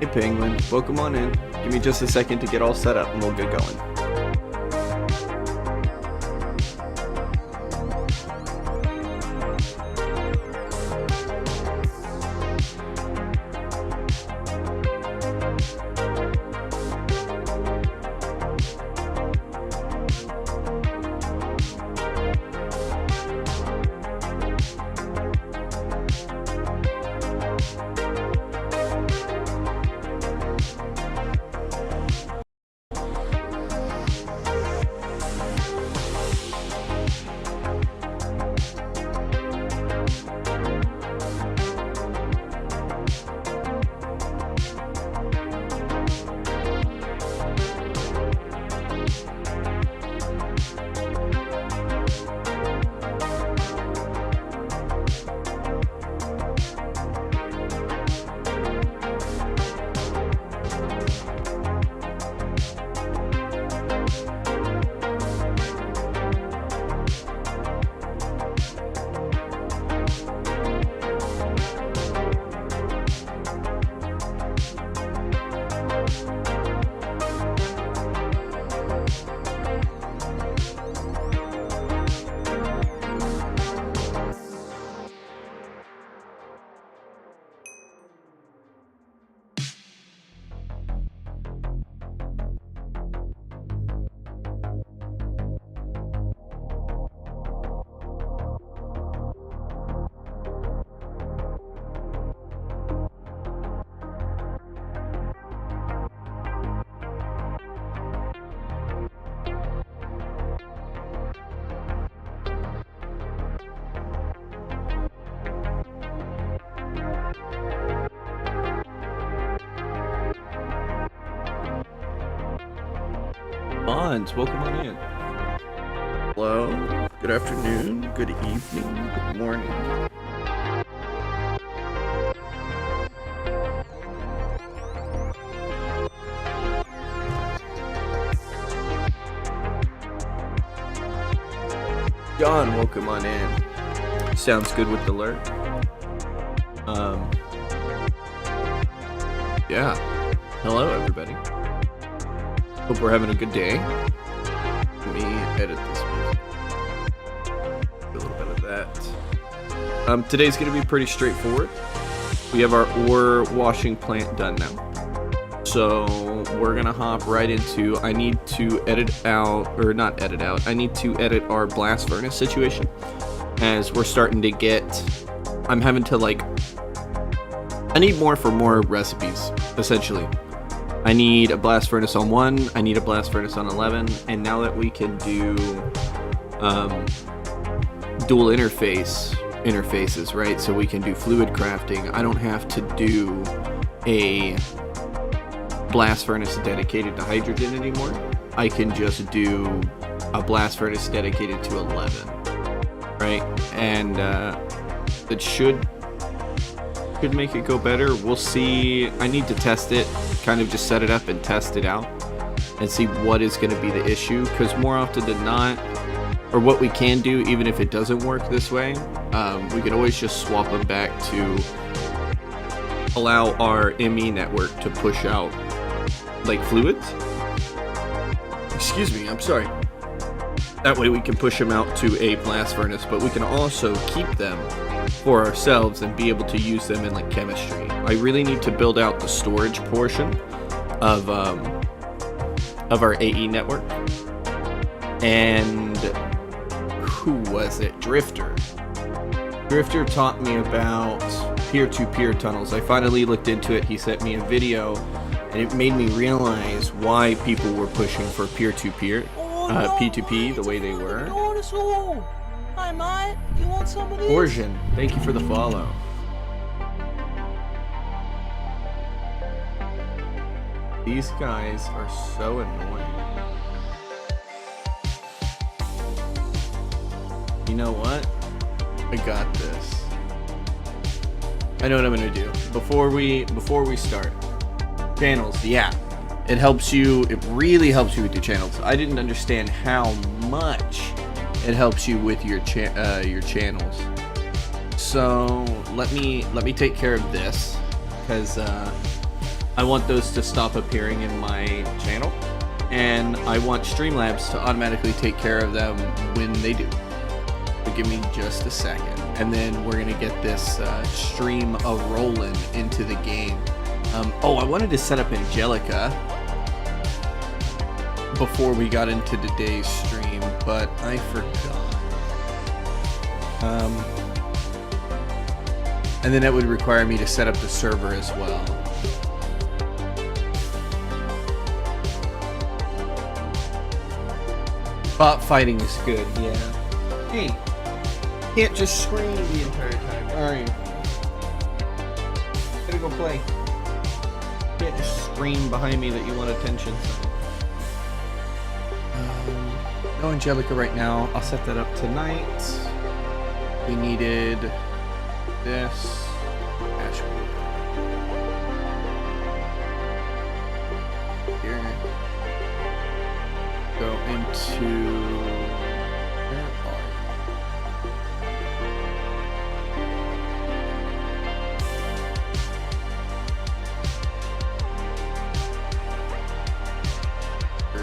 Hey Penguin, welcome on in. Give me just a second to get all set up and we'll get going. Bonds, welcome on in. Hello, good afternoon, good evening, good morning. John, welcome on in. Sounds good with the alert. Yeah. Hello, everybody. Hope we're having a good day. Let me edit this music. A little bit of that. Today's going to be pretty straightforward. We have our ore washing plant done now. So we're going to hop right into, I need to edit out, or not edit out, I need to edit our blast furnace situation. As we're starting to get, I'm having to I need more for more recipes, essentially. I need a blast furnace on 1, I need a blast furnace on 11, and now that we can do dual interfaces, right? So we can do fluid crafting. I don't have to do a blast furnace dedicated to hydrogen anymore. I can just do a blast furnace dedicated to 11, right? And it should make it go better. We'll see. I need to test it, kind of just set it up and test it out and see what is going to be the issue, because more often than not, or what we can do, even if it doesn't work this way, we can always just swap them back to allow our ME network to push out fluids. Excuse me, I'm sorry. That way we can push them out to a blast furnace, but we can also keep them for ourselves and be able to use them in chemistry. I really need to build out the storage portion of our AE network. And who was it? Drifter taught me about peer-to-peer tunnels. I finally looked into it. He sent me a video and it made me realize why people were pushing for peer-to-peer, P2P the way they were. Hi, mate. You want some of this? Origin, thank you for the follow. These guys are so annoying. You know what? I got this. I know what I'm gonna do. Before we start. Channels, yeah. It helps you, it really helps you with your channels. I didn't understand how much it helps you with your channels. So let me take care of this, because I want those to stop appearing in my channel, and I want Streamlabs to automatically take care of them when they do. So give me just a second, and then we're gonna get this stream a-rolling into the game. Oh, I wanted to set up Angelica before we got into today's stream, but I forgot. And then that would require me to set up the server as well. Bot fighting is good, yeah. Hey, can't just scream the entire time. Alright. Gotta go play. Can't just scream behind me that you want attention. No Angelica right now. I'll set that up tonight. We needed this. Ashwood. Here. Go into. Where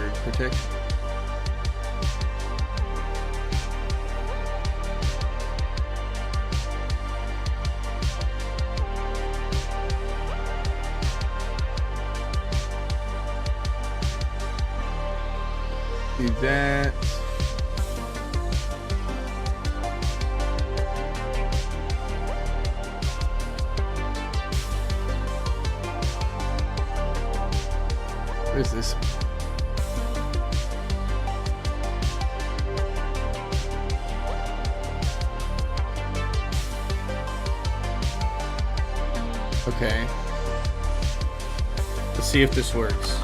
are you? Bird protection. Do that. What is this? Okay. Let's see if this works.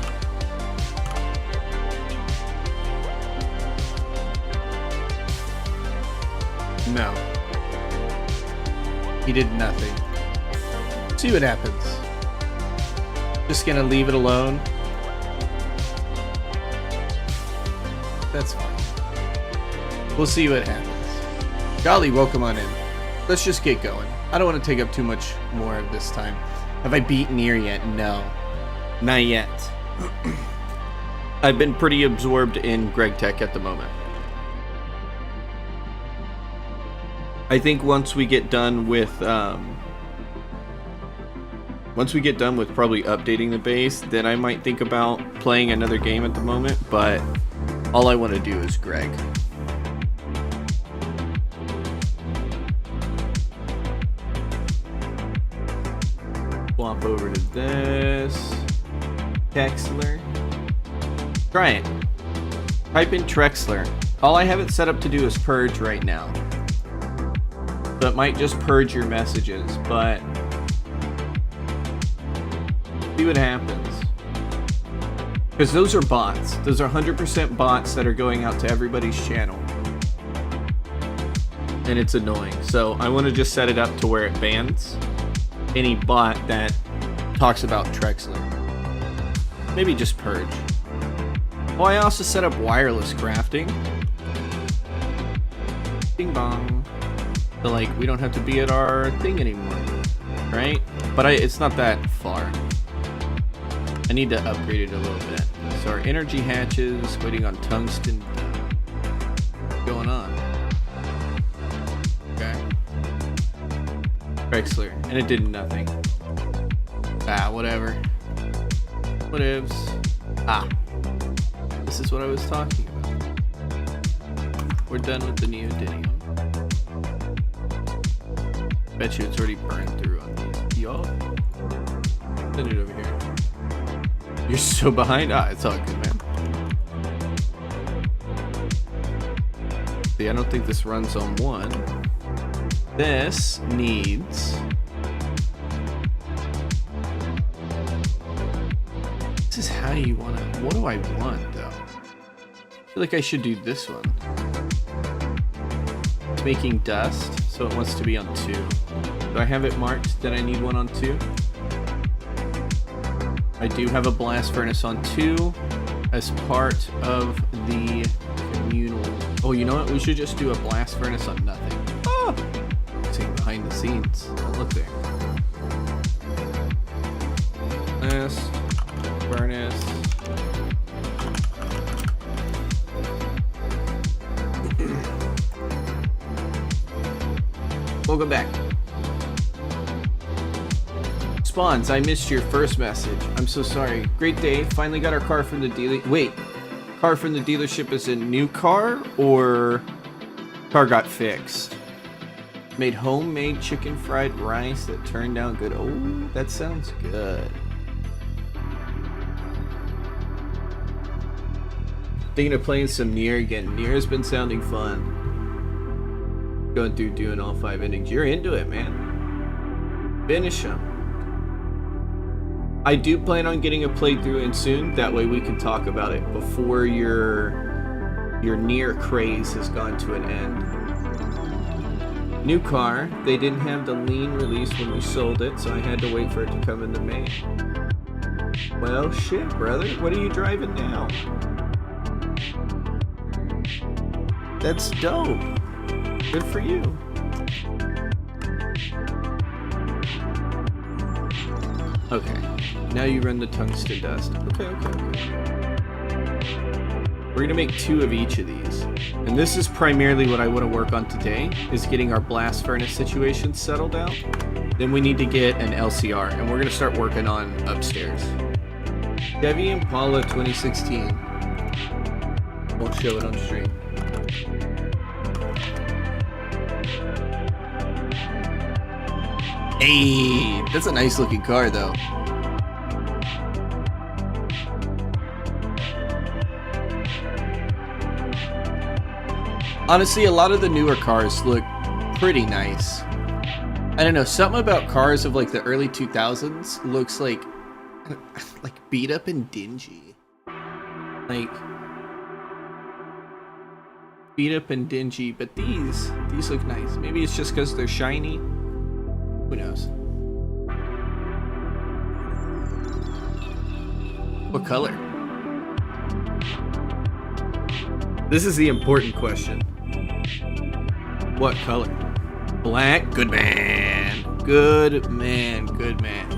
No. He did nothing. See what happens. Just gonna leave it alone. That's fine. We'll see what happens. Golly, welcome on in. Let's just get going. I don't want to take up too much more of this time. Have I beaten Nier yet? No. Not yet. I've been pretty absorbed in Greg Tech at the moment. I think once we get done with probably updating the base, then I might think about playing another game at the moment, but all I want to do is Greg. Swap over to this. Trexler. Try it. Type in Trexler. All I have it set up to do is purge right now. So it might just purge your messages, but see what happens. Because those are bots. Those are 100% bots that are going out to everybody's channel. And it's annoying. So I want to just set it up to where it bans any bot that talks about Trexler. Maybe just purge. Oh, I also set up wireless crafting. Bing bong. So like we don't have to be at our thing anymore, right? But it's not that far. I need to upgrade it a little bit. So our energy hatches, waiting on tungsten. What's going on? Okay. Trexler, and it did nothing. Ah, whatever. Whatevs. Ah. This is what I was talking about. We're done with the neodymium. Bet you it's already burned through on these. Y'all. Send it over here. You're so behind? Ah, it's all good, man. See, I don't think this runs on one. This needs... This is how you want to... What do I want, though? I feel like I should do this one. It's making dust, so it wants to be on 2. Do I have it marked that I need one on 2? I do have a blast furnace on 2 as part of the communal... Oh, you know what? We should just do a blast furnace on nothing. Oh! Seeing behind the scenes. Don't look there. This. welcome back. Spawns, I missed your first message. I'm so sorry. Great day. Finally got our car from the dealer. Wait, car from the dealership is a new car or car got fixed? Made homemade chicken fried rice that turned out good. Oh, that sounds good. Thinking of playing some Nier again. Nier's been sounding fun. Going through doing all 5 endings. You're into it, man. Finish them. I do plan on getting a playthrough in soon. That way we can talk about it before your Nier craze has gone to an end. New car. They didn't have the lean release when we sold it, so I had to wait for it to come into May. Well, shit, brother. What are you driving now? That's dope. Good for you. Okay. Now you run the tungsten dust. Okay. We're gonna make 2 of each of these. And this is primarily what I want to work on today, is getting our blast furnace situation settled out. Then we need to get an LCR, and we're gonna start working on upstairs. Chevy Impala 2016. Won't show it on stream. Hey, that's a nice looking car though. Honestly, a lot of the newer cars look pretty nice. I don't know, something about cars of like the early 2000s looks like beat up and dingy. Like beat up and dingy, but these look nice. Maybe it's just because they're shiny. Who knows? What color? This is the important question. What color? Black? Good man. Good man. Good man.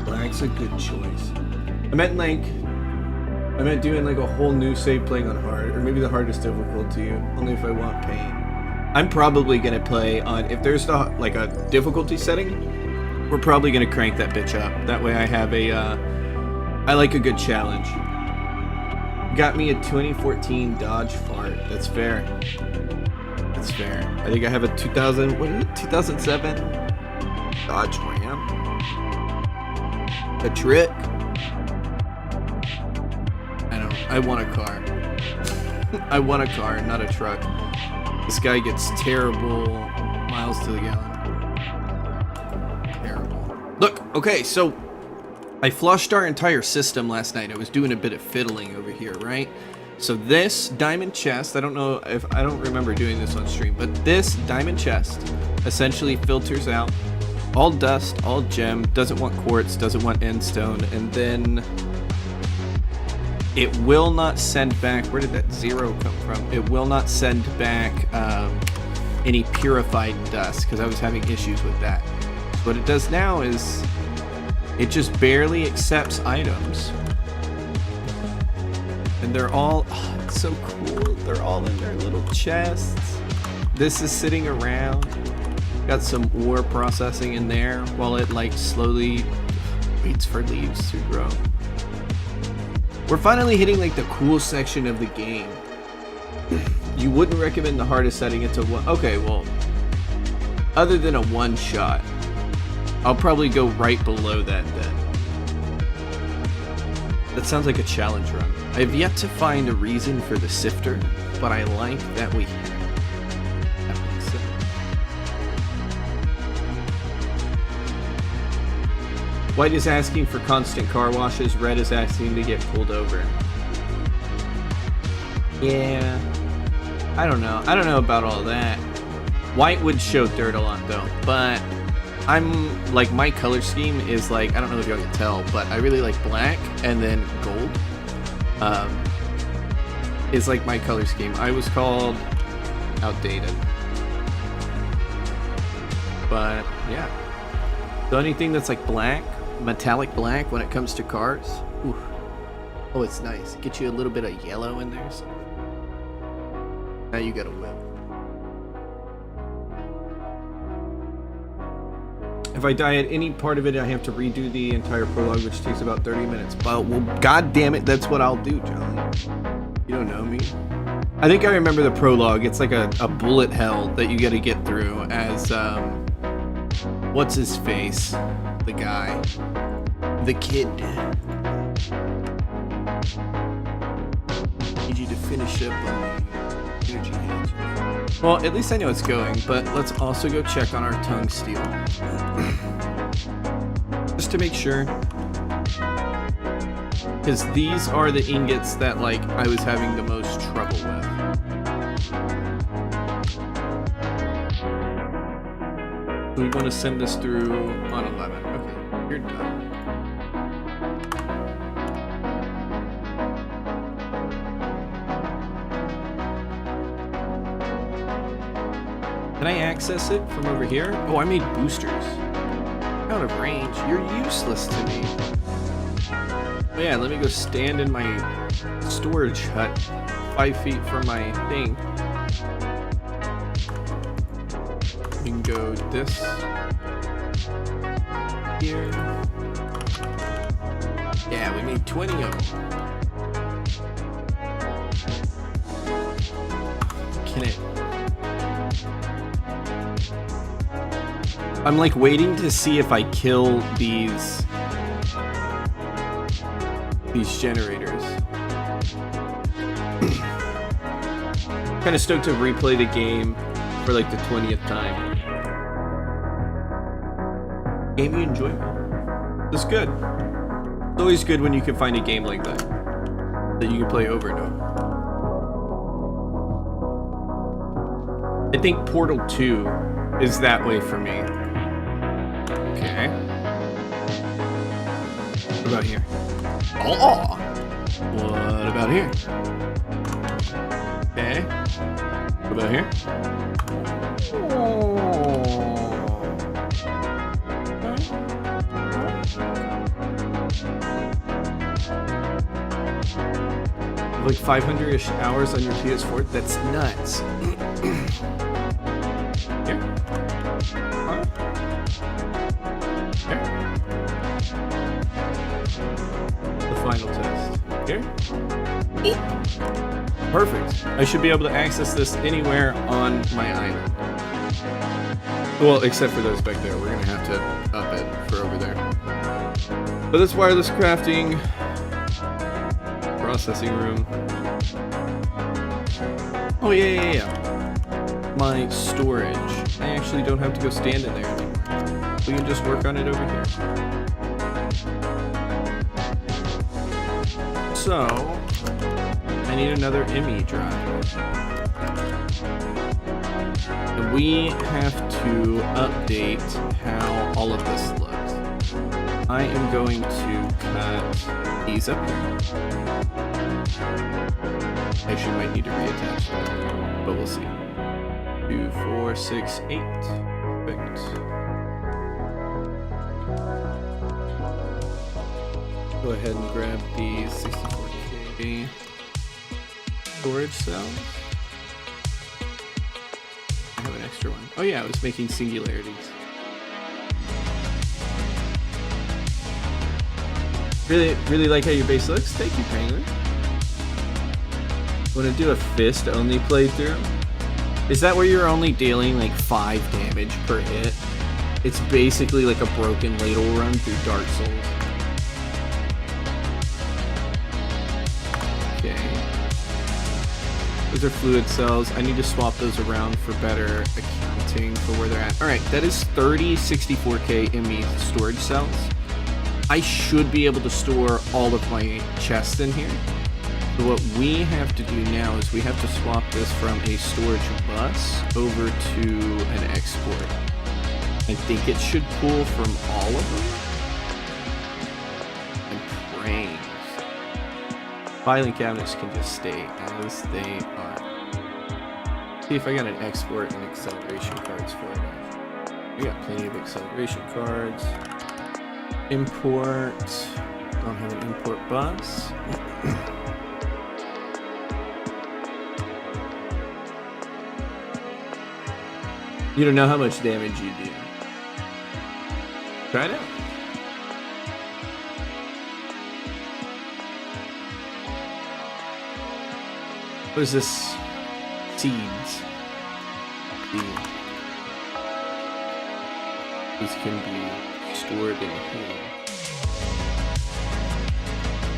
Black's a good choice. I meant doing like a whole new save playing on hard, or maybe the hardest difficulty, only if I want pain. I'm probably gonna play on, if there's like a difficulty setting, we're probably gonna crank that bitch up. That way I have I like a good challenge. Got me a 2014 Dodge Fart. That's fair. That's fair. I think I have a 2007 Dodge Ram. A trick. I want a car. I want a car, not a truck. This guy gets terrible miles to the gallon. Terrible. Look, okay, so I flushed our entire system last night. I was doing a bit of fiddling over here, right? So this diamond chest, I don't remember doing this on stream, but this diamond chest essentially filters out all dust, all gem, doesn't want quartz, doesn't want end stone, and then it will not send back, where did that 0 come from? It will not send back any purified dust, because I was having issues with that. So what it does now is it just barely accepts items. And they're all, oh, it's so cool. They're all in their little chests. This is sitting around. Got some ore processing in there while it like slowly waits for leaves to grow. We're finally hitting like the cool section of the game. You wouldn't recommend the hardest setting it to one. Okay, well, other than a one shot, I'll probably go right below that then. That sounds like a challenge run. I have yet to find a reason for the sifter, but I like that we have. That makes sense. White is asking for constant car washes. Red is asking to get pulled over. Yeah. I don't know. I don't know about all that. White would show dirt a lot though, but I'm like, my color scheme is like, I don't know if y'all can tell, but I really like black, and then gold is like my color scheme. I was called outdated, but yeah. So anything that's like black, metallic black when it comes to cars, oof, Oh, it's nice. Get you a little bit of yellow in there. So now you got a whip. If I die at any part of it, I have to redo the entire prologue, which takes about 30 minutes. But, well, god damn it, that's what I'll do, John. You don't know me. I think I remember the prologue. It's like a bullet hell that you got to get through as, what's his face? The guy. The kid. Need you to finish up on the energy hands. Well, at least I know it's going, but let's also go check on our tungsteel. Just to make sure. Because these are the ingots that, like, I was having the most trouble with. We want to send this through on 11. Okay, you're done. Can I access it from over here? Oh, I made boosters. Out of range. You're useless to me. Oh yeah, let me go stand in my storage hut 5 feet from my thing. We can go this here. Yeah, we made 20 of them. Can it? I'm like waiting to see if I kill these generators. Kind of stoked to replay the game for like the 20th time. Game you enjoy? It's good. It's always good when you can find a game like that that you can play over and over. I think Portal 2 is that way for me. Okay. What about here? Oh! What about here? Okay. What about here? Like 500-ish hours on your PS4? That's nuts. Here? Huh? Here? The final test. Here? Oh. Perfect. I should be able to access this anywhere on my island. Well, except for those back there. We're going to have to up it for over there. But this wireless crafting... processing room. Oh yeah. My storage. I actually don't have to go stand in there anymore. We can just work on it over here. So, I need another ME drive. And we have to update how all of this looks. I am going to cut these up here. Actually, might need to reattach that, but we'll see. 2, 4, 6, 8. Perfect. Go ahead and grab the 64K storage cells. I have an extra one. Oh yeah, I was making singularities. Really like how your base looks. Thank you, Penguin. Want to do a fist only playthrough? Is that where you're only dealing like 5 damage per hit? It's basically like a broken ladle run through Dark Souls. Okay. Those are fluid cells. I need to swap those around for better accounting for where they're at. Alright, that is 30 64K ME storage cells. I should be able to store all of my chests in here. So what we have to do now is we have to swap this from a storage bus over to an export. I think it should pull from all of them. I'm praying. Filing cabinets can just stay as they are. See if I got an export and acceleration cards for it. I got plenty of acceleration cards. Import. Don't have an import bus. You don't know how much damage you do. Try it out. What is this? Seeds. These can be stored in here.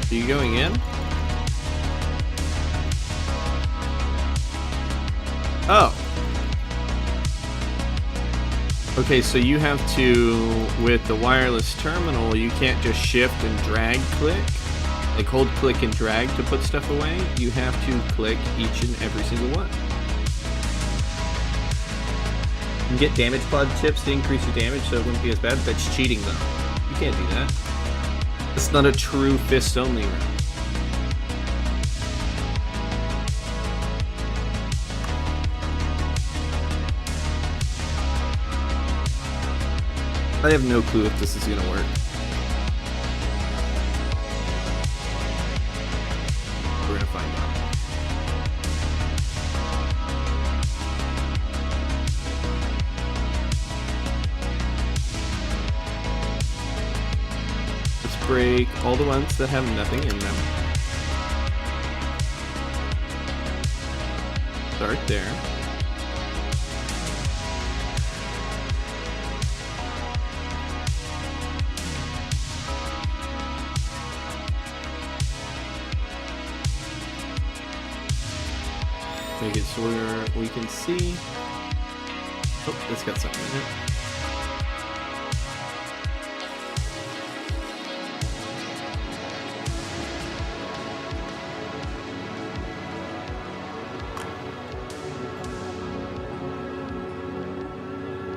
Are you going in? Oh. Okay, so you have to, with the wireless terminal, you can't just shift and drag click, like hold click and drag to put stuff away. You have to click each and every single one. You can get damage pod tips to increase your damage so it wouldn't be as bad. That's cheating though. You can't do that. It's not a true fist only round. I have no clue if this is gonna work. We're gonna find out. Let's break all the ones that have nothing in them. Start there. Make it so we can see. Oh, it's got something in it.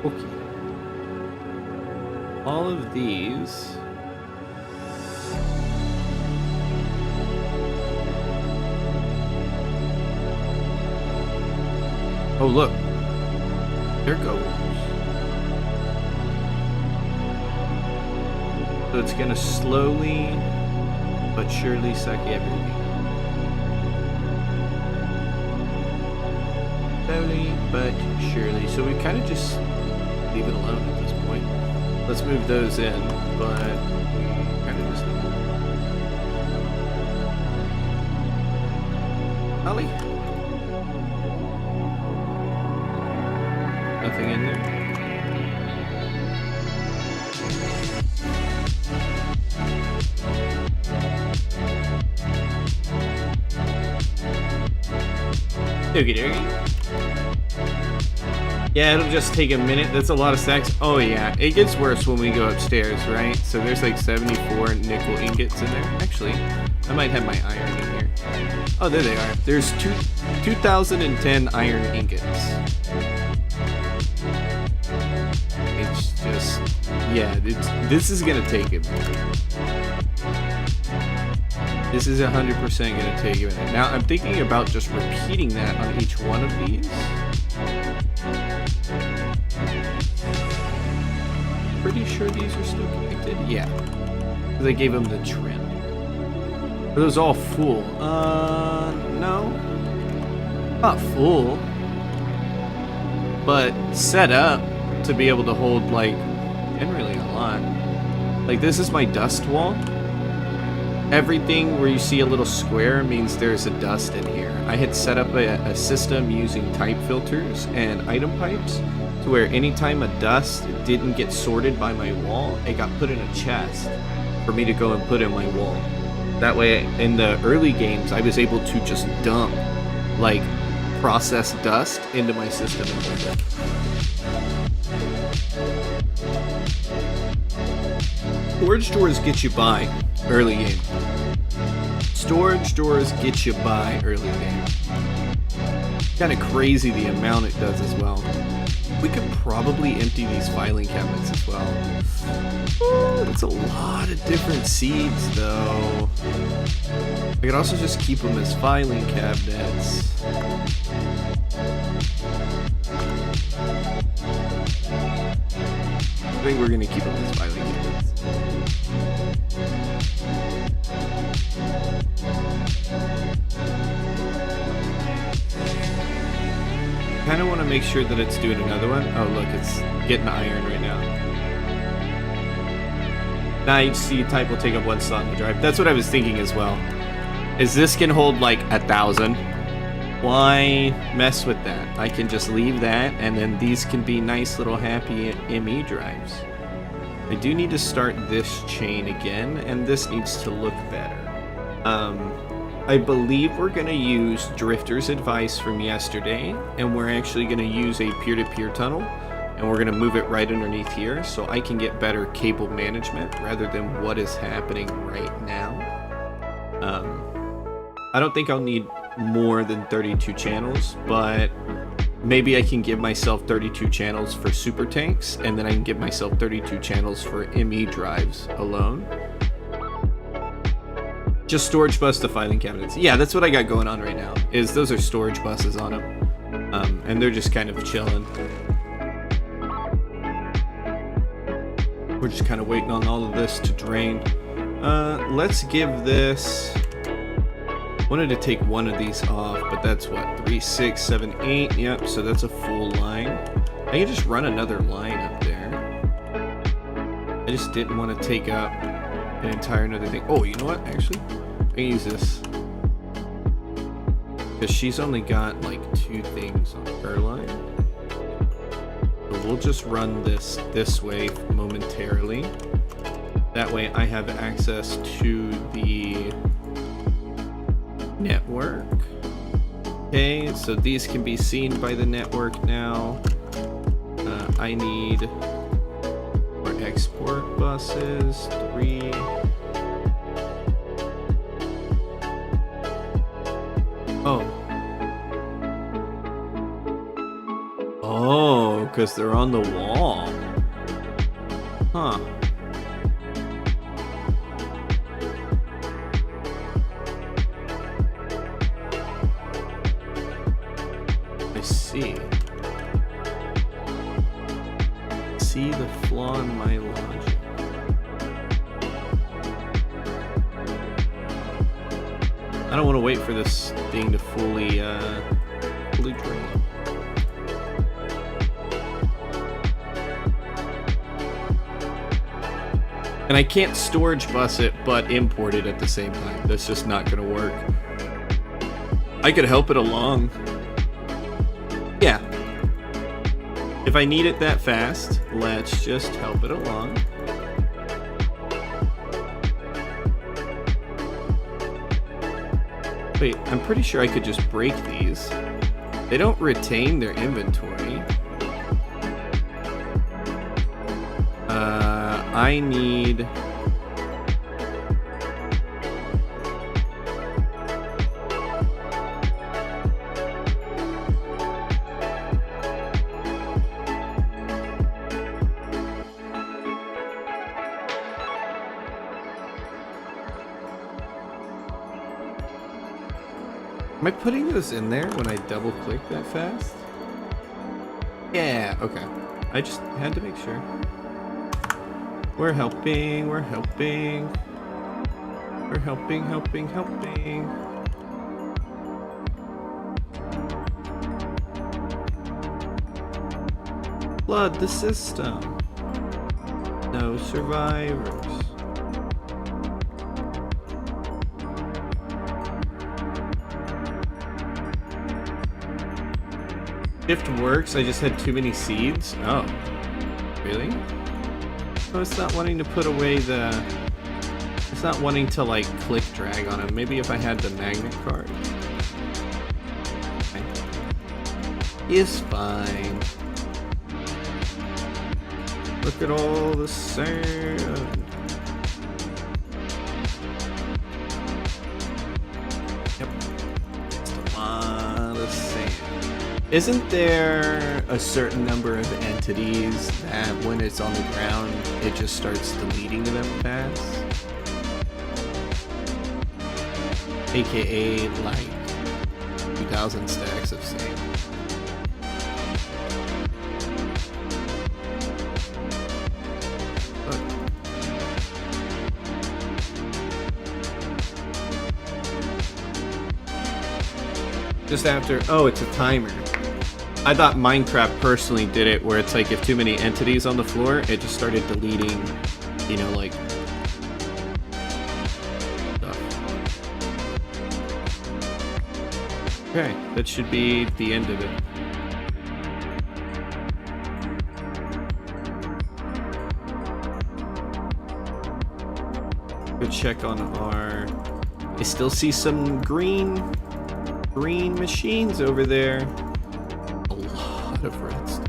Okay. All of these. Oh, look. There goes. So it's gonna slowly but surely suck everything. Slowly but surely. So we kind of just leave it alone at this point. Let's move those in, but we kind of just leave it. Ollie? Nothing in there. Okie dokie. Yeah, it'll just take a minute. That's a lot of stacks. Oh yeah, it gets worse when we go upstairs, right? So there's like 74 nickel ingots in there. Actually, I might have my iron in here. Oh, there they are. There's 2010 iron ingots. It's just, yeah, this is gonna take a minute. This is 100% gonna take a minute. Now I'm thinking about just repeating that on each one of these. Pretty sure these are still connected. Yeah, because I gave them the trim. Are those all full? No, not full, but set up to be able to hold like generally a lot. Like this is my dust wall. Everything where you see a little square means there's a dust in here. I had set up a system using type filters and item pipes to where anytime a dust didn't get sorted by my wall, it got put in a chest for me to go and put in my wall. That way in the early games I was able to just dump like processed dust into my system and hold it. Storage doors get you by early game. Storage doors get you by early game. Kind of crazy the amount it does as well. We could probably empty these filing cabinets as well. Ooh, that's a lot of different seeds though. I could also just keep them as filing cabinets. I think we're gonna keep them as filing cabinets. kind of want to make sure that it's doing another one. Oh, look, it's getting iron right now. Now each C type will take up 1 slot in the drive. That's what I was thinking as well. Is this can hold like 1,000? Why mess with that? I can just leave that, and then these can be nice little happy ME drives. I do need to start this chain again, and this needs to look better. I believe we're going to use Drifter's advice from yesterday, and we're actually going to use a peer-to-peer tunnel, and we're going to move it right underneath here so I can get better cable management rather than what is happening right now. I don't think I'll need more than 32 channels, but maybe I can give myself 32 channels for super tanks, and then I can give myself 32 channels for ME drives alone. Just storage bus to filing cabinets. Yeah, that's what I got going on right now, is those are storage buses on them. And they're just kind of chilling. We're just kind of waiting on all of this to drain. Let's give this... Wanted to take one of these off, but that's what, 3, 6, 7, 8. Yep, so that's a full line. I can just run another line up there. I just didn't want to take up an entire another thing. Oh, you know what? Actually, I can use this because she's only got like 2 things on her line. So we'll just run this way momentarily. That way, I have access to the network. Okay, so these can be seen by the network now. I need more export buses, 3. Oh, because they're on the wall. Huh. See the flaw in my logic. I don't want to wait for this thing to fully drain. And I can't storage bus it but import it at the same time. That's just not going to work. I could help it along. Yeah. If I need it that fast, let's just help it along. Wait, I'm pretty sure I could just break these. They don't retain their inventory. I need... Am I putting those in there when I double click that fast? Yeah, okay. I just had to make sure. We're helping, we're helping. We're helping. Flood the system. No survivors. Shift works, I just had too many seeds. Oh, really? So it's not wanting to put away the... It's not wanting to like click drag on them. Maybe if I had the magnet card. Okay. Is fine. Look at all the sand. Yep. It's a lot of sand. Isn't there a certain number of entities that when it's on the ground, it just starts deleting them fast? AKA like 2,000 stacks of sand. Just after, oh, it's a timer. I thought Minecraft personally did it where it's like if too many entities on the floor, it just started deleting, you know, like stuff. Okay, that should be the end of it. Go check on our... I still see some green machines over there. A lot of red stuff.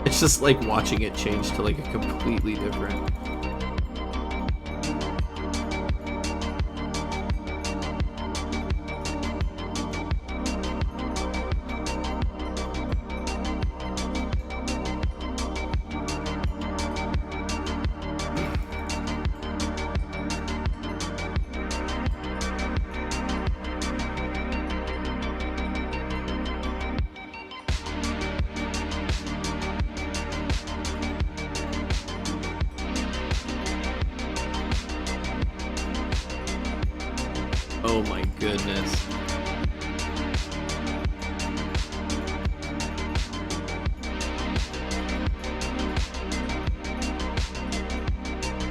It's just like watching it change to like a completely different... Oh my goodness.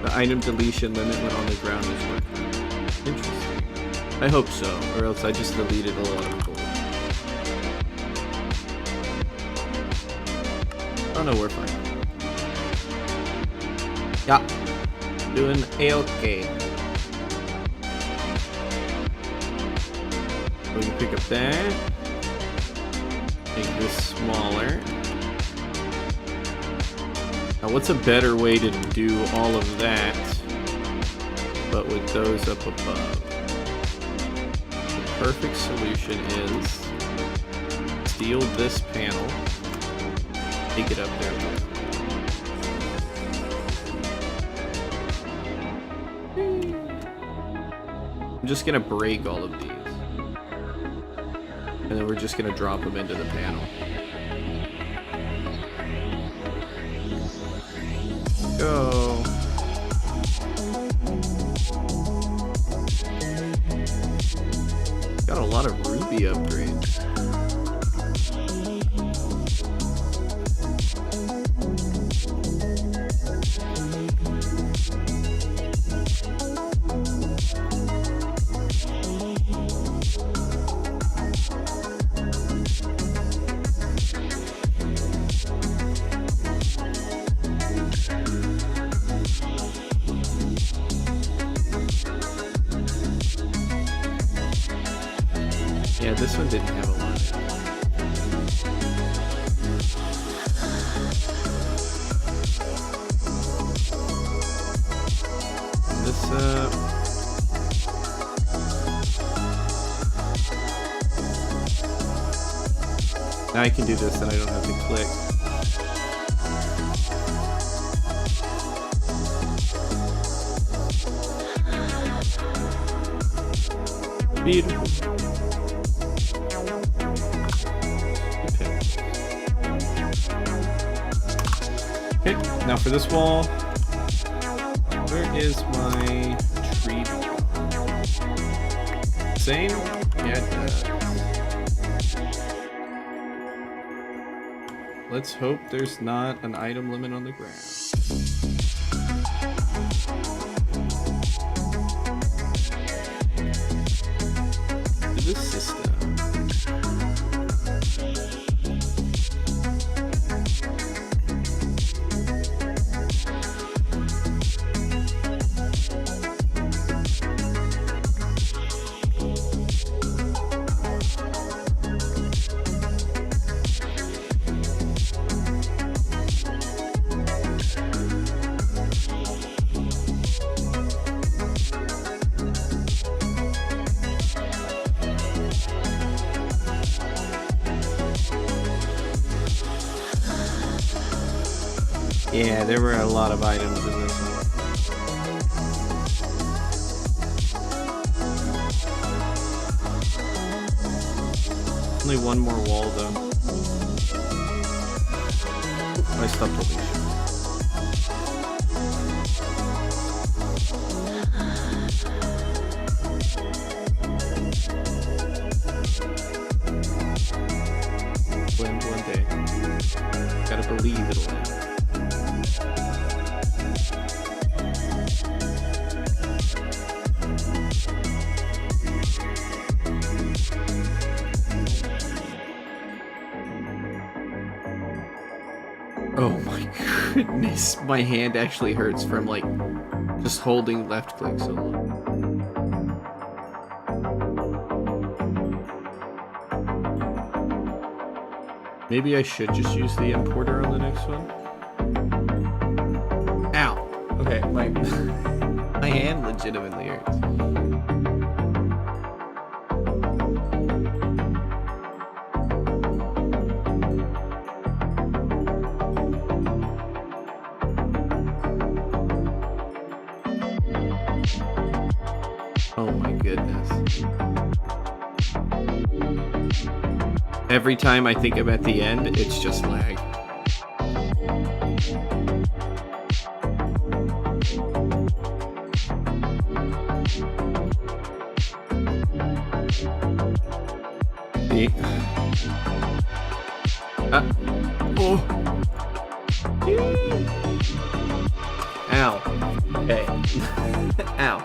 The item deletion limit when on the ground is working. Interesting. I hope so, or else I just deleted a lot of gold. Oh no, we're fine. Yeah. Doing A-okay. We can pick up that. Make this smaller. Now what's a better way to do all of that, but with those up above? The perfect solution is steal this panel, take it up there. I'm just gonna break all of these. And then we're just gonna drop them into the panel. Go. Got a lot of ruby upgrades. Yeah, this one didn't have a lot. This, now I can do this and I don't have to click. Beautiful. Okay, now for this wall, where is my tree? Same? Yeah, it does. Let's hope there's not an item limit on the ground. This system. Yeah, there were a lot of items in this one. Only one more wall though. I stopped holding shit. One day. Gotta believe it'll end. Oh my goodness, my hand actually hurts from like just holding left click so long. Maybe I should just use the importer on the next one. Ow! Okay, my my hand legitimately hurts. Oh my goodness. Every time I think I'm at the end, it's just lag. See? Oh! Ow. Okay. Ow.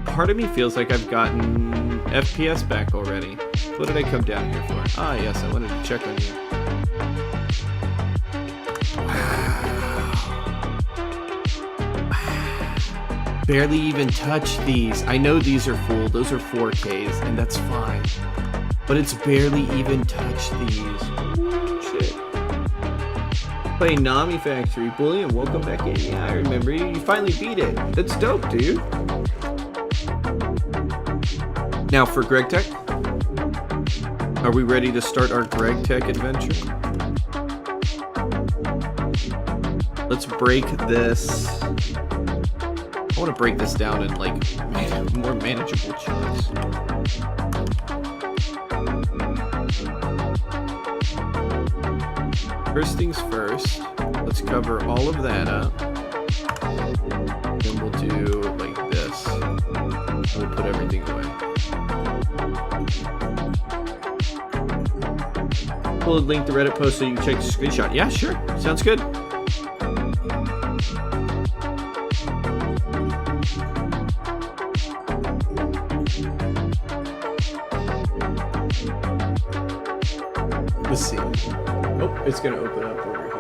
Part of me feels like I've gotten FPS back already. What did I come down here for? Ah, yes, I wanted to check on you. Wow. Barely even touched these. I know these are full. Those are 4Ks, and that's fine. But it's barely even touched these. Ooh, shit. Play Nami Factory. Bullion, welcome back in. Yeah, I remember you. You finally beat it. That's dope, dude. Now for Greg Tech, are we ready to start our Greg Tech adventure? Let's break this. I want to break this down in like more manageable chunks. First things first, let's cover all of that up. Then we'll do like this. We'll put everything away. We'll link the Reddit post so you can check the screenshot. Yeah, sure. Sounds good. Let's see. Oh, it's going to open up over here.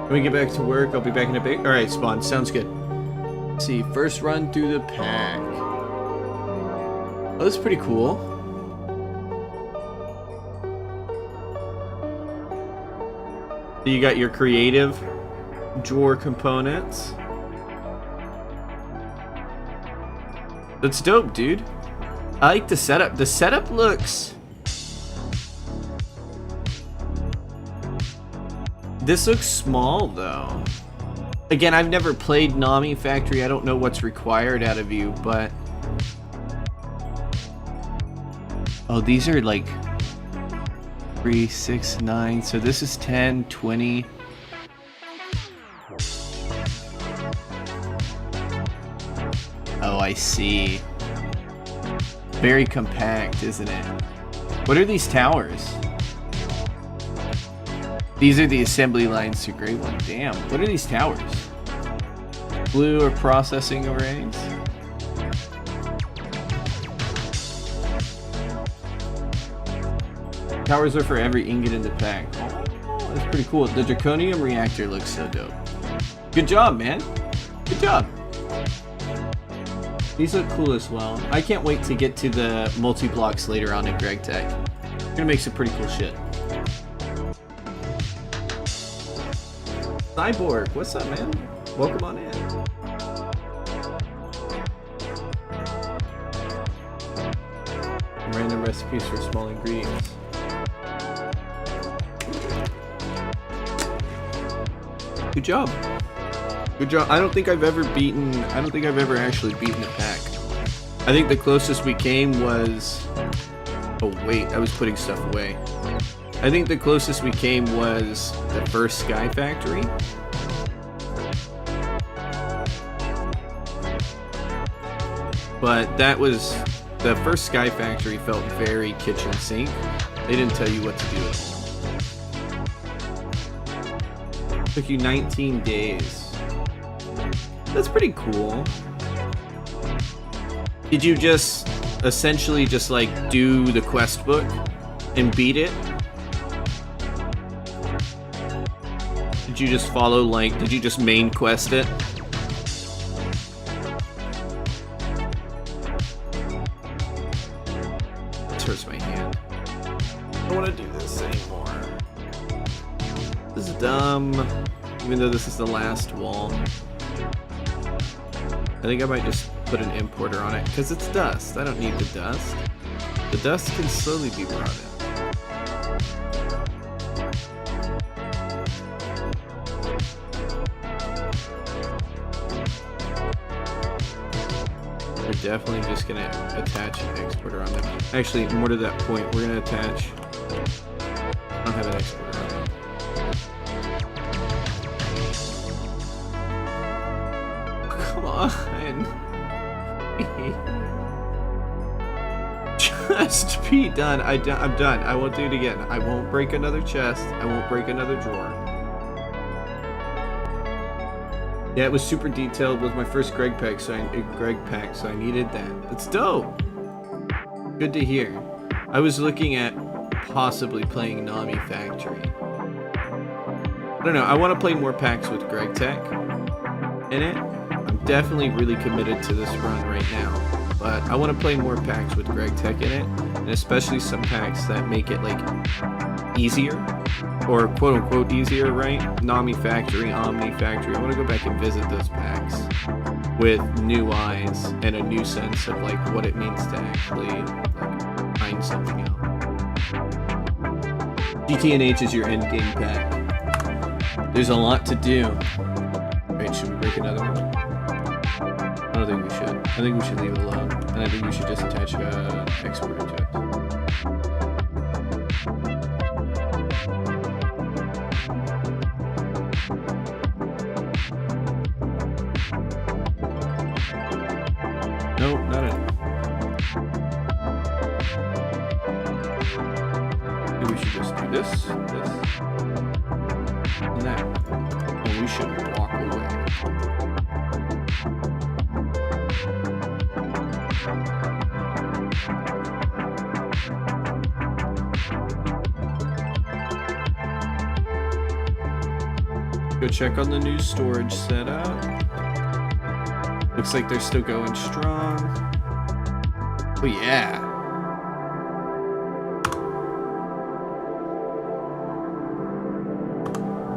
When we get back to work, I'll be back in a bit. Alright, Spawn, sounds good. Let's see, first run through the pack. Oh, that's pretty cool. So you got your creative drawer components. That's dope, dude. I like the setup. The setup looks... This looks small, though. Again, I've never played Nami Factory. I don't know what's required out of you, but... Oh, these are like... 3, 6, 9. So this is 10, 20... Oh, I see. Very compact, isn't it? What are these towers? These are the assembly lines to Grey One. Damn, what are these towers? Blue or processing arrays? Towers are for every ingot in the pack. Oh, that's pretty cool. The Draconium reactor looks so dope. Good job, man. Good job. These look cool as well. I can't wait to get to the multi-blocks later on in Greg Tech. We're gonna make some pretty cool shit. Cyborg, what's up, man? Welcome on in. Random recipes for small ingredients. Good job. Good job. I don't think I've ever actually beaten a pack. I think the closest we came was... Oh wait, I was putting stuff away. I think the closest we came was the first Sky Factory. But that was... The first Sky Factory felt very kitchen sink. They didn't tell you what to do at all. Took you 19 days. That's pretty cool. Did you just essentially just like do the quest book and beat it? Did you just follow like, did you just main quest it? This hurts my hand. I don't want to do this anymore. This is dumb, even though this is the last wall. I think I might just put an importer on it, because it's dust. I don't need the dust. The dust can slowly be brought in. We're definitely just going to attach an exporter on there. Actually, more to that point, we're going to attach... I don't have an exporter on there. Come on. Just be done. I'm done. I won't do it again. I won't break another chest. I won't break another drawer. Yeah, it was super detailed. It was my first Greg pack, so I needed that. That's dope. Good to hear. I was looking at possibly playing Nami Factory. I don't know. I want to play more packs with Greg Tech in it. I'm definitely really committed to this run right now, but I want to play more packs with Greg Tech in it, and especially some packs that make it like easier, or quote unquote easier, right? Nami Factory, Omni Factory. I want to go back and visit those packs with new eyes and a new sense of like what it means to actually like find something out. GTNH is your end game pack. There's a lot to do. Wait, should we break another one? I don't think we should. I think we should leave it alone. And I think we should just attach an exporter to it. Nope, not it. Maybe we should just do this, and that. And we should walk away. Go check on the new storage setup. Looks like they're still going strong. Oh yeah.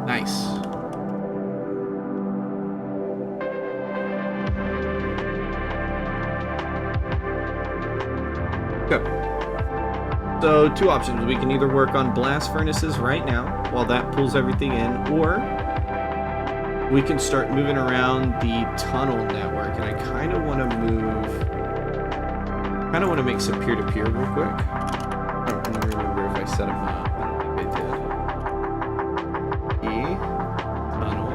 Nice. Go. So two options. We can either work on blast furnaces right now while that pulls everything in, or we can start moving around the tunnel network, and I kind of want to make some peer-to-peer real quick. I don't remember if I set them up. I don't think I did. E, tunnel.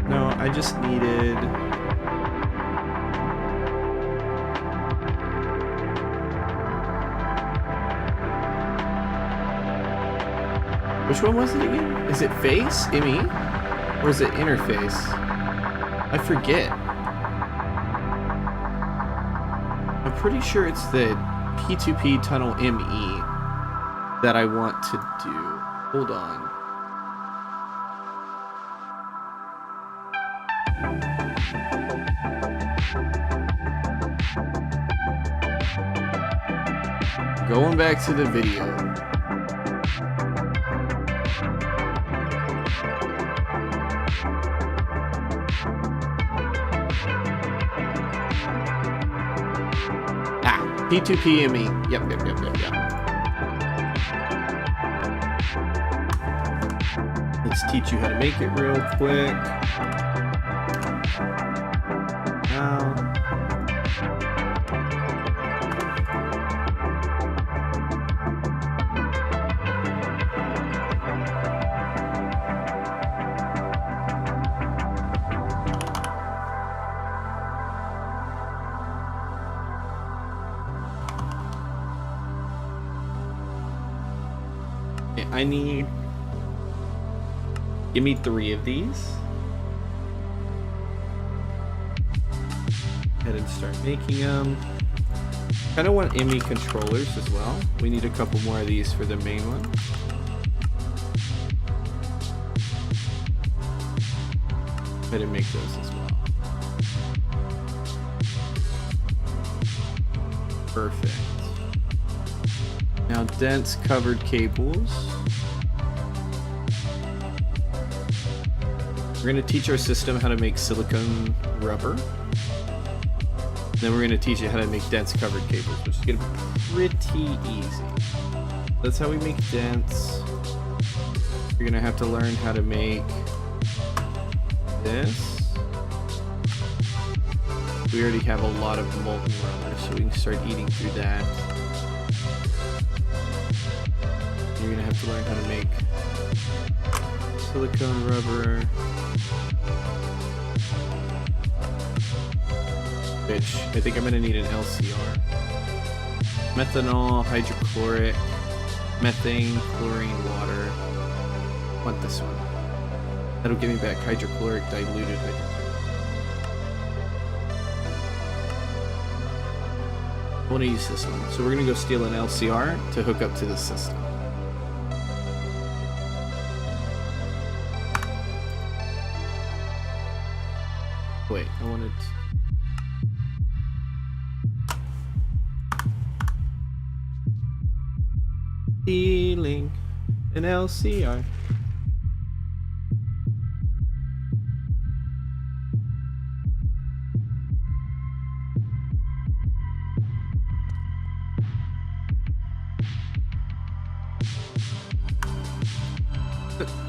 No, I just needed... Which one was it again? Is it face, ME? Or is it interface? I forget. I'm pretty sure it's the P2P tunnel ME that I want to do. Hold on. Going back to the video. P2PME. Yep. Let's teach you how to make it real quick. Now. I need, give me 3 of these. Go ahead and start making them. Kind of want ME controllers as well. We need a couple more of these for the main one. Go ahead and make those as well. Perfect. Now dense covered cables. We're going to teach our system how to make silicone rubber. Then we're going to teach it how to make dense covered cables, which is going to be pretty easy. That's how we make dense. You're going to have to learn how to make this. We already have a lot of molten rubber, so we can start eating through that. You're going to have to learn how to make silicone rubber. Which I think I'm going to need an LCR. Methanol, hydrochloric, methane, chlorine, water. I want this one. That'll give me back hydrochloric diluted hydrochloric. I want to use this one. So we're going to go steal an LCR to hook up to the system. Wait, I wanted... Stealing an LCR.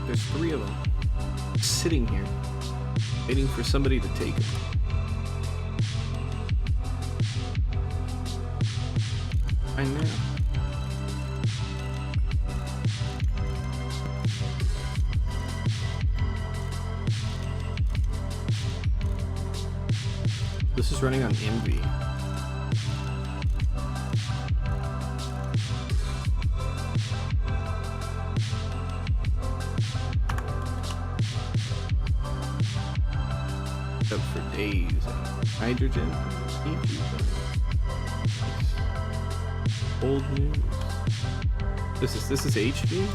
There's 3 of them sitting here, waiting for somebody to take them. I know. This is running on Envy. Up for days. Hydrogen. Old news. This is HV?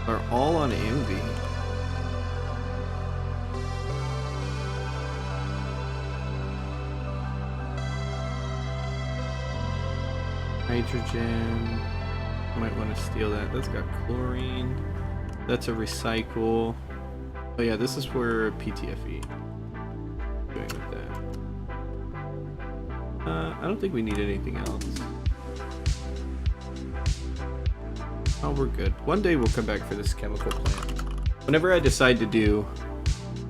Are all on Envy. Hydrogen. Might want to steal that. That's got chlorine. That's a recycle. Oh yeah, this is where PTFE. Doing with that. I don't think we need anything else. Oh, we're good. One day we'll come back for this chemical plant. Whenever I decide to do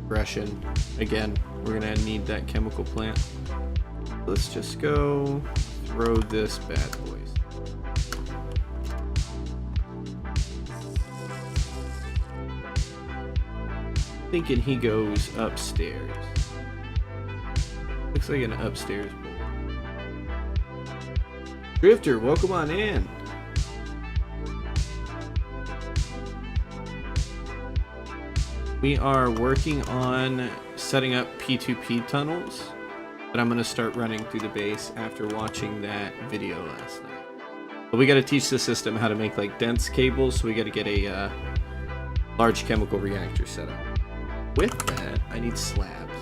Russian again, we're gonna need that chemical plant. Let's just go throw this bad boys. Thinking he goes upstairs. Looks like an upstairs bowl. Drifter, welcome on in. We are working on setting up P2P tunnels, but I'm going to start running through the base after watching that video last night. But we got to teach the system how to make like dense cables, so we got to get a large chemical reactor set up. With that, I need slabs.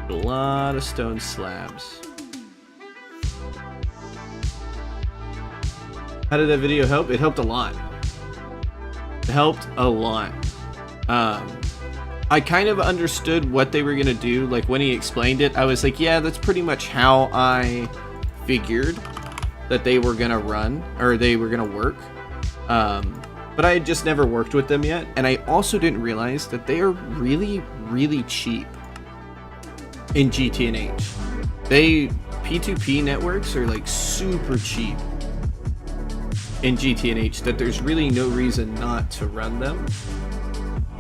A lot of stone slabs. How did that video help? It helped a lot. It helped a lot. I kind of understood what they were gonna do. Like when he explained it, I was like, yeah, that's pretty much how I figured that they were gonna run, or they were gonna work. But I had just never worked with them yet, and I also didn't realize that they are really, really cheap in GTNH. P2P networks are like super cheap in GTNH, that there's really no reason not to run them,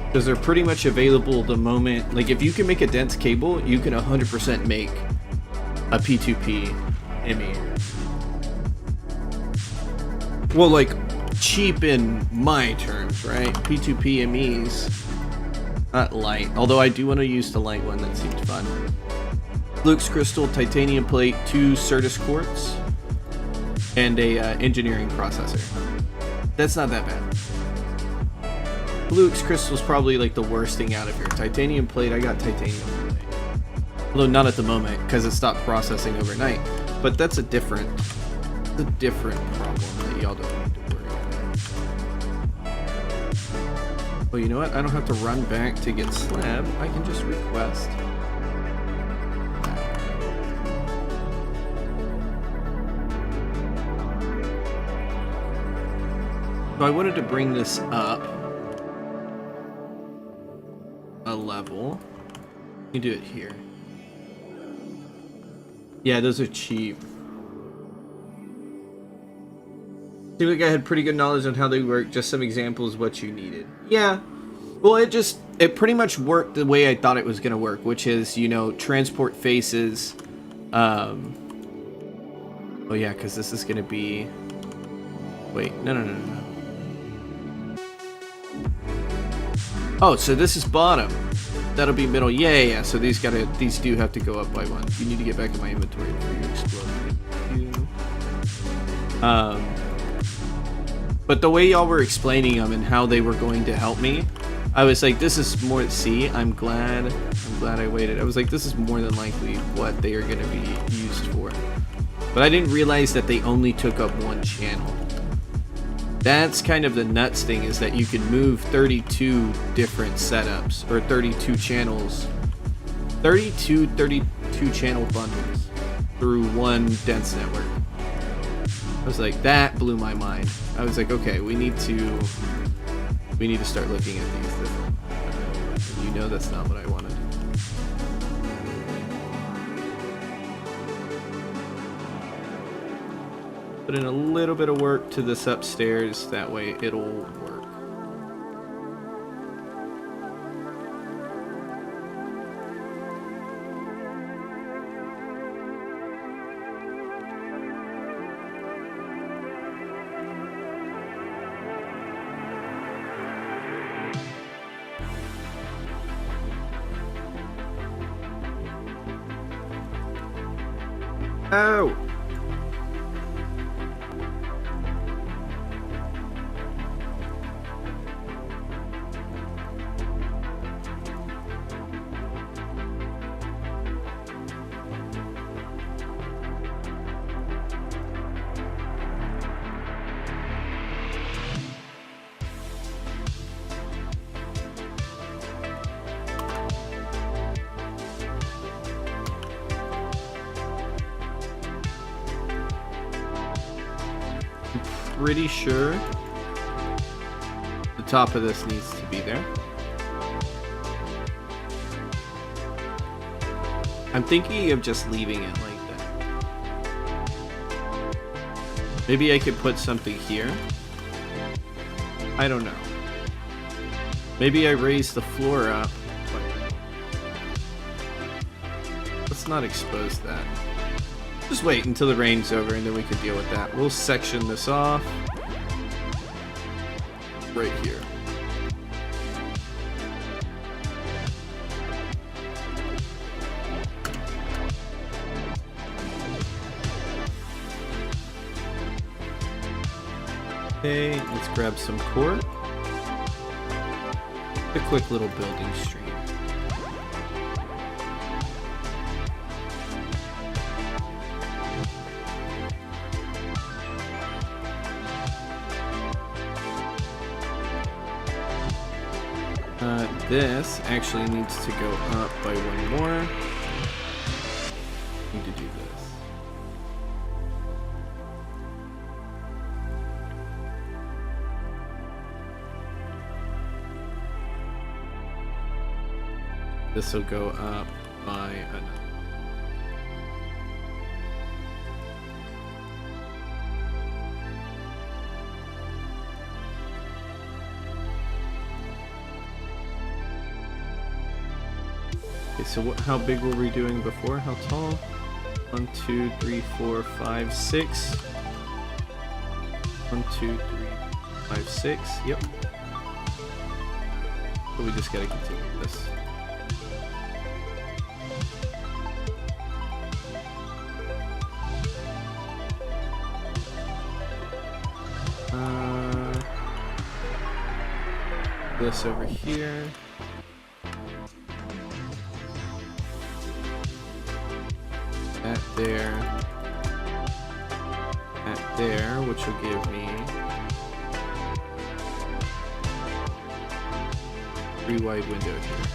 because they're pretty much available the moment. Like if you can make a dense cable, you can 100% make a P2P ME. Well, like cheap in my terms, right? P2P MEs, not light. Although I do want to use the light one. That seems fun. Luke's crystal, titanium plate, 2 Certus quartz, and a engineering processor. That's not that bad. Luke's crystal is probably like the worst thing out of here. Titanium plate, I got titanium plate. Although not at the moment because it stopped processing overnight. But that's a different problem that y'all don't need to worry about. Well, you know what? I don't have to run back to get slab. I can just request. So I wanted to bring this up a level. You can do it here. Yeah, those are cheap. Seems like I had pretty good knowledge on how they work. Just some examples of what you needed. Yeah. Well, it pretty much worked the way I thought it was going to work, which is, you know, transport faces. Oh yeah, because this is going to be... Wait, no. Oh, so this is bottom. That'll be middle. Yeah. So these do have to go up by 1. You need to get back in my inventory before you explode. But the way y'all were explaining them and how they were going to help me, I was like, this is more. See, I'm glad I waited. I was like, this is more than likely what they are going to be used for. But I didn't realize that they only took up 1 channel. That's kind of the nuts thing, is that you can move 32 different setups, or 32 channels, 32 channel bundles through one dense network. I was like, that blew my mind. I was like, okay, we need to start looking at these different. You know, that's not what I wanted. Put in a little bit of work to this upstairs, that way it'll work. Oh! Pretty sure the top of this needs to be there. I'm thinking of just leaving it like that. Maybe I could put something here. I don't know. Maybe I raise the floor up. Let's not expose that. Just wait until the rain's over and then we can deal with that. We'll section this off right here. Okay, let's grab some cork. A quick little building stream. this actually needs to go up by one more. Need to do this. This will go up by another. Okay, so how big were we doing before? How tall? 1, 2, 3, 4, 5, 6. 1, 2, 3, 5, 6. Yep. So we just gotta continue this. This over here. That there. That there, which will give me 3 wide windows here.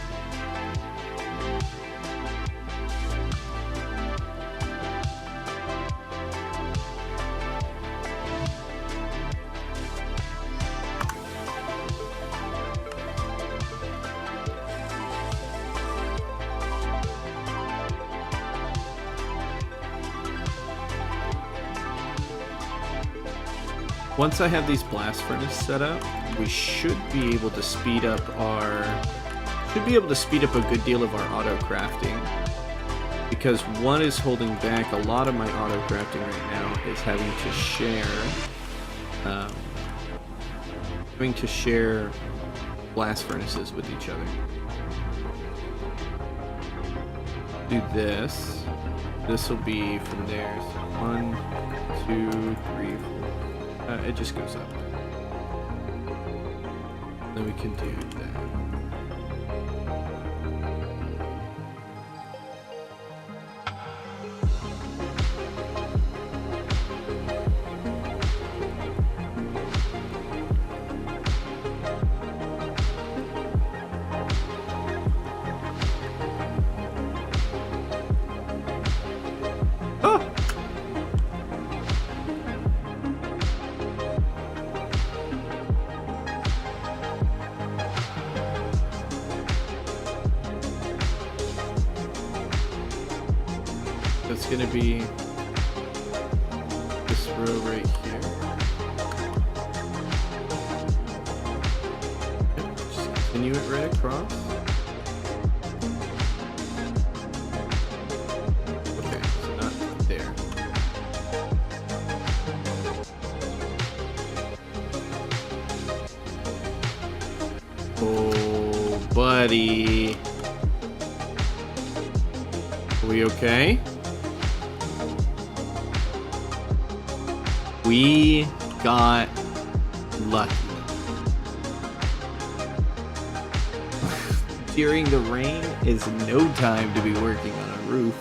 Once I have these blast furnace set up, we should be able to speed up a good deal of our auto crafting, because one is holding back a lot of my auto crafting right now is having to share blast furnaces with each other. Do this. This will be from there. So 1, 2, 3, 4. It just goes up. Then we can do that. It's gonna be this row right here. Yep, just continue it right across. Okay, so not there. Oh, buddy. Are we okay? We got lucky. During the rain is no time to be working on a roof.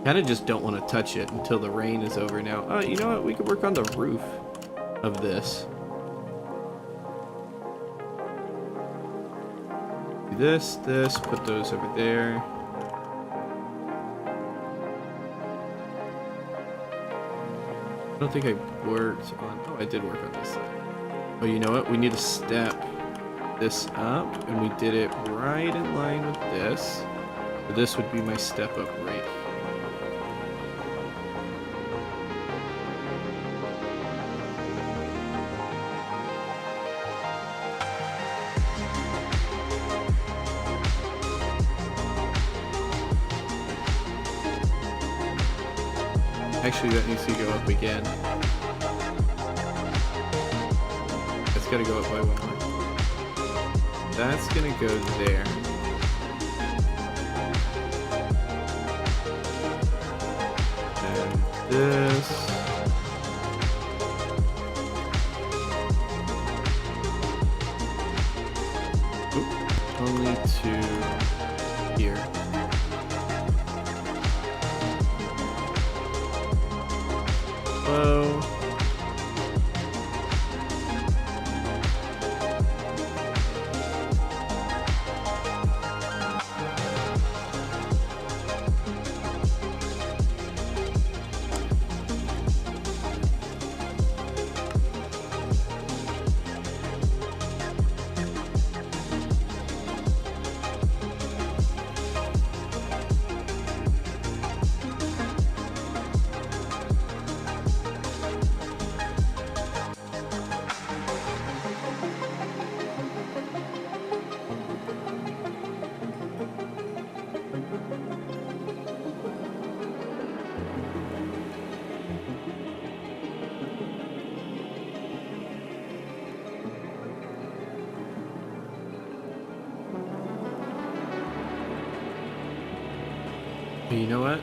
Kinda just don't want to touch it until the rain is over now. Oh, you know what? We could work on the roof of this. This, put those over there. I don't think I worked on, oh, I did work on this side. Oh, you know what? We need to step this up, and we did it right in line with this. So this would be my step up right. Actually, that needs to go up again. It's gotta go up by one more. That's gonna go there. And this. Oop, only to here. You know what?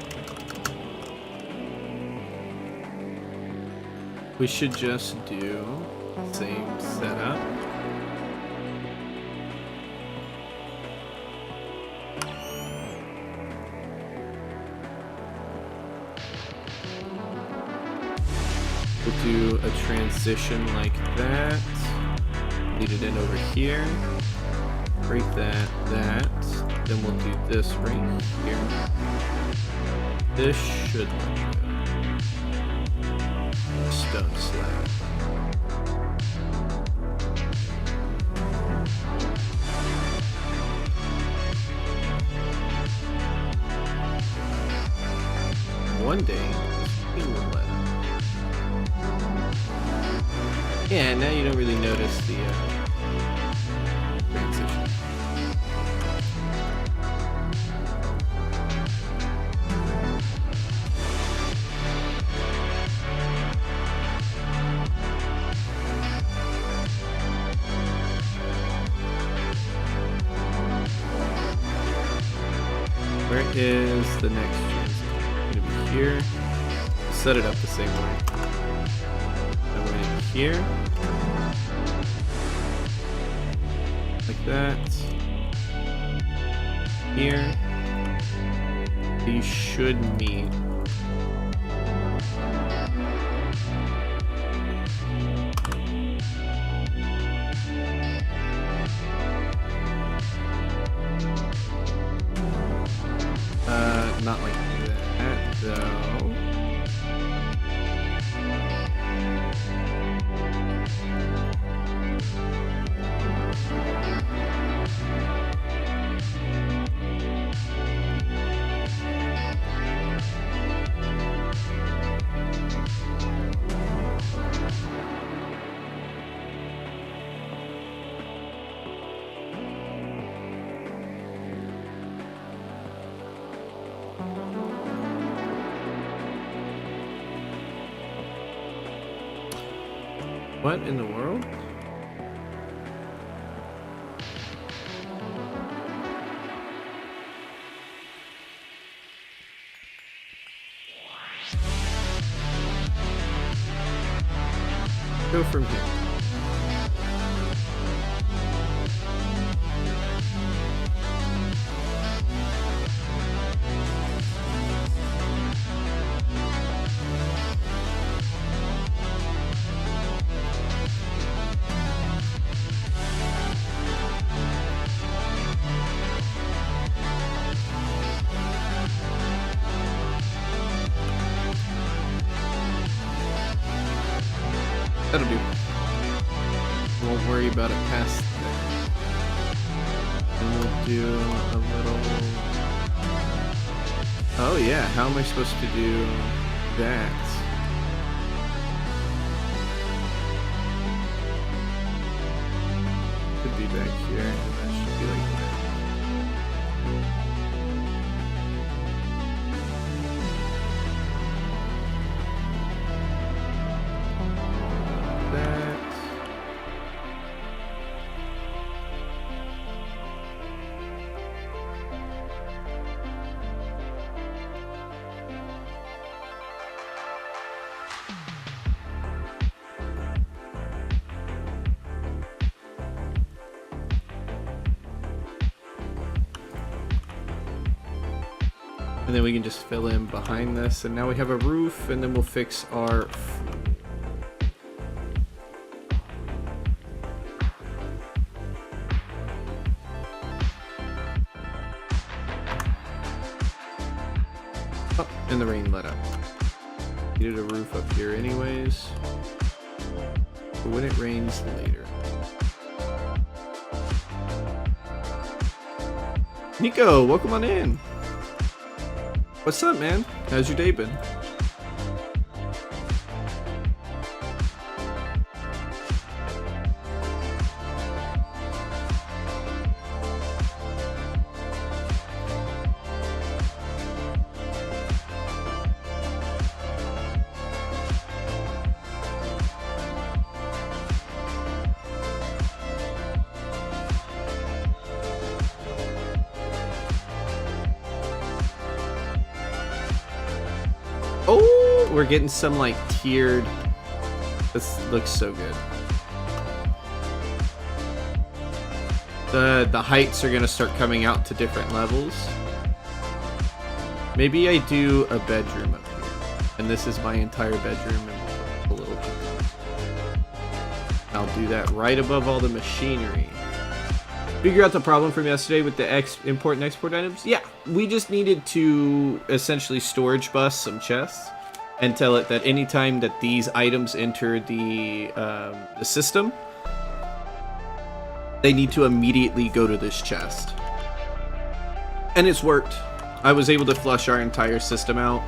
We should just do same setup. We'll do a transition like that. Lead it in over here. Break that. Then we'll do this right here. This should look good. Stone slab. One day, this thing will let up. Yeah, now you don't really notice the transition. Where is the next transition? It's gonna be here. Set it up the same way. Then we're in here. Like that. Here. These should meet. Not like that, though. What in the world? Go from here. That'll do. Won't worry about it past that. And we'll do a little... Oh yeah, how am I supposed to do that? Could be back here, and that should be like that. And then we can just fill in behind this, and now we have a roof, and then we'll fix our... Oh, and the rain let up. Needed a roof up here anyways. For when it rains later. Nico, welcome on in. What's up, man? How's your day been? we're getting some like tiered. This looks so good. The heights are gonna start coming out to different levels. Maybe I do a bedroom up here, and this is my entire bedroom and a little jacuzzi. I'll do that right above all the machinery. Figure out the problem from yesterday with the import and export items? Yeah, we just needed to essentially storage bus some chests and tell it that anytime that these items enter the system, they need to immediately go to this chest. And it's worked. I was able to flush our entire system out,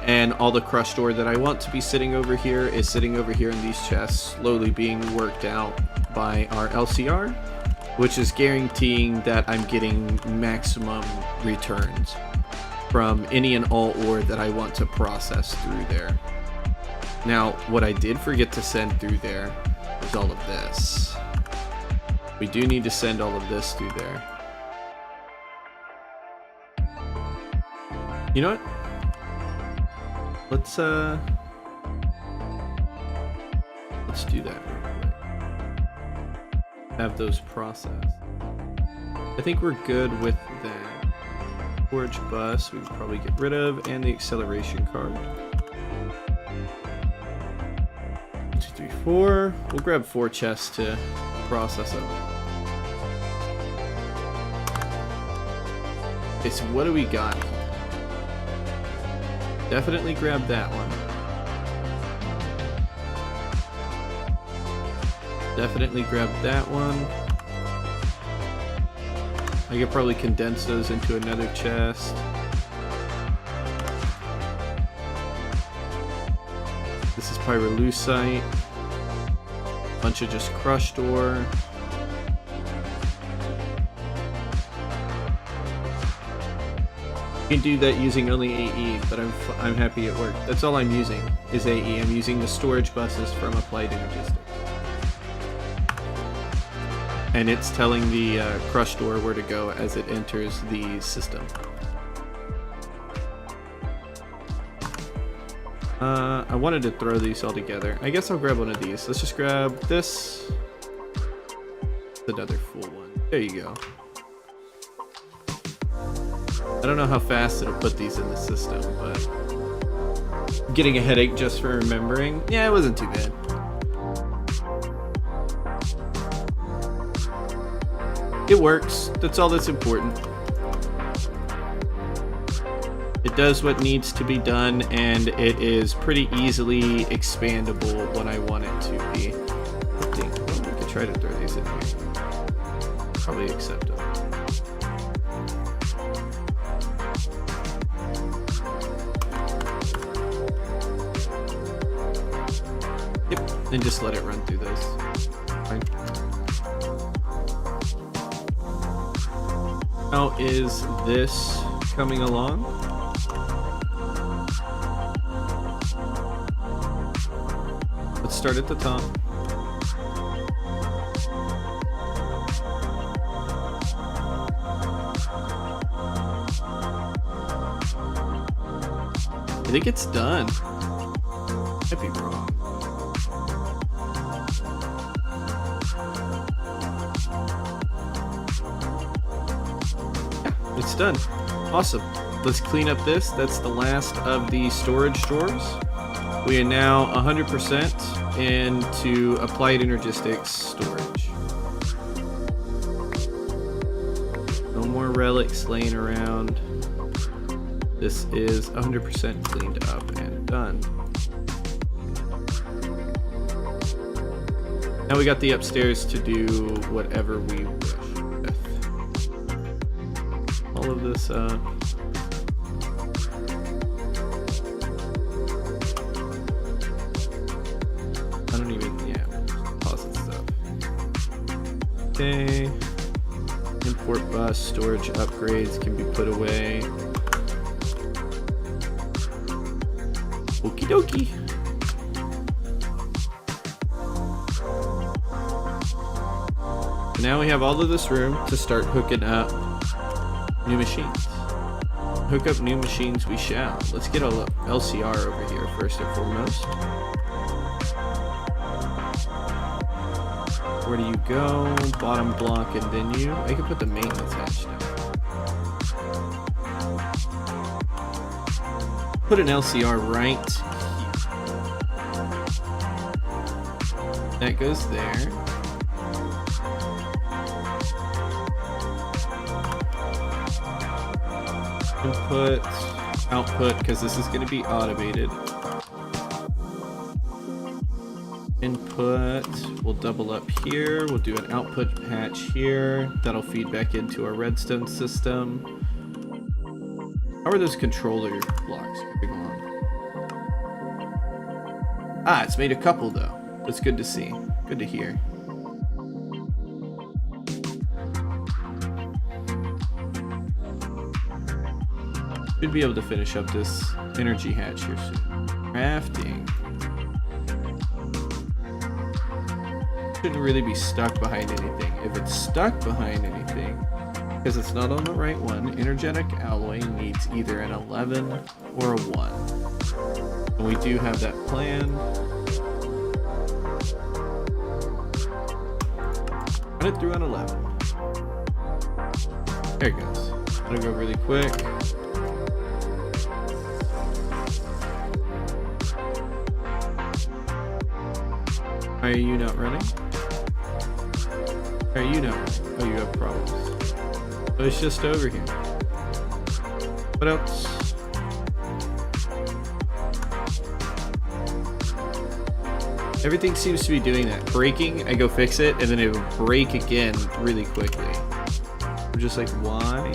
and all the crushed ore that I want to be sitting over here is sitting over here in these chests, slowly being worked out by our LCR, which is guaranteeing that I'm getting maximum returns from any and all ore that I want to process through there. Now, what I did forget to send through there was all of this. We do need to send all of this through there. You know what? Let's do that real quick. Have those processed. I think we're good with that. Storage bus we can probably get rid of, and the acceleration card. 1, 2, 3, 4. We'll grab 4 chests to process them. Okay, so what do we got here? Definitely grab that one. Definitely grab that one. I could probably condense those into another chest. This is pyrolusite. Bunch of just crushed ore. You can do that using only AE, but I'm happy it worked. That's all I'm using is AE. I'm using the storage buses from Applied Energistics. And it's telling the crushed ore where to go as it enters the system. I wanted to throw these all together. I guess I'll grab one of these. Let's just grab this. Another full one. There you go. I don't know how fast it'll put these in the system, but I'm getting a headache just for remembering. Yeah, it wasn't too bad. It works. That's all that's important. It does what needs to be done, and it is pretty easily expandable when I want it to be. I think we could try to throw these in here. Probably accept them. Yep, and just let it run through those. Fine. How is this coming along? Let's start at the top. I think it's done. Might be wrong. Yeah, it's done. Awesome. Let's clean up this. That's the last of the storage drawers. We are now 100% into Applied Energistics storage. No more relics laying around. This is 100% cleaned up and done. Now we got the upstairs to do whatever we wish with. All of this up. I don't even, yeah, deposit stuff. Okay. Import bus storage upgrades can be put away. Okie dokie. Now we have all of this room to start hooking up new machines. Hook up new machines we shall. Let's get a LCR over here first and foremost. Where do you go? Bottom block and then you. I can put the maintenance hatch down. Put an LCR right here. That goes there. Input, output, because this is going to be automated. Input, we'll double up here. We'll do an output patch here. That'll feed back into our redstone system. How are those controller blocks going on? Ah, it's made a couple though. That's good to see. Good to hear. Should be able to finish up this energy hatch here soon. Crafting. Shouldn't really be stuck behind anything. If it's stuck behind anything, because it's not on the right one, energetic alloy needs either an 11 or a 1. And we do have that plan. Run it through an 11. There it goes. I'm gonna go really quick. Why are you not running? Why are you not running? Oh, you have problems. Oh, it's just over here. What else? Everything seems to be doing that. Breaking, I go fix it, and then it will break again really quickly. I'm just like, why?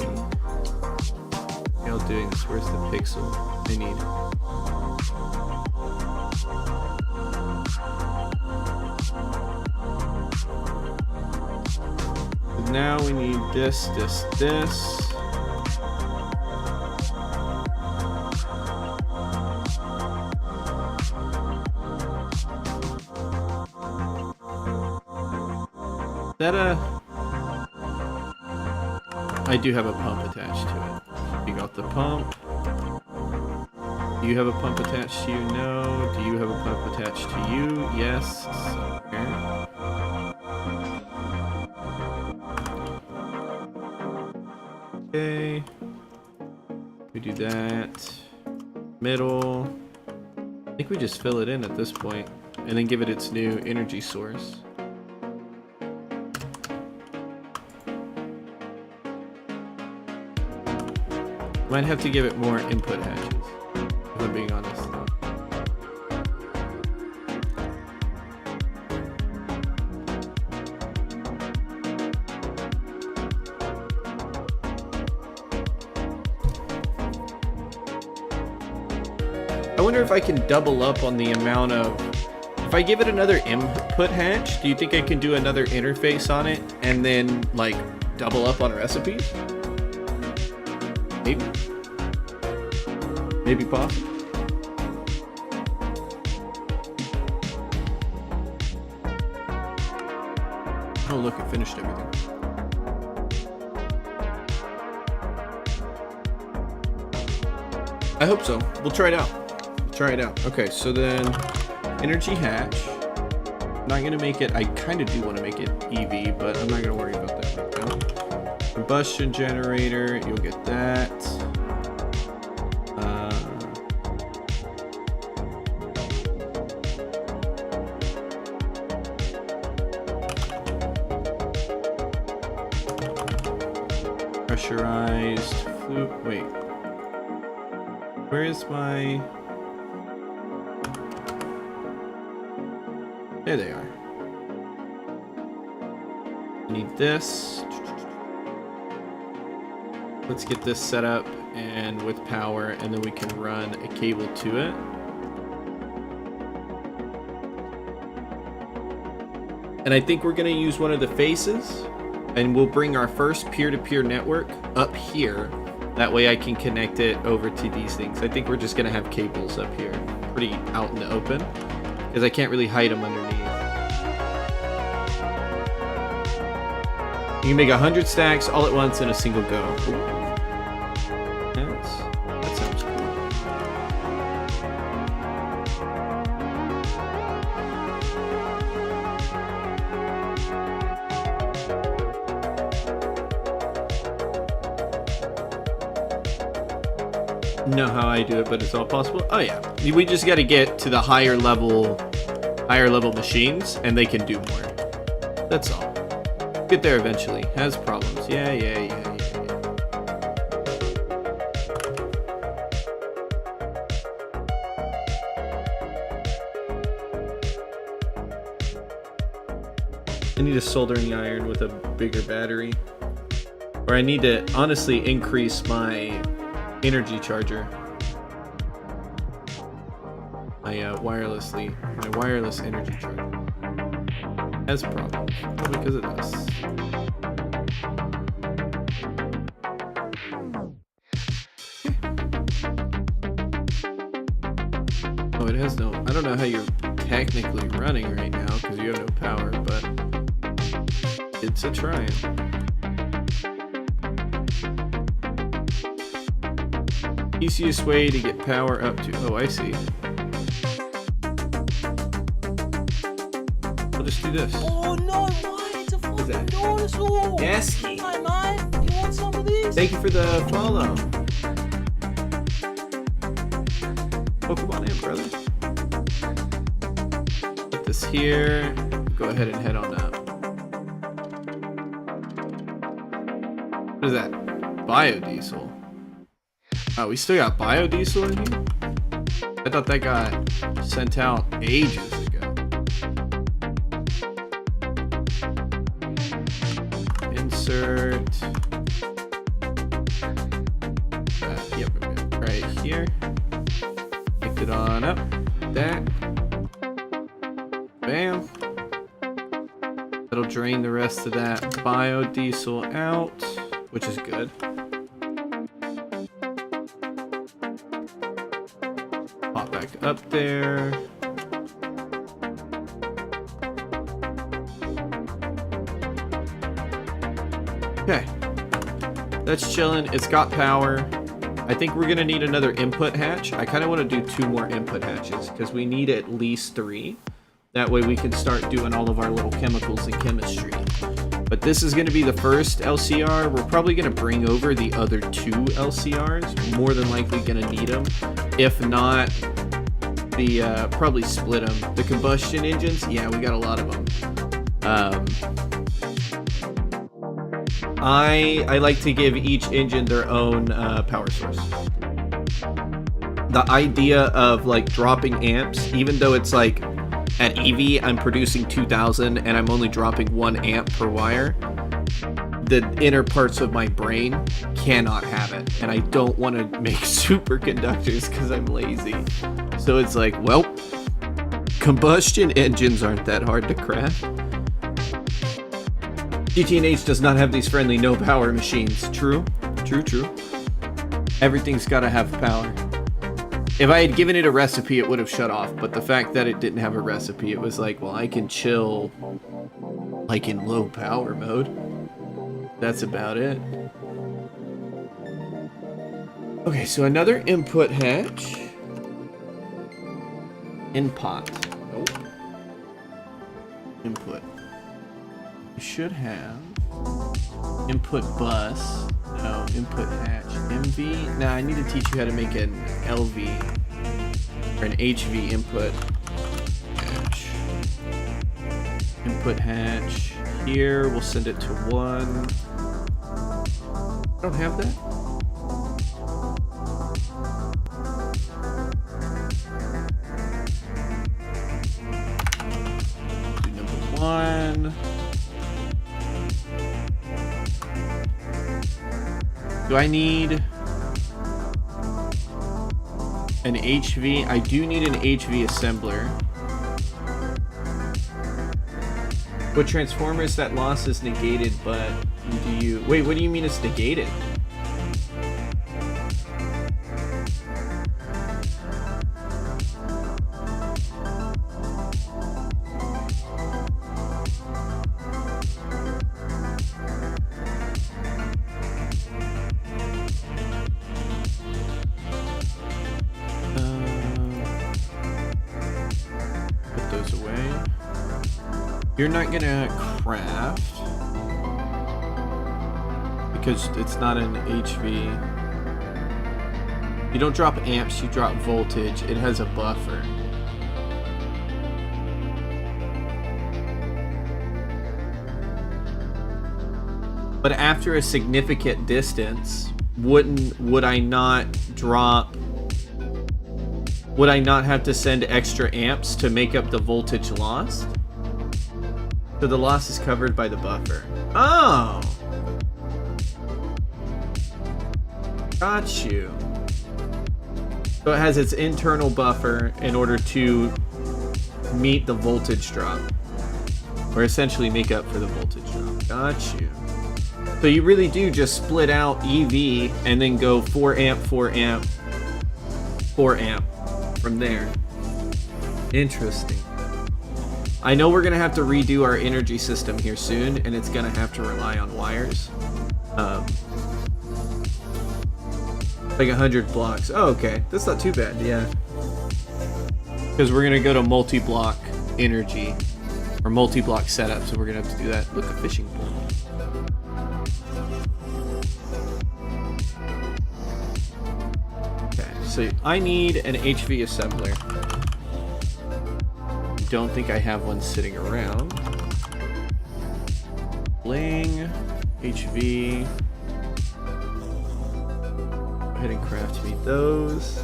Y'all doing this? Where's the pixel I need? Now we need this. I do have a pump attached to it. You got the pump. Do you have a pump attached to you? No. Do you have a pump attached to you? Yes. Somewhere. Okay, we do that. Middle. I think we just fill it in at this point and then give it its new energy source. Might have to give it more input hatches, if I'm being honest. I wonder if I can double up on the amount of... If I give it another input hatch, do you think I can do another interface on it and then, like, double up on recipes? Maybe. Maybe possible. Oh, look, it finished everything. I hope so. We'll try it out. Try it out. Okay, so then energy hatch. I'm not gonna make it. I kind of do want to make it EV, but I'm not gonna worry about that right now. Combustion generator. You'll get that. Pressurized flute. Wait. Where is my... There they are. I need this. Let's get this set up and with power, and then we can run a cable to it. And I think we're going to use one of the faces, and we'll bring our first peer-to-peer network up here. That way I can connect it over to these things. I think we're just going to have cables up here, pretty out in the open, because I can't really hide them underneath. You can make 100 stacks all at once in a single go. Ooh. Yes. know how I do it, but it's all possible. Oh yeah, we just got to get to the higher level machines, and they can do more. That's all. Get there eventually. Has problems. Yeah. I need a soldering iron with a bigger battery. Or I need to honestly increase my energy charger. My wireless energy charger has problems because of this. Oh, it has no. I don't know how you're technically running right now because you have no power, but it's a try. Easiest way to get power up to. Oh, I see. We'll just do this. Oh no, why? It's a fucking that? dinosaur! Yeski. Hi, mate. You want some of these? Thank you for the follow. Pokemon in, brother. Put this here. Go ahead and head on up. What is that? Biodiesel. Oh, we still got biodiesel in here? I thought that got sent out ages ago. Insert. Yep, right here. Pick it on up. That. Bam. That'll drain the rest of that biodiesel out, which is good. Pop back up there. Okay. That's chilling. It's got power. I think we're gonna need another input hatch. I kind of want to do 2 more input hatches because we need at least 3. That way we can start doing all of our little chemicals and chemistry. But this is going to be the first LCR. We're probably going to bring over the other 2 LCRs. More than likely going to need them. If not, probably split them. The combustion engines, yeah, we got a lot of them. I like to give each engine their own power source. The idea of like dropping amps, even though it's like at EV I'm producing 2000 and I'm only dropping 1 amp per wire, the inner parts of my brain cannot have it, and I don't want to make superconductors because I'm lazy. So it's like, well, combustion engines aren't that hard to craft. GTNH does not have these friendly no power machines. True. Everything's gotta have power. If I had given it a recipe, it would have shut off, but the fact that it didn't have a recipe, it was like, well, I can chill like in low power mode. That's about it. Okay, so another input hatch. Input. Nope. Input. We should have input bus. No, input hatch. MV? Nah, I need to teach you how to make an LV or an HV input hatch. Input hatch. Here, we'll send it to 1. I don't have that. Do number 1. Do I need an HV? I do need an HV assembler. What transformer is that loss is negated, but do you... Wait, what do you mean it's negated? You're not gonna craft because it's not an HV. You don't drop amps, you drop voltage. It has a buffer. But after a significant distance, would I not have to send extra amps to make up the voltage lost? So the loss is covered by the buffer. Oh! Got you. So it has its internal buffer in order to meet the voltage drop. Or essentially make up for the voltage drop. Got you. So you really do just split out EV and then go 4 amp, 4 amp, 4 amp from there. Interesting. I know we're gonna have to redo our energy system here soon, and it's gonna have to rely on wires. Like 100 blocks. Oh, okay. That's not too bad, yeah. Because we're gonna go to multi-block energy, or multi-block setup, so we're gonna have to do that. Look, a fishing pole. So I need an HV assembler. Don't think I have one sitting around. Bling, HV. Go ahead and craft me those.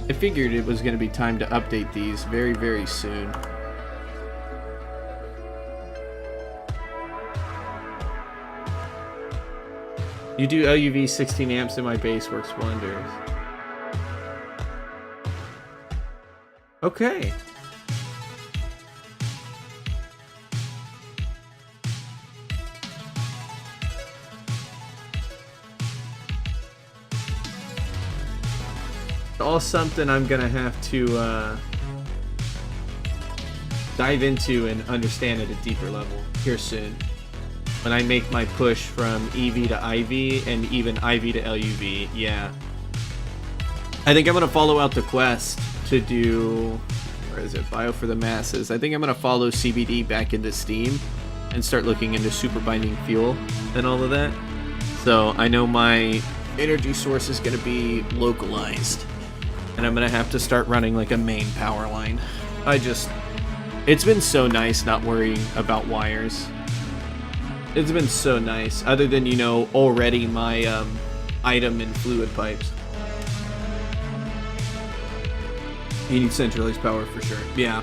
I figured it was going to be time to update these very, very soon. You do LUV 16 amps in my base, works wonders. Okay. It's all something I'm gonna have to dive into and understand at a deeper level here soon. When I make my push from EV to IV and even IV to LUV, yeah. I think I'm gonna follow out the quest to do, where is it, Bio for the Masses. I think I'm gonna follow CBD back into Steam and start looking into super binding fuel and all of that. So I know my energy source is gonna be localized, and I'm gonna have to start running like a main power line. It's been so nice not worrying about wires. It's been so nice, other than, you know, already my item and fluid pipes. You need centralized power for sure. Yeah.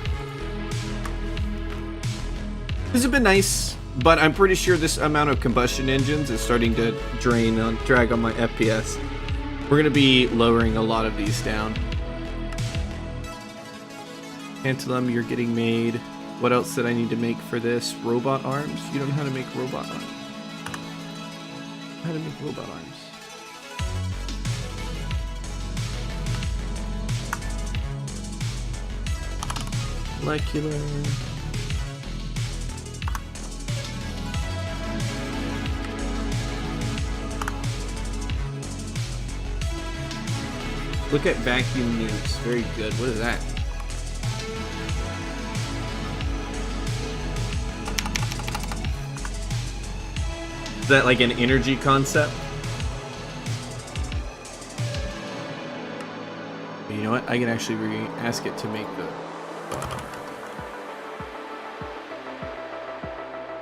This has been nice, but I'm pretty sure this amount of combustion engines is starting to drag on my FPS. We're going to be lowering a lot of these down. Tantalum, you're getting made. What else did I need to make for this? Robot arms? You don't know how to make robot arms. How to make robot arms. Molecular. Look at vacuum nukes. Very good. What is that? Is that like an energy concept? You know what? I can actually ask it to make the...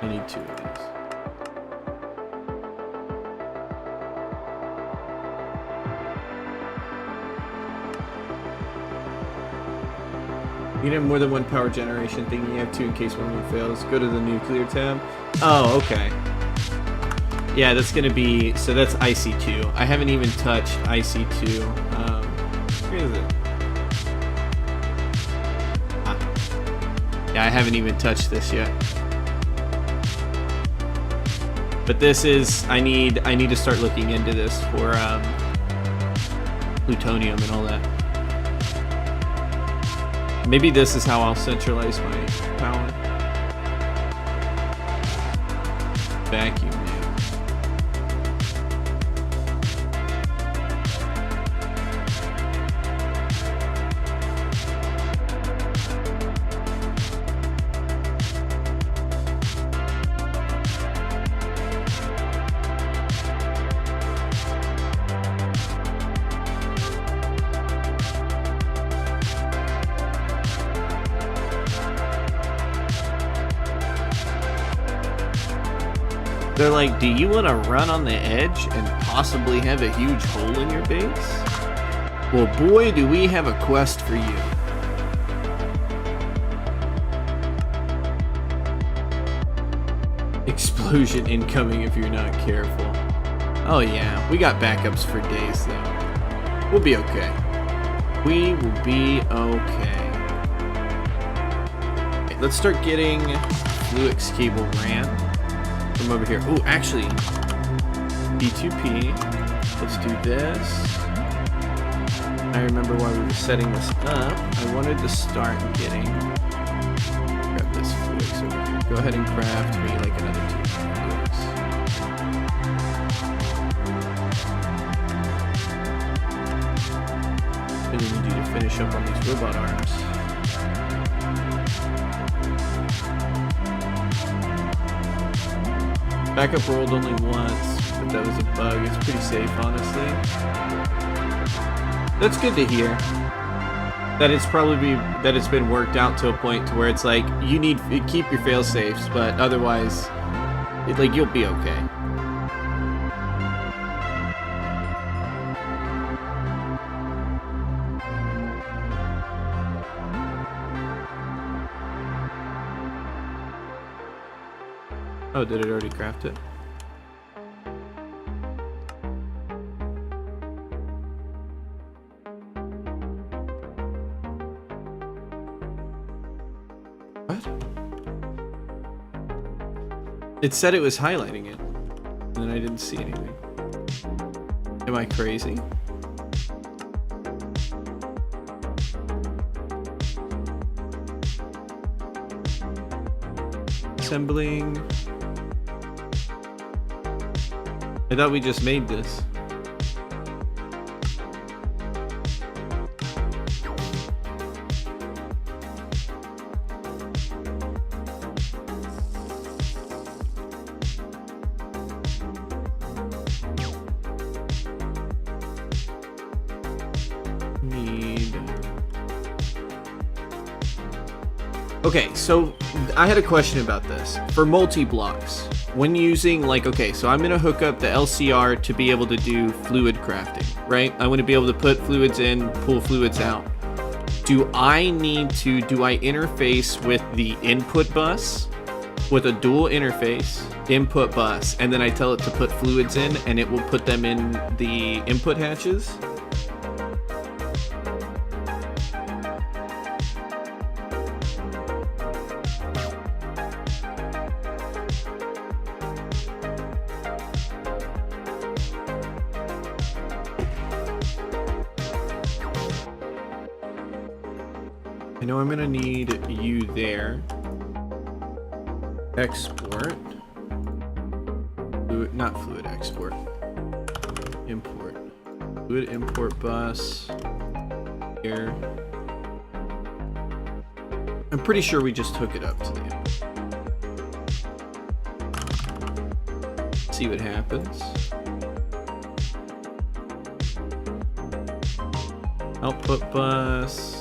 I need 2 of these. You can have more than one power generation thing. You have 2 in case one fails. Go to the nuclear tab. Oh, okay. Yeah, that's gonna be, so that's IC2. I haven't even touched IC2. Where is it? Yeah, I haven't even touched this yet. But this is, I need to start looking into this for plutonium and all that. Maybe this is how I'll centralize my power. Vacuum. They're like, do you want to run on the edge and possibly have a huge hole in your base? Well, boy, do we have a quest for you. Explosion incoming if you're not careful. Oh yeah, we got backups for days though. We'll be okay. We will be okay. Okay, let's start getting Fluix cable ran from over here. Oh, actually, D2P. Let's do this. I remember why we were setting this up. I wanted to start getting. Grab this Fluix over here. Go ahead and craft me like another 2 Fluix. What do we do to finish up on these robot arms? Backup rolled only once, but that was a bug. It's pretty safe, honestly. That's good to hear. That it's been worked out to a point to where it's like you need to keep your fail safes, but otherwise, you'll be okay. Oh, did it already craft it? What? It said it was highlighting it, and then I didn't see anything. Am I crazy? Assembling. I thought we just made this. Okay, so I had a question about this. For multi-blocks, when using, okay, so I'm going to hook up the LCR to be able to do fluid crafting, right? I want to be able to put fluids in, pull fluids out. Do I interface with the input bus with a dual interface input bus, and then I tell it to put fluids in, and it will put them in the input hatches? I know I'm gonna need you there. Export. Fluid, not fluid export. Import. Fluid import bus. Here. I'm pretty sure we just hook it up to the input. See what happens. Output bus.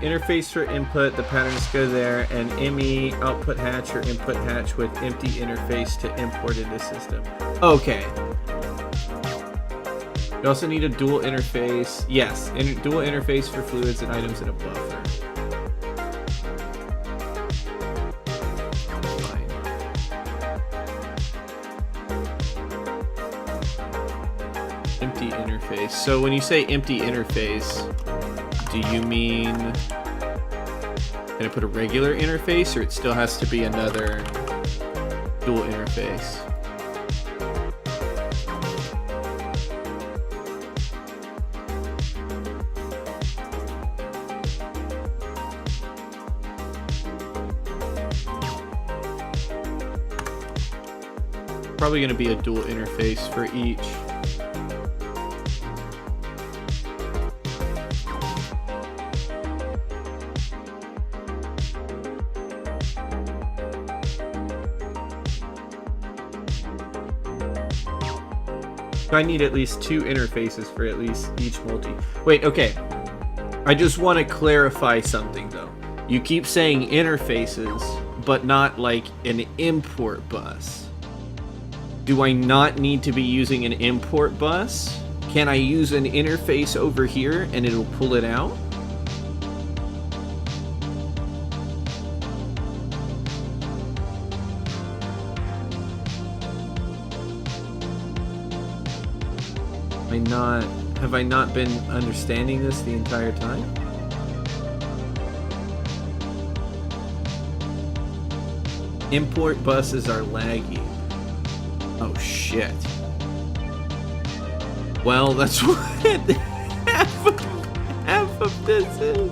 Interface for input, the patterns go there, and ME output hatch or input hatch with empty interface to import into system. Okay. You also need a dual interface. Yes, dual interface for fluids and items in a buffer. Fine. Empty interface. So when you say empty interface, do you mean, can I put a regular interface, or it still has to be another dual interface? Probably going to be a dual interface for each. I need at least 2 interfaces for at least each multi. Wait, okay. I just want to clarify something though. You keep saying interfaces, but not like an import bus. Do I not need to be using an import bus? Can I use an interface over here and it'll pull it out? Have I not been understanding this the entire time? Import buses are laggy. Oh shit. Well, that's what half of this is.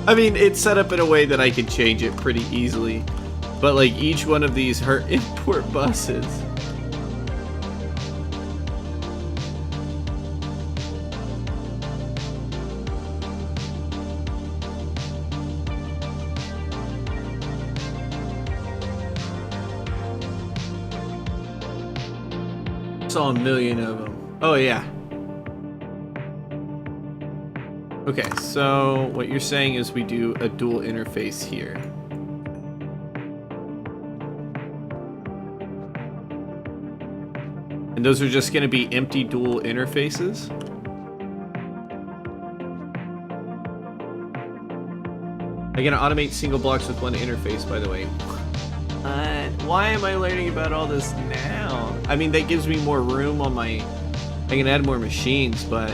I mean, it's set up in a way that I can change it pretty easily. But like each one of these are import buses. Saw a million of them. Oh yeah. Okay, so what you're saying is we do a dual interface here. And those are just going to be empty dual interfaces? I can automate single blocks with one interface, by the way. Why am I learning about all this now? I mean, that gives me more room on my... I can add more machines, but...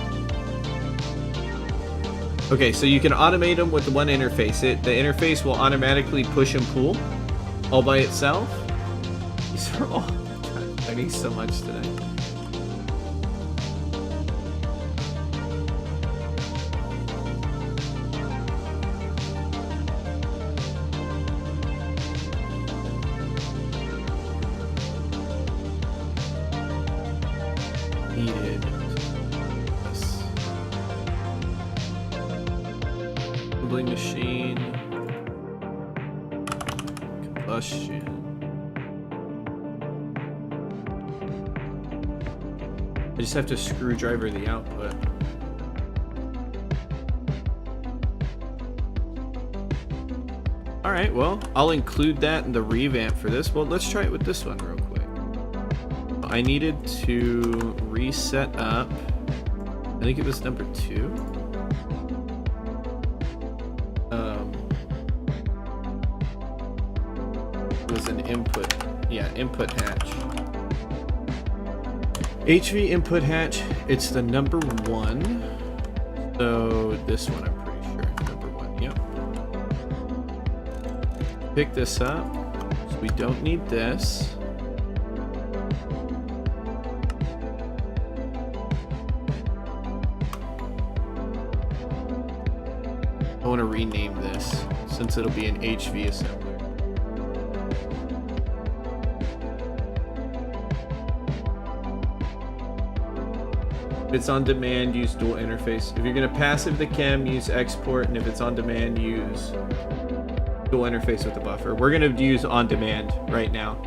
Okay, so you can automate them with one interface. The interface will automatically push and pull all by itself. These are all... God, I need so much today. Machine combustion. I just have to screwdriver the output. Alright, well, I'll include that in the revamp for this. Well, let's try it with this one real quick. I needed to reset up, I think it was number 2. Was an input, yeah, input hatch. HV input hatch, it's the number 1. So this one I'm pretty sure, number 1, yep. Pick this up, so we don't need this. I want to rename this since it'll be an HV assembler. If it's on demand, use dual interface. If you're going to passive the chem, use export, and if it's on demand, use dual interface with the buffer. We're going to use on demand right now.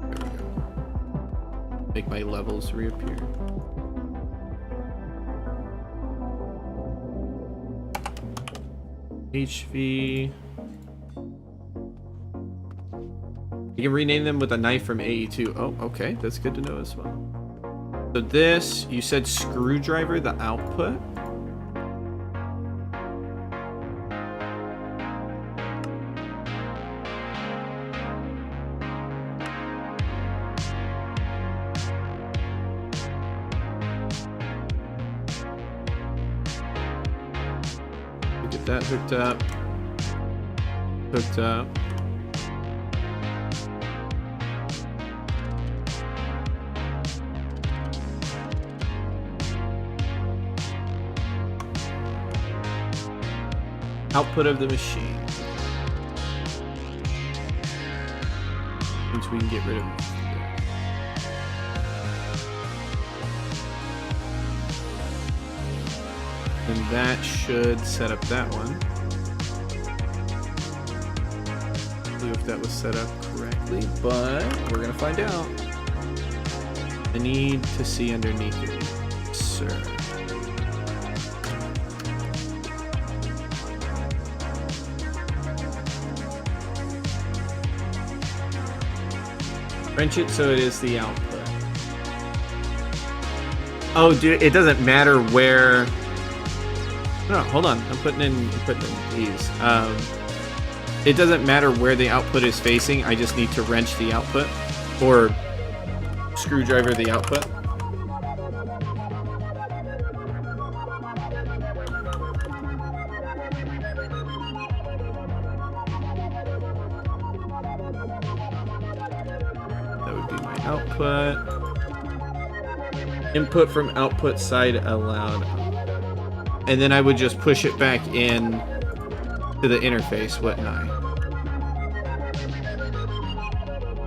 There we go. Make my levels reappear. HV. You can rename them with a knife from AE2. Oh, okay. That's good to know as well. So this, you said screwdriver, the output. Get that hooked up. Hooked up. Output of the machine. Which we can get rid of. And that should set up that one. See if that was set up correctly, but we're gonna find out. I need to see underneath it. sir. Wrench it so it is the output. Oh, dude, it doesn't matter where. No, hold on. I'm putting in these. It doesn't matter where the output is facing. I just need to wrench the output or screwdriver the output. That would be my output. Input from output side allowed. And then I would just push it back in to the interface, wouldn't I?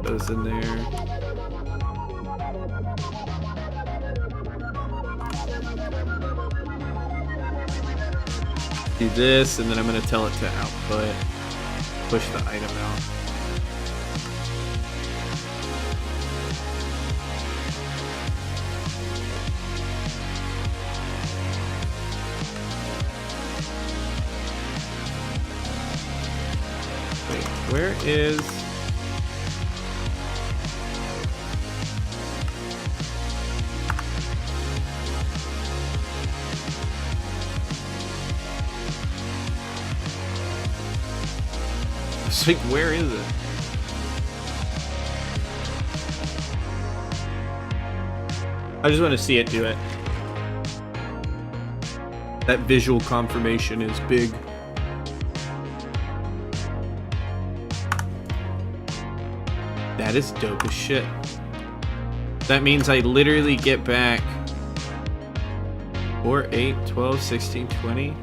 Goes in there. Do this, and then I'm going to tell it to output. Push the item out. Where is... It's like, where is it? I just want to see it do it. That visual confirmation is big. That is dope as shit. That means I literally get back 4, 8, 12, 16, 20.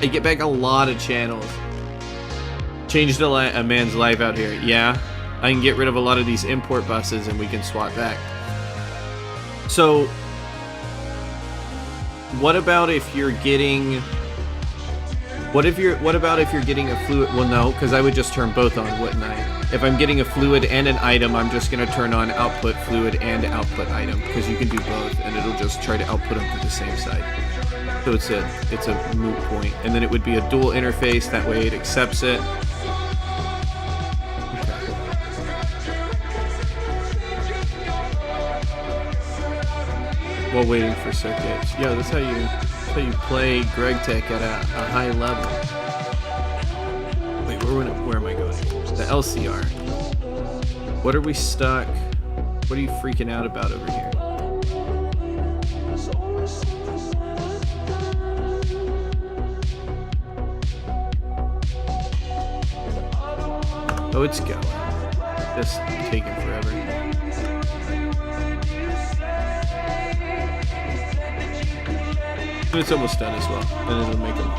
I get back a lot of channels. Changed a man's life out here. Yeah, I can get rid of a lot of these import buses and we can swap back. So, what about if you're getting... What about if you're getting a fluid? Well, no, because I would just turn both on, wouldn't I? If I'm getting a fluid and an item, I'm just going to turn on output fluid and output item, because you can do both, and it'll just try to output them to the same side. So it's a moot point. And then it would be a dual interface, that way it accepts it. Okay. While waiting for circuits. Yeah, that's how you play Greg Tech at a high level. Wait, where am I going? The LCR. What are we stuck? What are you freaking out about over here? Oh, it's going. Just taking forever. It's almost done as well, and it'll make them.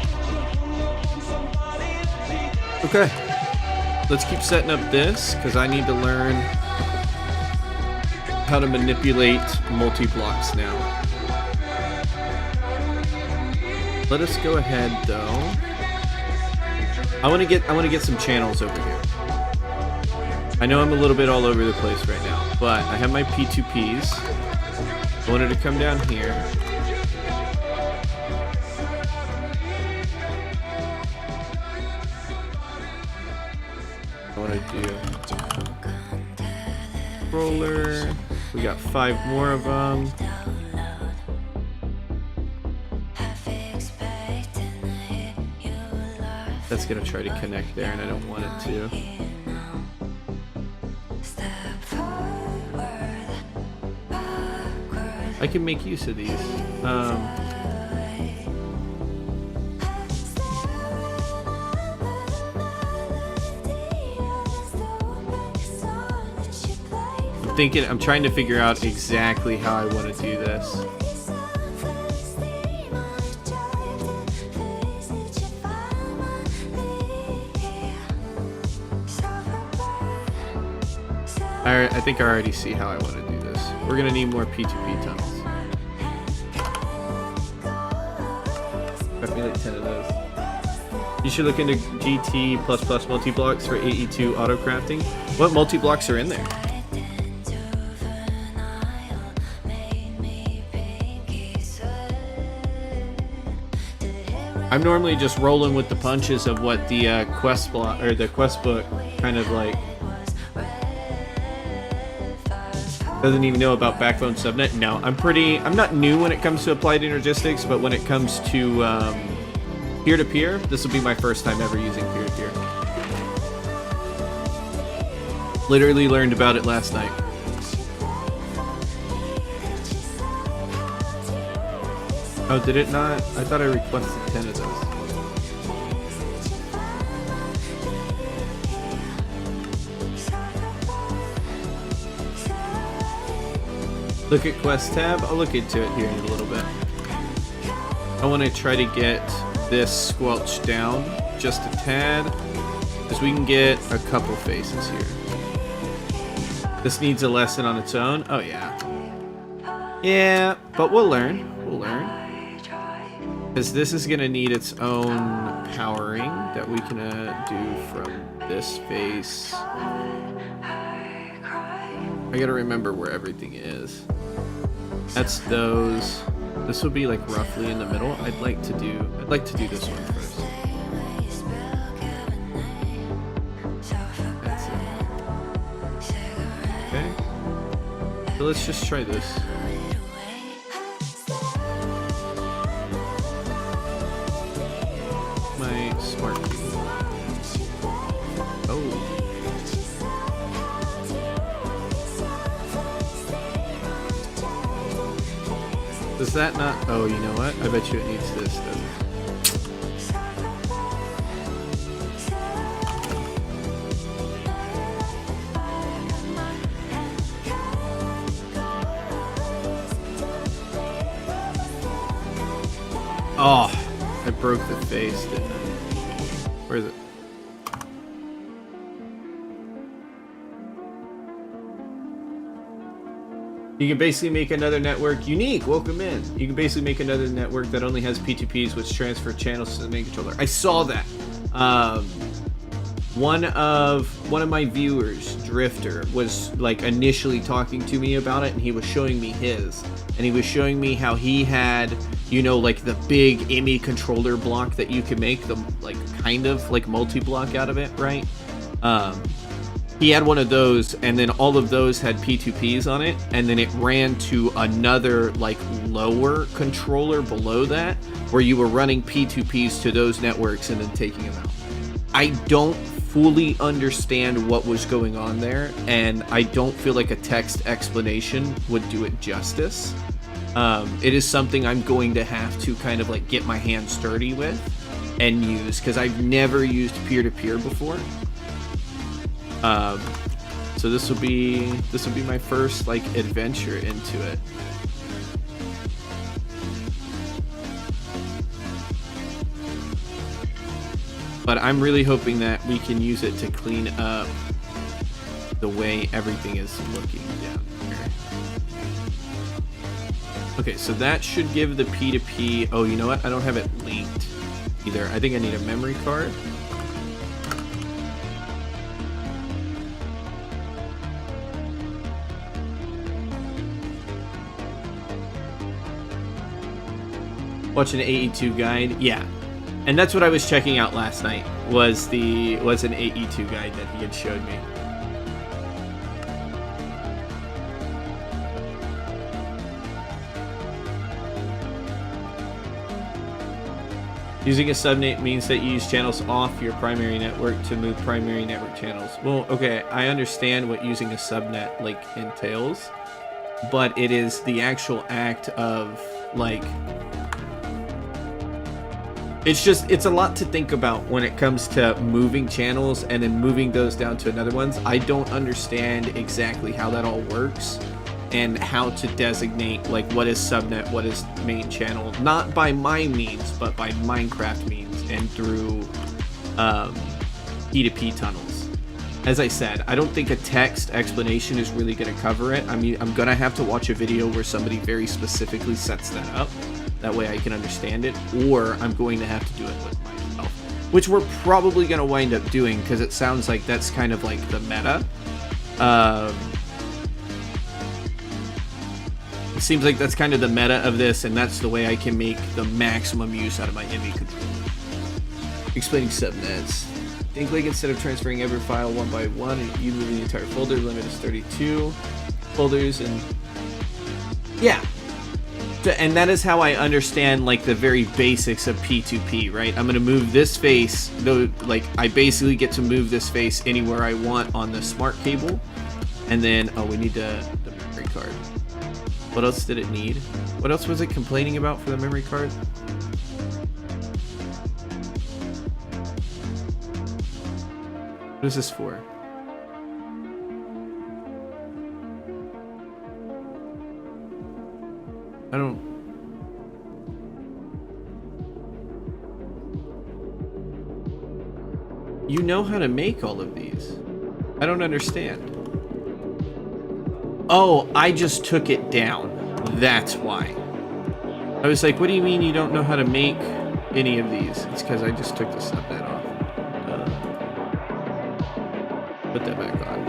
Okay, let's keep setting up this, because I need to learn how to manipulate multi-blocks now. Let us go ahead, though. I want to get some channels over here. I know I'm a little bit all over the place right now, but I have my P2Ps. I wanted to come down here. I want to do roller. We got 5 more of them. That's gonna try to connect there, and I don't want it to. I can make use of these. I'm trying to figure out exactly how I want to do this. I think I already see how I want to do this. We're gonna need more P2P tunnels. Got me like 10 of those. You should look into GT++ multi-blocks for AE2 auto crafting. What multi-blocks are in there? I'm normally just rolling with the punches of what the quest block or the quest book kind of like doesn't even know about backbone subnet. No, I'm not new when it comes to applied energistics, but when it comes to peer-to-peer, this will be my first time ever using peer-to-peer. Literally learned about it last night. Oh, did it not? I thought I requested 10 of those. Look at quest tab. I'll look into it here in a little bit. I want to try to get this squelched down just a tad, because we can get a couple faces here. This needs a lesson on its own. Oh yeah. Yeah, but we'll learn. We'll learn. Because this is going to need its own powering that we can do from this face. I gotta remember where everything is. That's those. This will be like roughly in the middle. I'd like to do this one first. That's it. Okay. So let's just try this. My smart key. Oh. Does that not? Oh, you know what? I bet you it needs this, doesn't it? Oh, I broke the face, didn't I? Where is it? You can basically make another network unique. Welcome in. You can basically make another network that only has P2Ps, which transfer channels to the main controller. I saw that. One of my viewers, Drifter, was like initially talking to me about it, and he was showing me his, and he was showing me how he had, you know, like the big IMI controller block that you can make the like kind of like multi-block out of it, right? He had one of those, and then all of those had P2Ps on it, and then it ran to another like lower controller below that, where you were running P2Ps to those networks and then taking them out. I don't fully understand what was going on there, and I don't feel like a text explanation would do it justice. It is something I'm going to have to kind of like get my hands dirty with and use, because I've never used peer-to-peer before. So this will be my first like adventure into it. But I'm really hoping that we can use it to clean up the way everything is looking down here. Okay, so that should give the P2P. Oh, you know what? I don't have it linked either. I think I need a memory card. Watch an AE2 guide, yeah, and that's what I was checking out last night. Was an AE2 guide that he had showed me. Using a subnet means that you use channels off your primary network to move primary network channels. Well, okay, I understand what using a subnet like entails, but it is the actual act of like. It's a lot to think about when it comes to moving channels and then moving those down to another ones. I don't understand exactly how that all works and how to designate like what is subnet, what is main channel, not by my means, but by Minecraft means and through P2P tunnels. As I said, I don't think a text explanation is really going to cover it. I mean, I'm going to have to watch a video where somebody very specifically sets that up. That way I can understand it, or I'm going to have to do it with myself, which we're probably going to wind up doing because it sounds like that's kind of like the meta. It seems like that's kind of the meta of this, and that's the way I can make the maximum use out of my IMI controller. explaining subnets. Think like instead of transferring every file one by one, you move the entire folder. Limit is 32 folders, and yeah. And that is how I understand like the very basics of P2P, right? I'm gonna move this face, though, like I basically get to move this face anywhere I want on the smart cable. And then, oh, we need the memory card. What else did it need? What else was it complaining about for the memory card? What is this for? I don't... You know how to make all of these. I don't understand. Oh, I just took it down. That's why. I was like, what do you mean you don't know how to make any of these? It's because I just took the subnet off. Put that back on.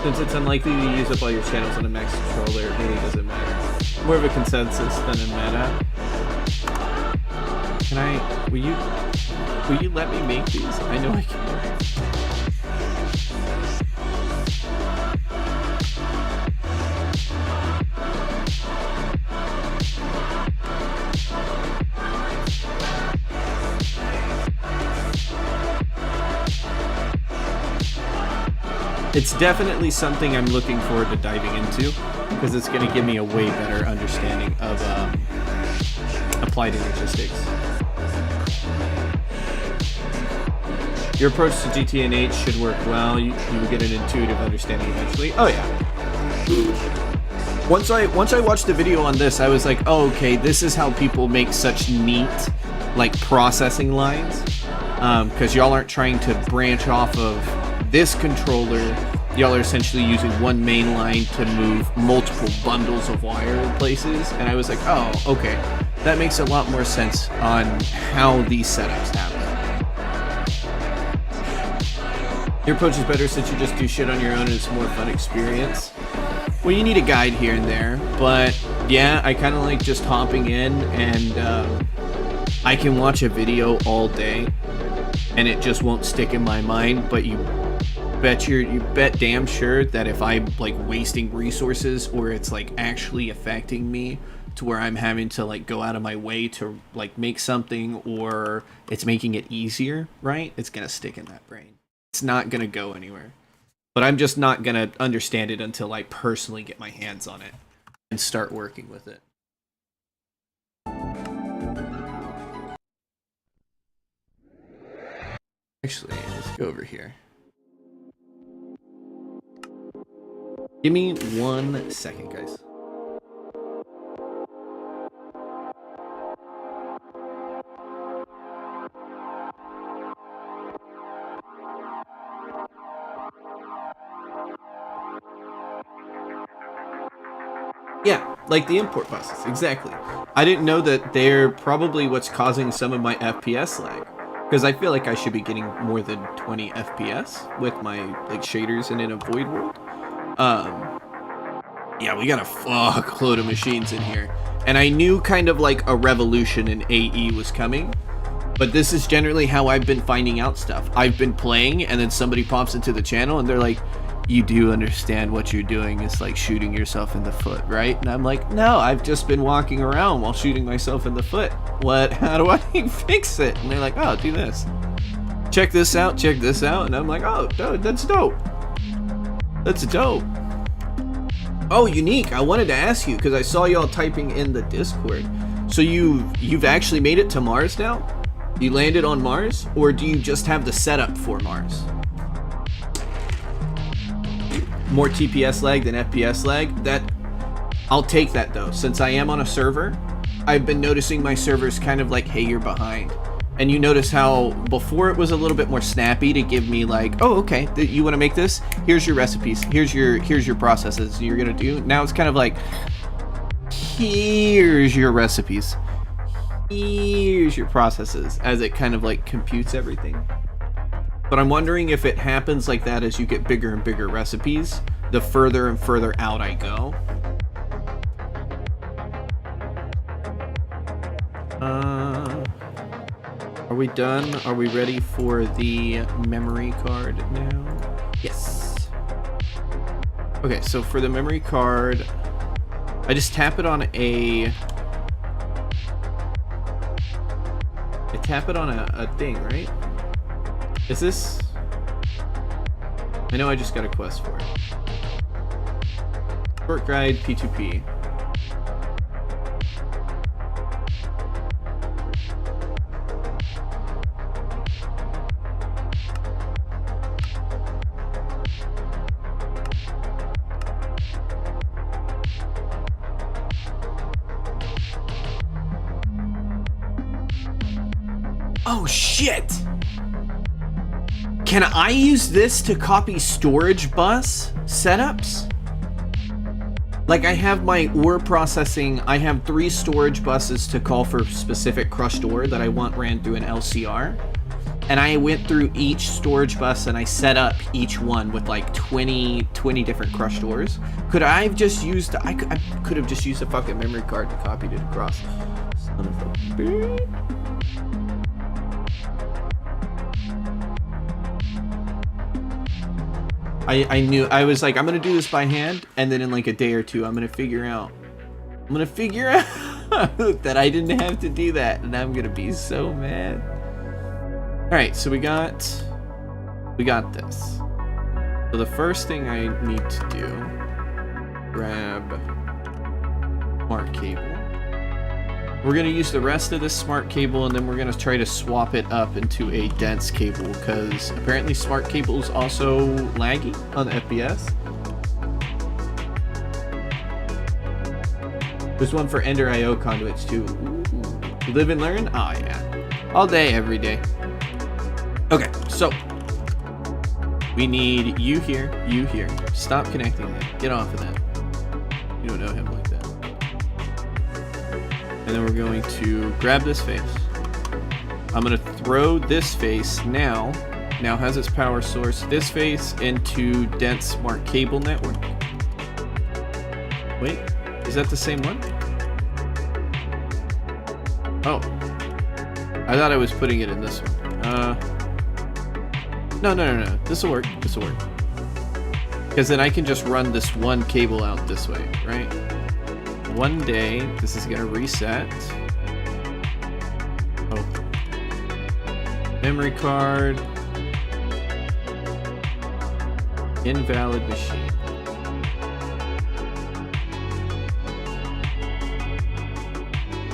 Since it's unlikely to use up all your channels on a max controller, it really doesn't matter. More of a consensus than a meta. Can I... Will you let me make these? I know I can. It's definitely something I'm looking forward to diving into, because it's going to give me a way better understanding of applied energistics. Your approach to GTNH should work well. You will get an intuitive understanding eventually. Oh yeah. Once I watched the video on this, I was like, oh, okay, this is how people make such neat like processing lines, because y'all aren't trying to branch off of this controller. Y'all are essentially using one main line to move multiple bundles of wire in places. And I was like, oh, okay, that makes a lot more sense on how these setups happen. Your approach is better since you just do shit on your own and it's a more fun experience. Well, you need a guide here and there, but yeah, I kind of like just hopping in, and I can watch a video all day and it just won't stick in my mind, but you bet damn sure that if I'm like wasting resources, or it's like actually affecting me to where I'm having to like go out of my way to like make something, or it's making it easier, right? It's gonna stick in that brain. It's not gonna go anywhere. But I'm just not gonna understand it until I personally get my hands on it and start working with it. Actually, let's go over here. Give me 1 second, guys. Yeah, like the import process, exactly. I didn't know that they're probably what's causing some of my FPS lag, because I feel like I should be getting more than 20 FPS with my like shaders and in a void world. Yeah, we got a fuckload of machines in here, and I knew kind of like a revolution in AE was coming, but this is generally how I've been finding out stuff. I've been playing, and then somebody pops into the channel and they're like, you do understand what you're doing is like shooting yourself in the foot, right? And I'm like, no, I've just been walking around while shooting myself in the foot. What? How do I fix it? And they're like, oh, do this. Check this out, check this out. And I'm like, oh, that's dope. That's dope. Oh, Unique, I wanted to ask you, because I saw y'all typing in the Discord. So you've actually made it to Mars now? You landed on Mars? Or do you just have the setup for Mars? More TPS lag than FPS lag? I'll take that though. Since I am on a server, I've been noticing my server's kind of like, hey, you're behind. And you notice how before it was a little bit more snappy to give me like, oh, okay, you want to make this? Here's your recipes. Here's your processes you're gonna do. Now it's kind of like, here's your recipes. here's your processes as it kind of like computes everything. But I'm wondering if it happens like that as you get bigger and bigger recipes, the further and further out I go. Are we done? Are we ready for the memory card now? Yes. Okay, so for the memory card, I just tap it on a thing, right? Is this? I know I just got a quest for it. Short guide P2P. Oh shit! Can I use this to copy storage bus setups? Like I have my ore processing, I have 3 storage buses to call for specific crushed ore that I want ran through an LCR. And I went through each storage bus and I set up each one with like 20 different crushed ores. Could I have just used, I could have just used a fucking memory card and copied it across. Son of a bitch. I knew, I was like, I'm gonna do this by hand, and then in like a day or two, I'm gonna figure out that I didn't have to do that, and I'm gonna be so mad. All right, so we got this. So the first thing I need to do, grab smart cable. We're gonna use the rest of this smart cable, and then we're gonna try to swap it up into a dense cable, because apparently smart cable is also laggy on the FPS. There's one for Ender IO conduits too. Ooh. Live and learn? Oh yeah. All day, every day. Okay, so we need you here, you here. Stop connecting that. Get off of that. You don't know him like that. And then we're going to grab this face. I'm going to throw this face now has its power source, this face into dense smart cable network. Wait, is that the same one? Oh, I thought I was putting it in this one. No. This will work. Because then I can just run this one cable out this way, right? One day, this is gonna reset. Oh. Memory card. Invalid machine.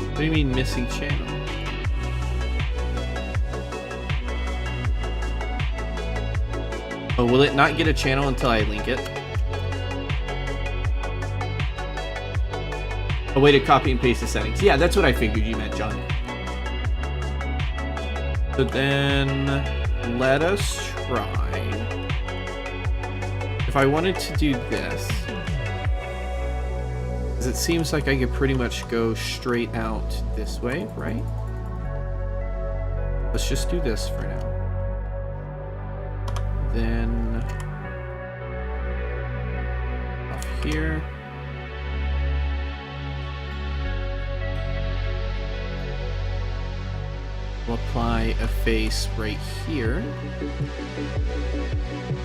What do you mean missing channel? Oh, will it not get a channel until I link it? A way to copy and paste the settings. Yeah, that's what I figured you meant, John. So then, let us try. If I wanted to do this, because it seems like I could pretty much go straight out this way, right? Let's just do this for now. Then, off here. We'll apply a face right here.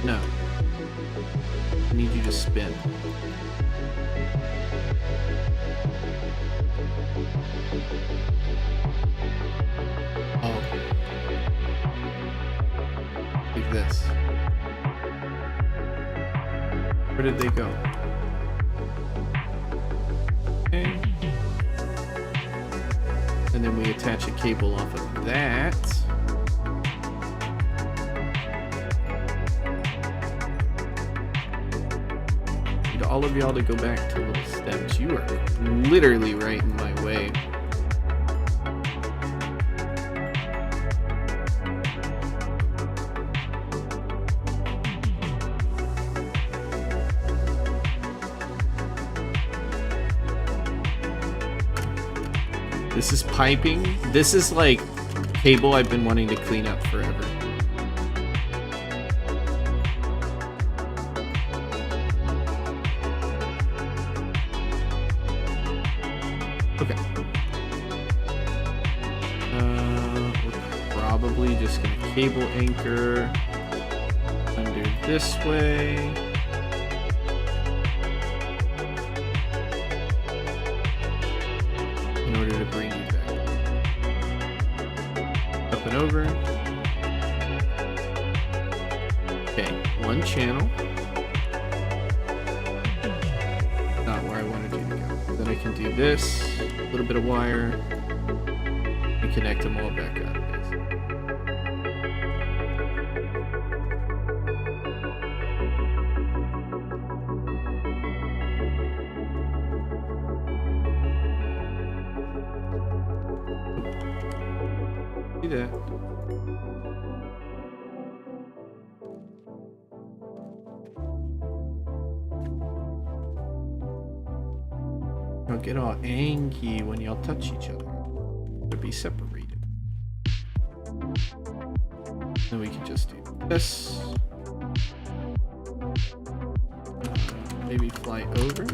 No. I need you to spin. Oh. Like this. Where did they go? Okay. And then we attach a cable off of that. Need all of y'all to go back to little steps. You are literally right in my way. This is piping. This is like cable I've been wanting to clean up forever. Okay. We're probably just gonna cable anchor under this way. In order to bring you back up and over. Okay, one channel. Not where I wanted you to go. Then I can do this, a little bit of wire, and connect them all back up. Do that. Don't get all angry when y'all touch each other. To be separated. Then we can just do this. Maybe fly over.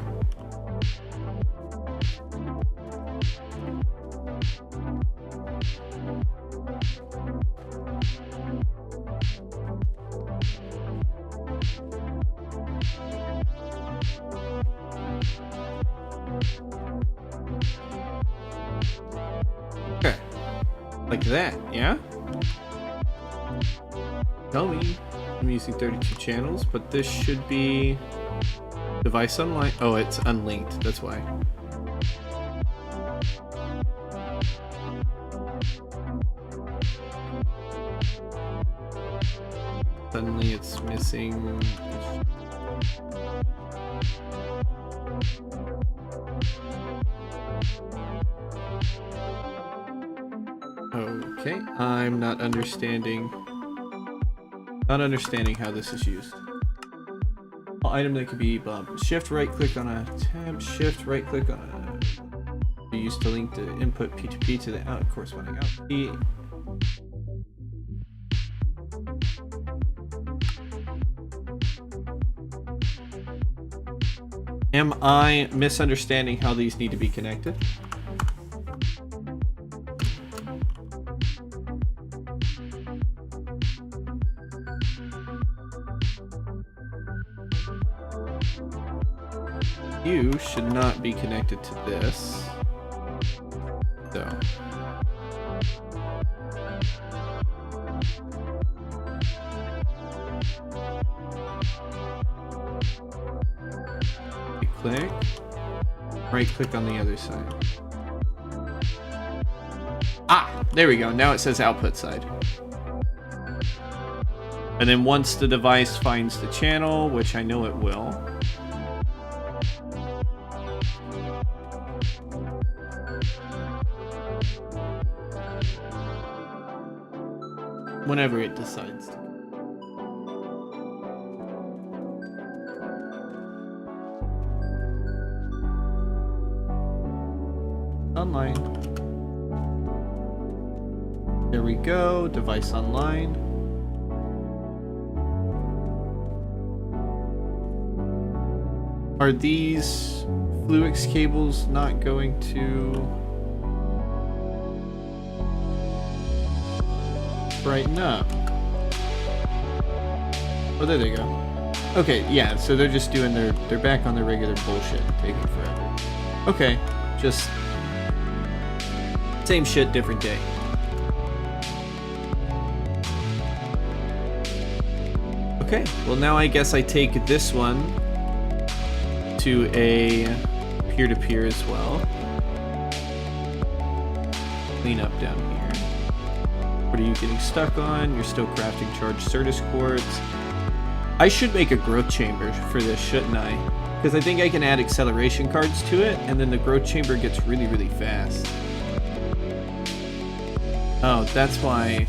Okay, like that, yeah? Tell me. I'm using 32 channels, but this should be device unlinked. Oh, it's unlinked, that's why. Suddenly it's missing. Okay, I'm not understanding how this is used. Item that could be shift right click on a tab, shift right click on a be used to link the input P2P to the corresponding output. Am I misunderstanding how these need to be connected? You should not be connected to this. So. Click. Right click on the other side. Ah, there we go. Now it says output side. And then once the device finds the channel, which I know it will, whenever it decides to. Online. There we go, device online. Are these Fluix cables not going to brighten up? Oh, there they go. Okay, yeah, so they're just doing they're back on their regular bullshit, taking forever. Okay, just same shit, different day. Okay, well now I guess I take this one to a peer-to-peer as well. Clean up down here. What are you getting stuck on? You're still crafting charged Certus quartz. I should make a growth chamber for this, shouldn't I? Because I think I can add acceleration cards to it, and then the growth chamber gets really, really fast. Oh, that's why.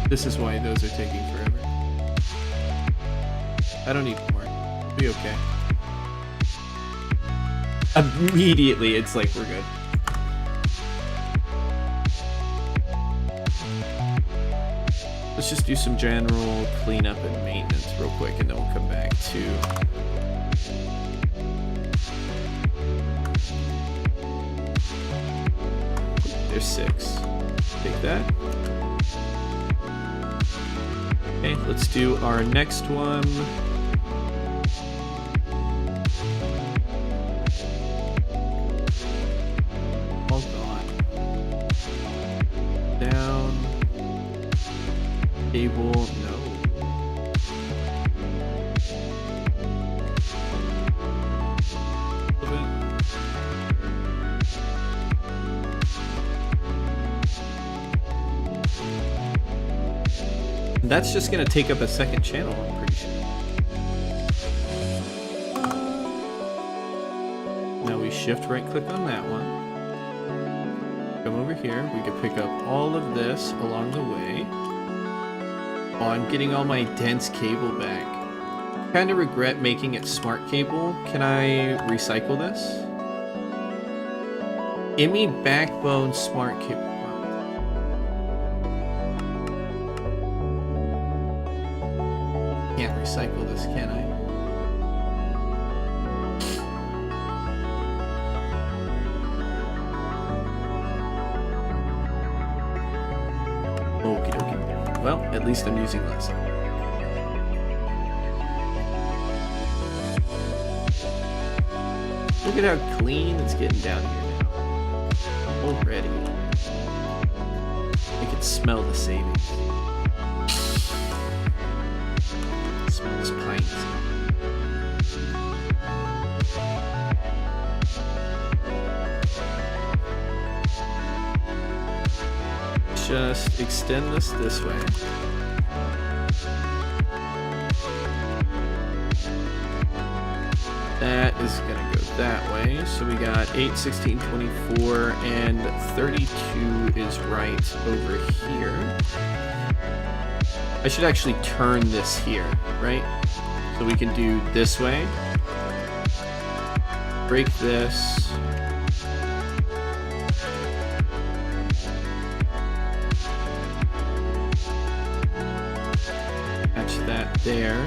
This is why those are taking forever. I don't need more. Be okay. Immediately, it's like, we're good. Let's just do some general cleanup and maintenance real quick, and then we'll come back to... There's 6. Take that. Okay, let's do our next one. All gone. Down. Cable, no. That's just gonna take up a second channel, I'm pretty sure. Now we shift right click on that one. Come over here, we can pick up all of this along the way. Oh, I'm getting all my dense cable back. Kind of regret making it smart cable. Can I recycle this? IMI backbone smart cable. Can't recycle this, can I? Okie dokie. Well, at least I'm using less. Look at how clean it's getting down here now. Already. I can smell the savings. Smells pines. Just extend this way. That is gonna go that way. So we got 8, 16, 24, and 32 is right over here. I should actually turn this here, right? So we can do this way. Break this. Attach that there.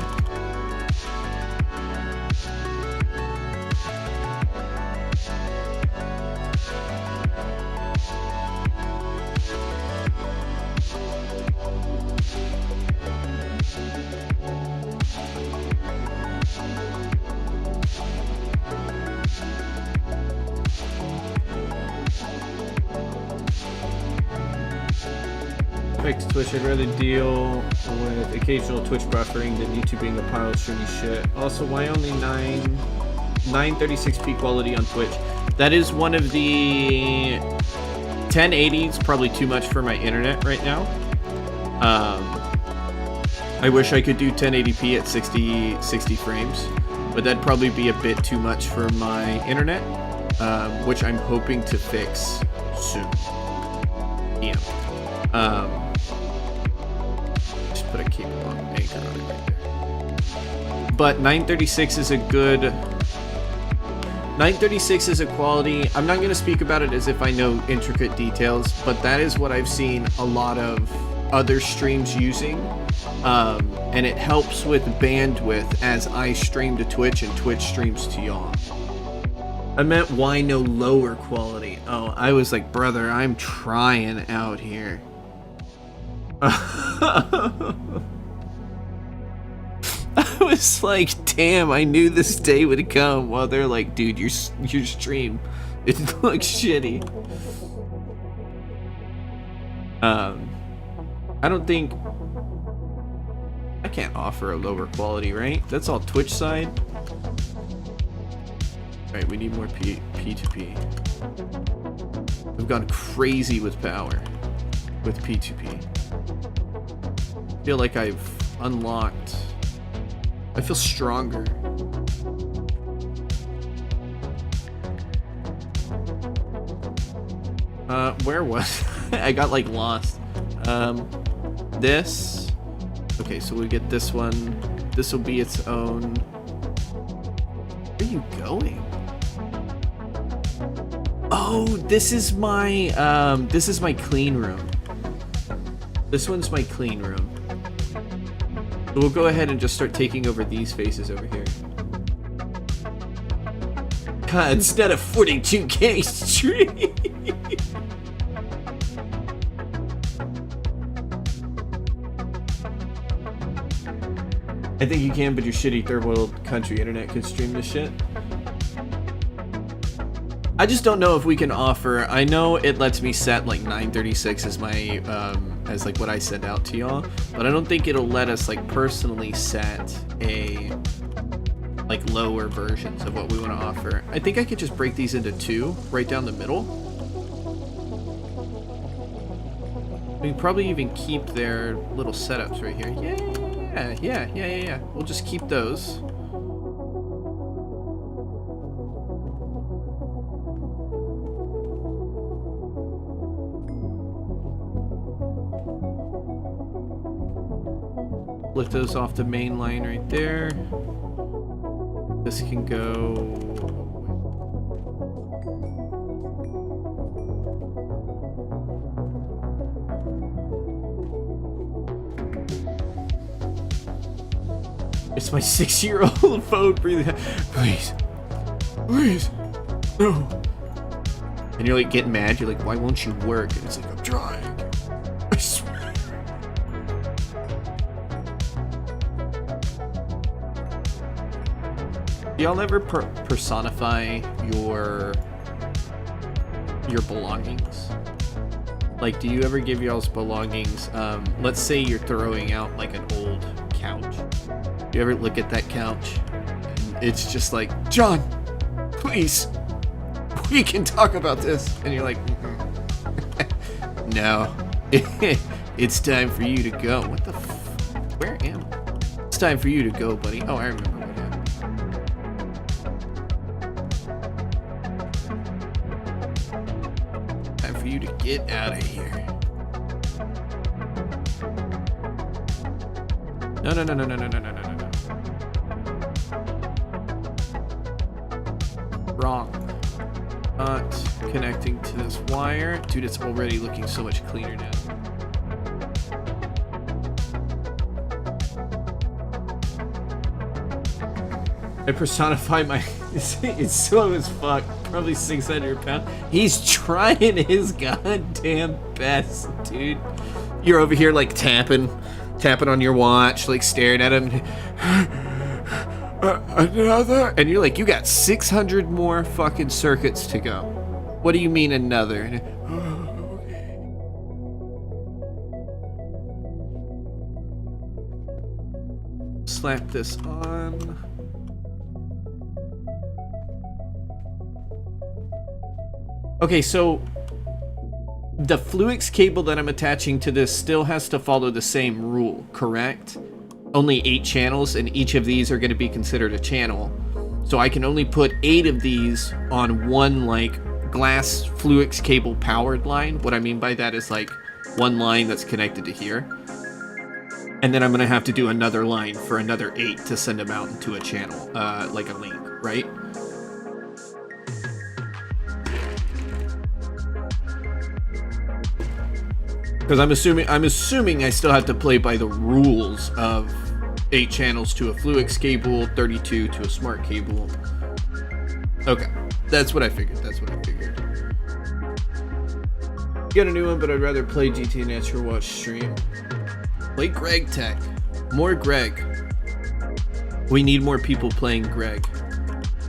To Twitch, I'd rather deal with occasional Twitch buffering than YouTube being a pile of stringy shit. Also, why only 936p quality on Twitch? That is one of the 1080 is probably too much for my internet right now. I wish I could do 1080p at 60 frames, but that'd probably be a bit too much for my internet, which I'm hoping to fix soon. Yeah. Just put a cable on anchor on it right there. But 936 is a good... 936 is a quality... I'm not going to speak about it as if I know intricate details, but that is what I've seen a lot of other streams using. And it helps with bandwidth as I stream to Twitch and Twitch streams to y'all. I meant why no lower quality? Oh, I was like, brother, I'm trying out here. I was like, damn, I knew this day would come. While they're like, dude, your stream, it looks shitty. I don't think... I can't offer a lower quality, right? That's all Twitch side. Alright, we need more P2P. We've gone crazy with power with P2P. I feel like I've unlocked... I feel stronger. Where was I? got like lost. This. Okay, so we get this one. This will be its own. Where are you going? Oh, this is my clean room. This one's my clean room. So we'll go ahead and just start taking over these faces over here. God, instead of 42K stream. I think you can, but your shitty third world country internet can stream this shit. I just don't know if we can offer. I know it lets me set like 936 as my as like what I send out to y'all, but I don't think it'll let us like personally set a like lower versions of what we want to offer. I think I could just break these into two right down the middle. We can probably even keep their little setups right here. Yeah. We'll just keep those. Lift those off the main line right there. This can go. It's my 6-year-old phone breathing. Please. No. And you're like getting mad. You're like, why won't you work? And it's like, I'm trying. I swear. Do y'all ever personify your belongings? Like, do you ever give y'all's belongings? Let's say you're throwing out like an old couch. You ever look at that couch and it's just like, John, please, we can talk about this. And you're like, no, it's time for you to go. What the where am I? It's time for you to go, buddy. Oh, I remember what happened. Time for you to get out of here. No. Wrong. Not connecting to this wire. Dude, it's already looking so much cleaner now. I personify my... It's slow as fuck. Probably 600 pounds. He's trying his goddamn best, dude. You're over here like tapping on your watch, like staring at him. Another? And you're like, you got 600 more fucking circuits to go. What do you mean another? Slap this on. Okay, so the Fluix cable that I'm attaching to this still has to follow the same rule, correct? Only 8 channels, and each of these are going to be considered a channel. So I can only put 8 of these on one like glass Fluix cable powered line. What I mean by that is like one line that's connected to here. And then I'm going to have to do another line for another 8 to send them out into a channel, like a link, right? Because I'm assuming I still have to play by the rules of 8 channels to a Fluix cable, 32 to a smart cable. Okay, that's what I figured. Get a new one, but I'd rather play GTNH or watch stream. Play Greg Tech. More Greg. We need more people playing Greg.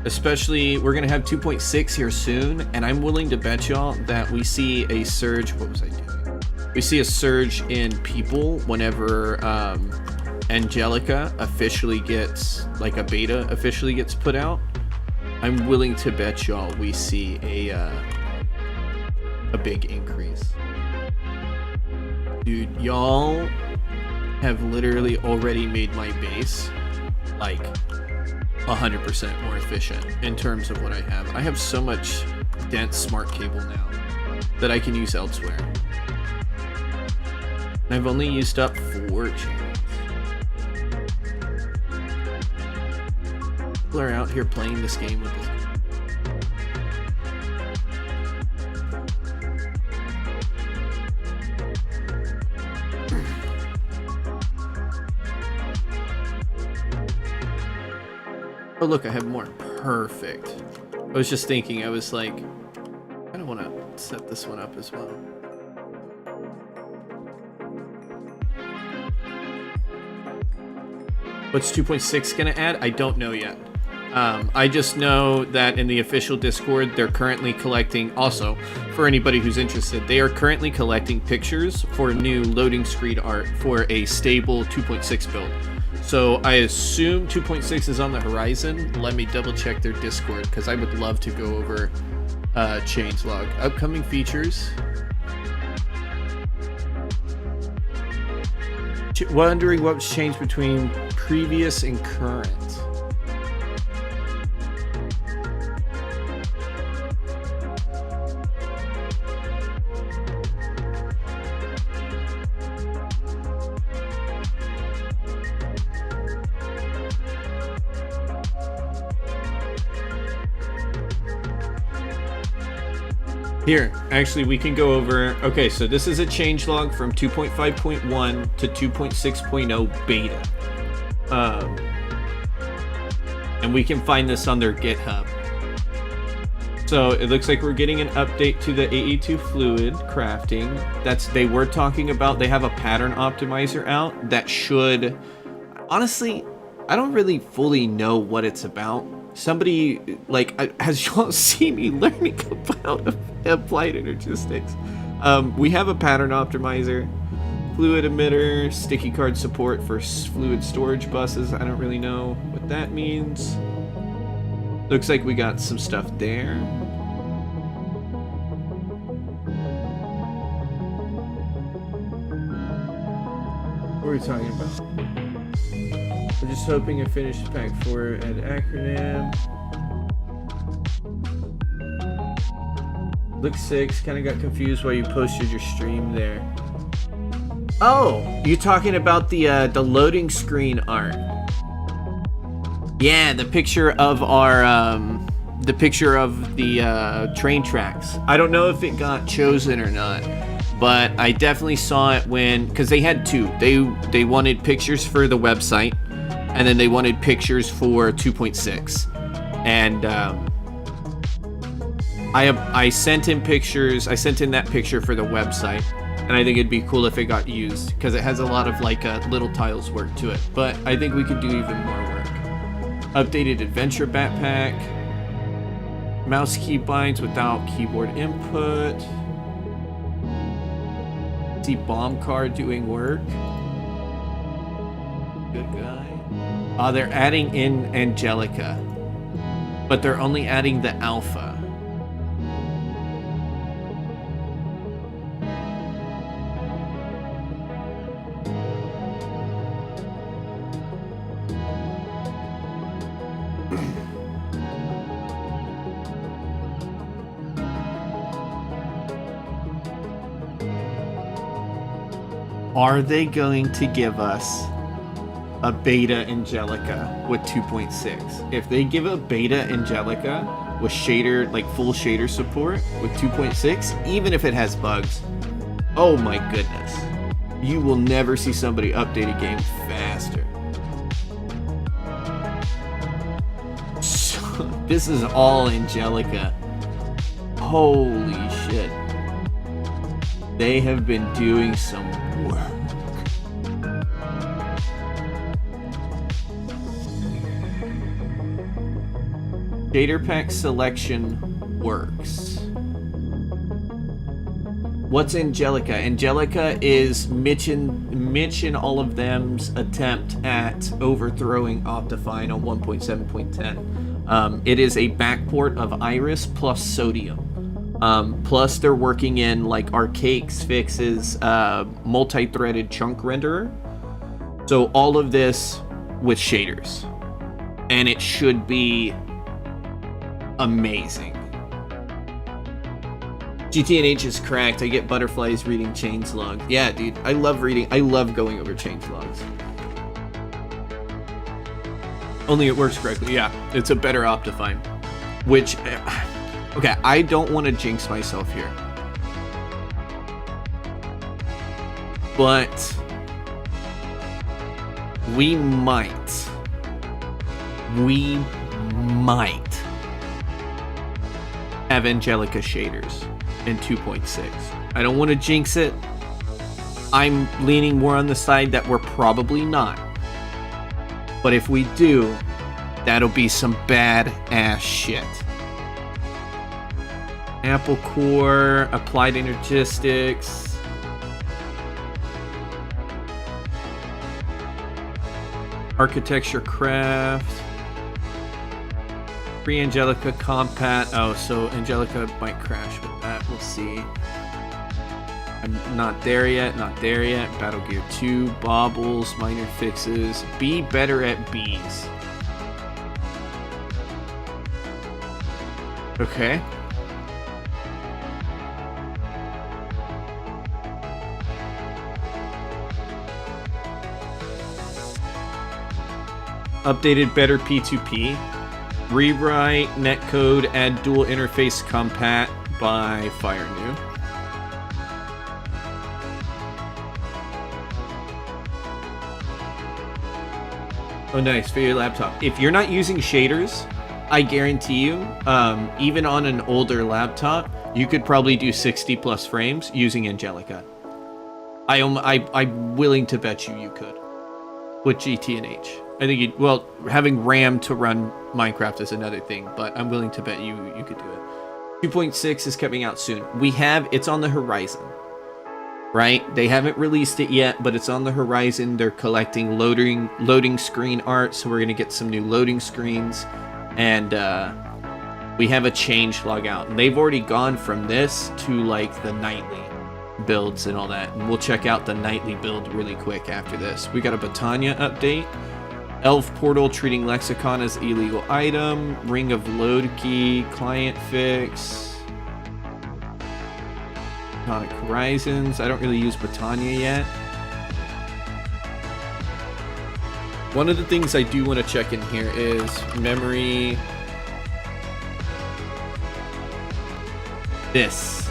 Especially, we're gonna have 2.6 here soon, and I'm willing to bet y'all that we see a surge. What was I doing? We see a surge in people whenever Angelica officially gets, like a beta officially gets put out. I'm willing to bet y'all we see a big increase. Dude, y'all have literally already made my base like 100% more efficient in terms of what I have. I have so much dense smart cable now that I can use elsewhere. I've only used up 4 channels. People are out here playing this game with this. Oh, look, I have more. Perfect. I was just thinking, I was like, I kind of want to set this one up as well. What's 2.6 going to add? I don't know yet. I just know that in the official Discord, they're currently collecting, also, for anybody who's interested, they are currently collecting pictures for new loading screen art for a stable 2.6 build. So I assume 2.6 is on the horizon. Let me double check their Discord, because I would love to go over changelog. Upcoming features. Wondering what's changed between previous and current. Here, actually, we can go over... Okay, so this is a changelog from 2.5.1 to 2.6.0 beta. And we can find this on their GitHub. So it looks like we're getting an update to the AE2 fluid crafting. They were talking about, they have a pattern optimizer out that should... Honestly, I don't really fully know what it's about. Somebody, has y'all seen me learning about applied energistics? We have a pattern optimizer, fluid emitter, sticky card support for fluid storage buses. I don't really know what that means. Looks like we got some stuff there. What are we talking about? We're just hoping a finished pack 4 an acronym. Look 6, kind of got confused while you posted your stream there. Oh, you're talking about the loading screen art. Yeah, the picture of our train tracks. I don't know if it got chosen or not, but I definitely saw it because they had two. They wanted pictures for the website, and then they wanted pictures for 2.6. And I sent in pictures. I sent in that picture for the website, and I think it'd be cool if it got used because it has a lot of little tiles work to it. But I think we could do even more work. Updated adventure backpack. Mouse keybinds without keyboard input. See bomb card doing work. Good guy. They're adding in Angelica, but they're only adding the alpha. Are they going to give us a beta Angelica with 2.6? If they give a beta Angelica with shader, full shader support with 2.6, even if it has bugs, oh my goodness, you will never see somebody update a game faster. So, this is all Angelica. Holy shit. They have been doing some work. Shader pack selection works. What's Angelica? Angelica is Mitch and all of them's attempt at overthrowing Optifine on 1.7.10. It is a backport of Iris plus Sodium. Plus they're working in archaics fixes, multi-threaded chunk renderer. So all of this with shaders. And it should be amazing. GTNH is cracked. I get butterflies reading changelog. Yeah, dude. I love going over changelogs. Only it works correctly. Yeah, it's a better Optifine. Which... Okay, I don't want to jinx myself here. But... we might have Angelica shaders in 2.6. I don't want to jinx it. I'm leaning more on the side that we're probably not. But if we do, that'll be some bad-ass shit. Apple Core, Applied Energistics. Architecture Craft. Free Angelica Compat. Oh, so Angelica might crash with that. We'll see. I'm not there yet. Not there yet. Battle Gear 2. Baubles. Minor fixes. Be better at bees. Okay. Updated better P2P. Rewrite netcode, add dual interface compat by Fire New. Oh, nice for your laptop. If you're not using shaders, I guarantee you, even on an older laptop, you could probably do 60 plus frames using Angelica. I'm willing to bet you could with GTNH. I think well, having RAM to run Minecraft is another thing, but I'm willing to bet you could do it. 2.6 is coming out soon. It's on the horizon, right? They haven't released it yet, but it's on the horizon. They're collecting loading screen art, so we're gonna get some new loading screens, and we have a change log out. And they've already gone from this to like the nightly builds and all that. And we'll check out the nightly build really quick after this. We got a Botania update. Elf Portal treating Lexicon as illegal item. Ring of Loki client fix. Tonic Horizons. I don't really use Botania yet. One of the things I do want to check in here is memory. This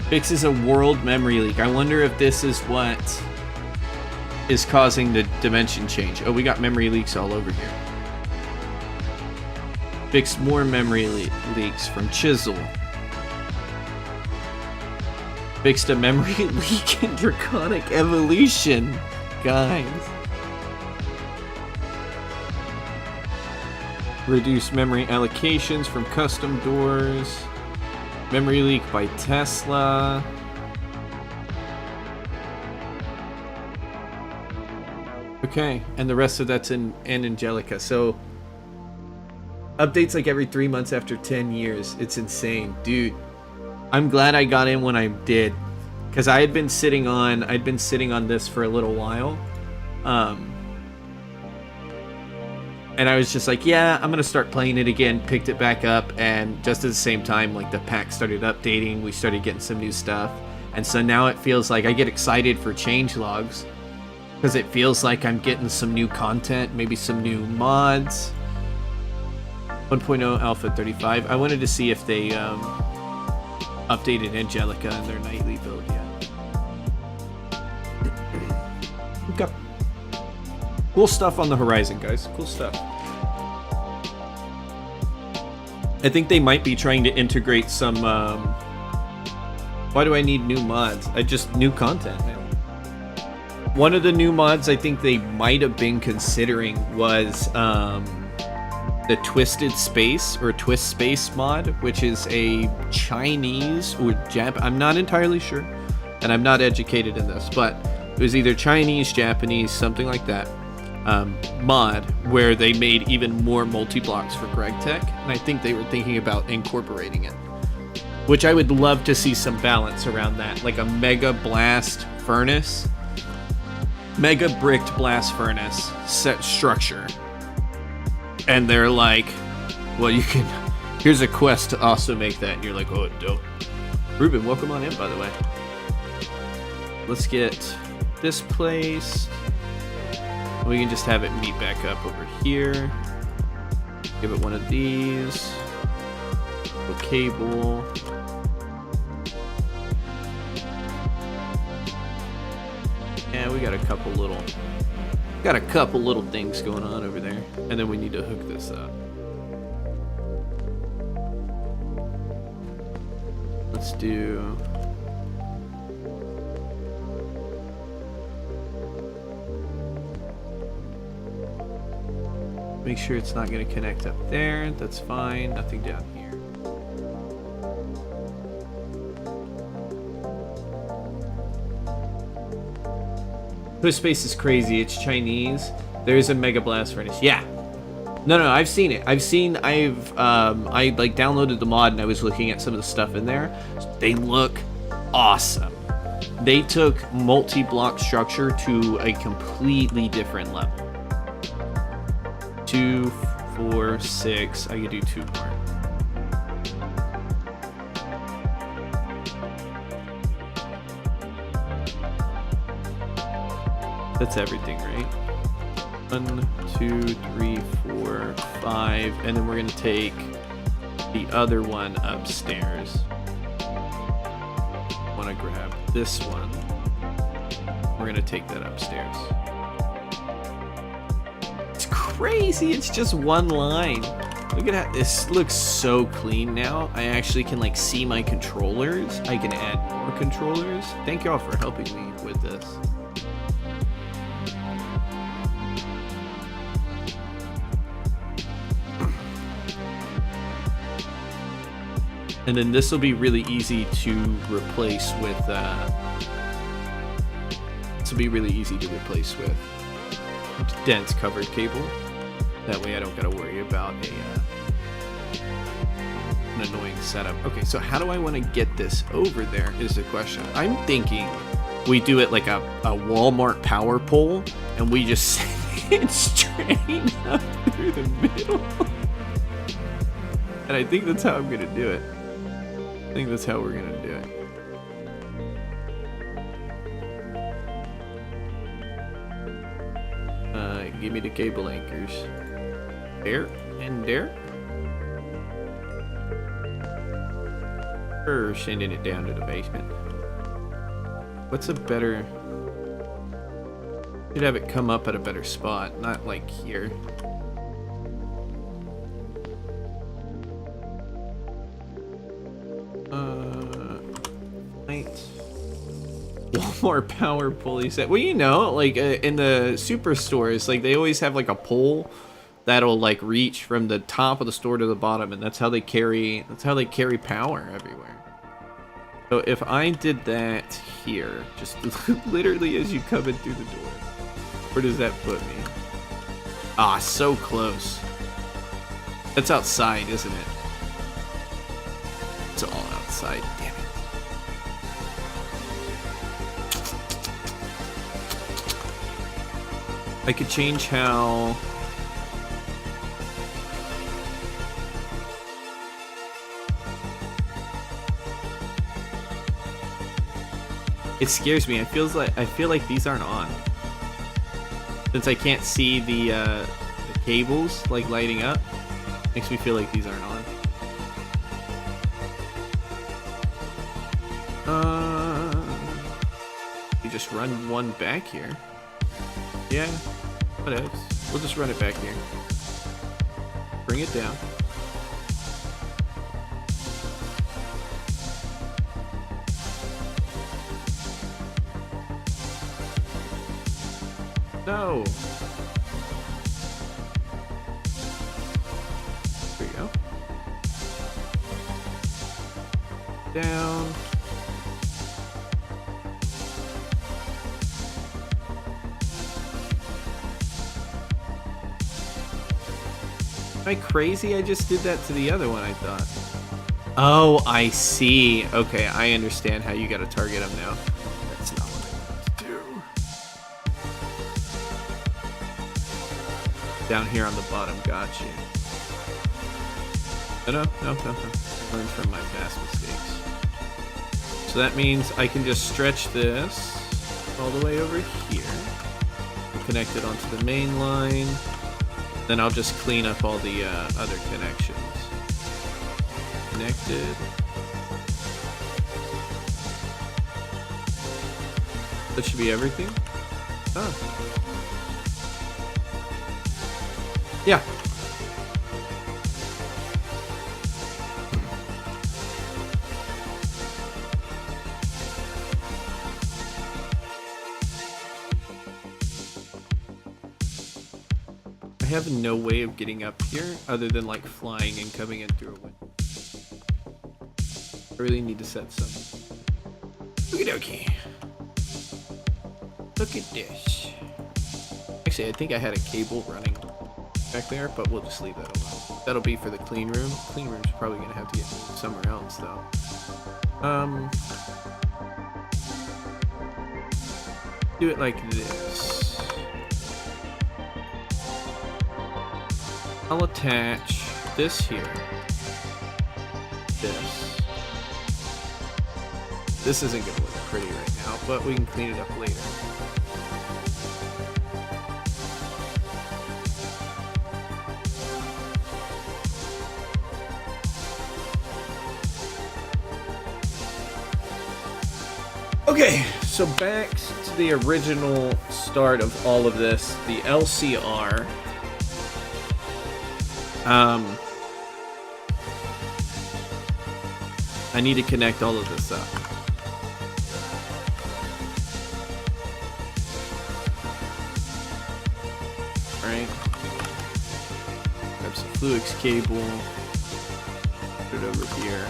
fixes a world memory leak. I wonder if this is what is causing the dimension change. Oh, we got memory leaks all over here. Fix more memory leaks from Chisel. Fixed a memory leak in Draconic Evolution. Guys. Reduce memory allocations from custom doors. Memory leak by Tesla. Okay, and the rest of that's in Angelica. So updates like every 3 months after 10 years. It's insane, dude. I'm glad I got in when I did, because I'd been sitting on this for a little while, and I was just like, yeah, I'm gonna start playing it again. Picked it back up, and just at the same time, like the pack started updating, we started getting some new stuff, and so now it feels like I get excited for change logs. Because it feels like I'm getting some new content, maybe some new mods. 1.0 Alpha 35. I wanted to see if they updated Angelica in their nightly build yet. We've got cool stuff on the horizon, guys. Cool stuff. I think they might be trying to integrate some... why do I need new mods? New content, man. One of the new mods I think they might have been considering was the Twisted Space or Twist Space mod, which is a Chinese or Jap. I'm not entirely sure, and I'm not educated in this, but it was either Chinese, Japanese, something like that, mod where they made even more multi-blocks for Greg Tech, and I think they were thinking about incorporating it, which I would love to see some balance around that, like a Mega Blast Furnace. Mega bricked blast furnace set structure, and they're like, well, here's a quest to also make that, and you're like, oh, dope. Ruben, welcome on in, by the way. Let's get this placed. We can just have it meet back up over here. Give it one of these. A cable. Yeah, we got a couple little Got a couple little things going on over there. And then we need to hook this up. Let's do... Make sure it's not going to connect up there. That's fine. Nothing down here. Push space is crazy. It's Chinese. There's a Mega Blast Furnace. Yeah. No, I've seen it. I like downloaded the mod and I was looking at some of the stuff in there. They look awesome. They took multi-block structure to a completely different level. 2, 4, 6. I could do 2 more. That's everything, right? 1, 2, 3, 4, 5, and then we're gonna take the other one upstairs. I want to grab this one. We're gonna take that upstairs. It's crazy. It's just one line. Look at that. This looks so clean now. I actually can like see my controllers. I can add more controllers. Thank y'all for helping me with this. And then this will be really easy to replace with. This will be really easy to replace with dense covered cable. That way, I don't gotta worry about an annoying setup. Okay, so how do I want to get this over there? Is the question. I'm thinking we do it like a Walmart power pole, and we just send it straight up through the middle. And I think that's how I'm gonna do it. I think that's how we're gonna do it. Give me the cable anchors. There and there. Or sending it down to the basement. What's a better... Should have it come up at a better spot, not like here. Walmart power pulley set. Well, you know, like in the superstores, like they always have like a pole that'll like reach from the top of the store to the bottom, and that's how they carry power everywhere. So if I did that here, just literally as you come in through the door, where does that put me? Ah, so close. That's outside, isn't it? It's all outside. Damn it. I could change how... It scares me. I feel like these aren't on. Since I can't see the cables like lighting up, makes me feel like these aren't on. You just run one back here. Yeah, whatever. We'll just run it back here. Bring it down. No. There you go. Down. Am I crazy? I just did that to the other one, I thought. Oh, I see. Okay, I understand how you gotta target them now. That's not what I wanted to do. Down here on the bottom, got you. No. Learn from my past mistakes. So that means I can just stretch this all the way over here. Connect it onto the main line. Then I'll just clean up all the other connections. Connected. That should be everything. Oh. Yeah. I have no way of getting up here other than like flying and coming in through a window. I really need to set some. Okie dokie. Look at this. Actually, I think I had a cable running back there, but we'll just leave that alone. That'll be for the clean room. Clean room's probably gonna have to get moved somewhere else though. Do it like this. I'll attach this here. This isn't gonna look pretty right now, but we can clean it up later. Okay, so back to the original start of all of this, the LCR. I need to connect all of this up. Alright. Grab some Fluix cable. Put it over here.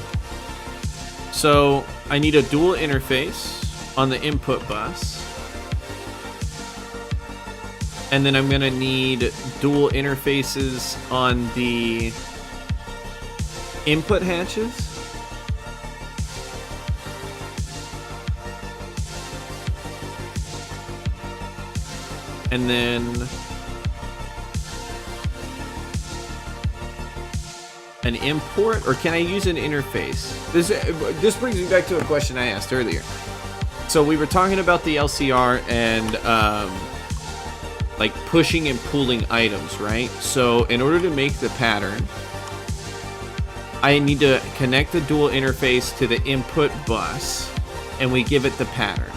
So, I need a dual interface on the input bus. And then I'm gonna need dual interfaces on the input hatches. And then an import, or can I use an interface? This brings me back to a question I asked earlier. So we were talking about the LCR and like pushing and pulling items, right? So in order to make the pattern, I need to connect the dual interface to the input bus, and we give it the pattern.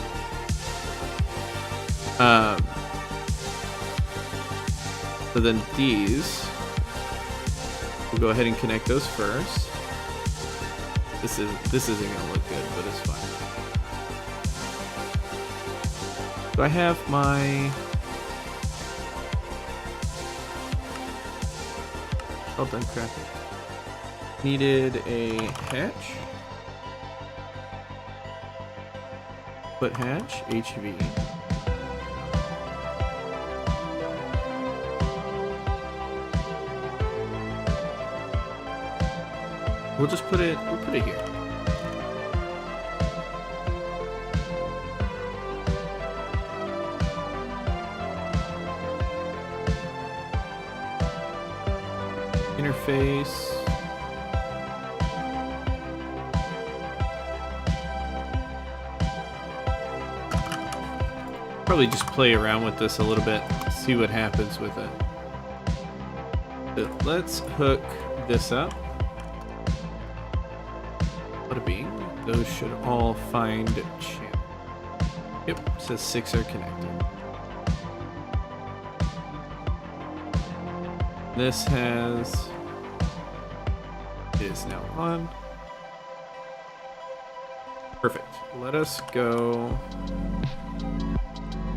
So then these, we'll go ahead and connect those first. This isn't gonna look good, but it's fine. Do I have my? Well done, crap. Needed a hatch. Put hatch, HV. We'll just put it here. Interface. Probably just play around with this a little bit, see what happens with it. But let's hook this up. Bada bing. Those should all find channel. Yep, says 6 are connected. This is now on. Perfect. Let us go.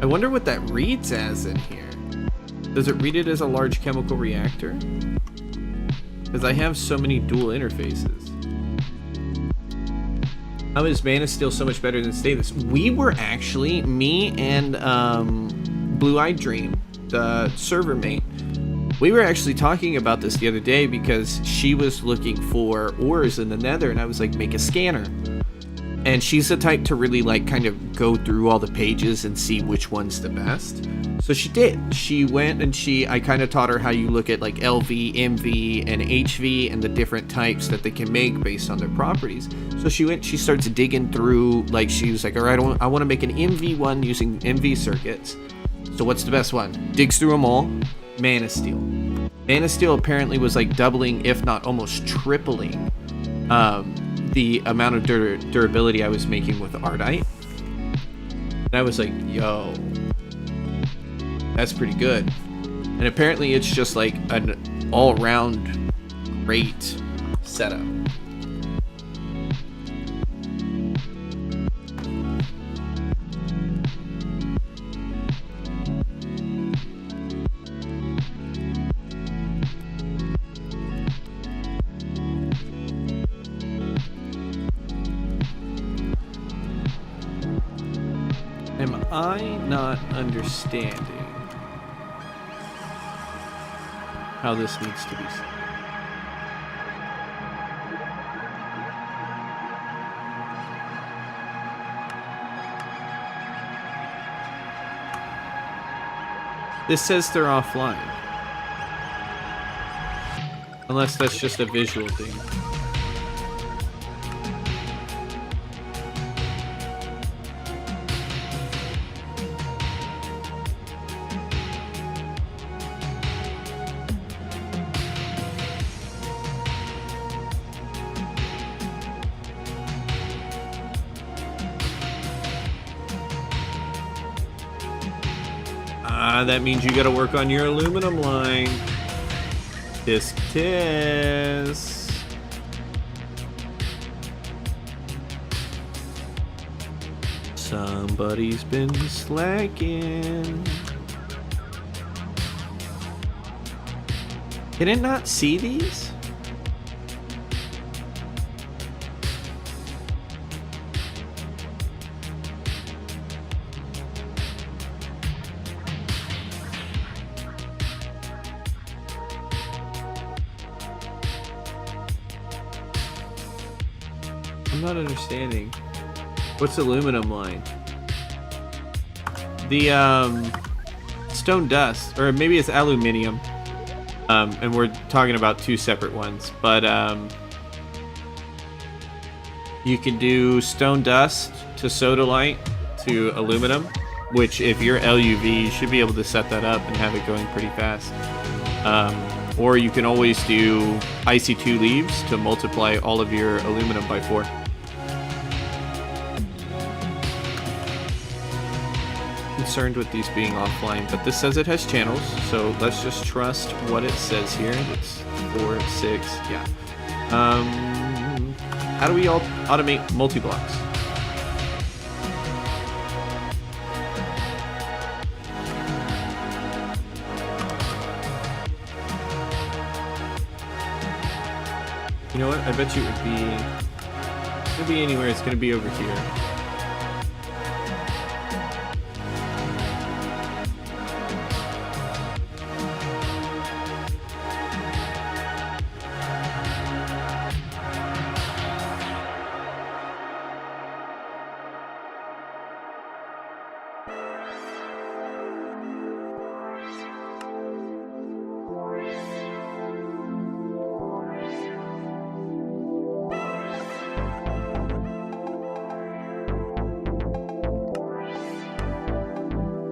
I wonder what that reads as in here. Does it read it as a large chemical reactor? Because I have so many dual interfaces. How is Mana Steel so much better than Status? We were actually, me and Blue Eyed Dream, the server mate, we were actually talking about this the other day because she was looking for ores in the nether, and I was like, make a scanner. And she's the type to really like kind of go through all the pages and see which one's the best. So she did. She went and I kind of taught her how you look at like LV, MV, and HV and the different types that they can make based on their properties. So she starts digging through, like she was like, all right, I want to make an MV one using MV circuits. So what's the best one? Digs through them all. Mana Steel. Mana Steel apparently was like doubling, if not almost tripling, the amount of durability I was making with Ardite. And I was like, yo, that's pretty good. And apparently it's just like an all-round great setup. Am I not understanding how this needs to be set? This says they're offline. Unless that's just a visual thing. That means you gotta work on your aluminum line. Disc test. Somebody's been slacking. Can it not see these? I'm not understanding. What's aluminum line? The stone dust, or maybe it's aluminium. And we're talking about two separate ones, but you can do stone dust to sodalite to aluminum, which if you're LUV, you should be able to set that up and have it going pretty fast. Or you can always do IC2 leaves to multiply all of your aluminum by 4. Concerned with these being offline, but this says it has channels, so let's just trust what it says here. It's 4, 6, yeah. How do we all automate multi-blocks? You know what? I bet you it would be anywhere. It's gonna be over here.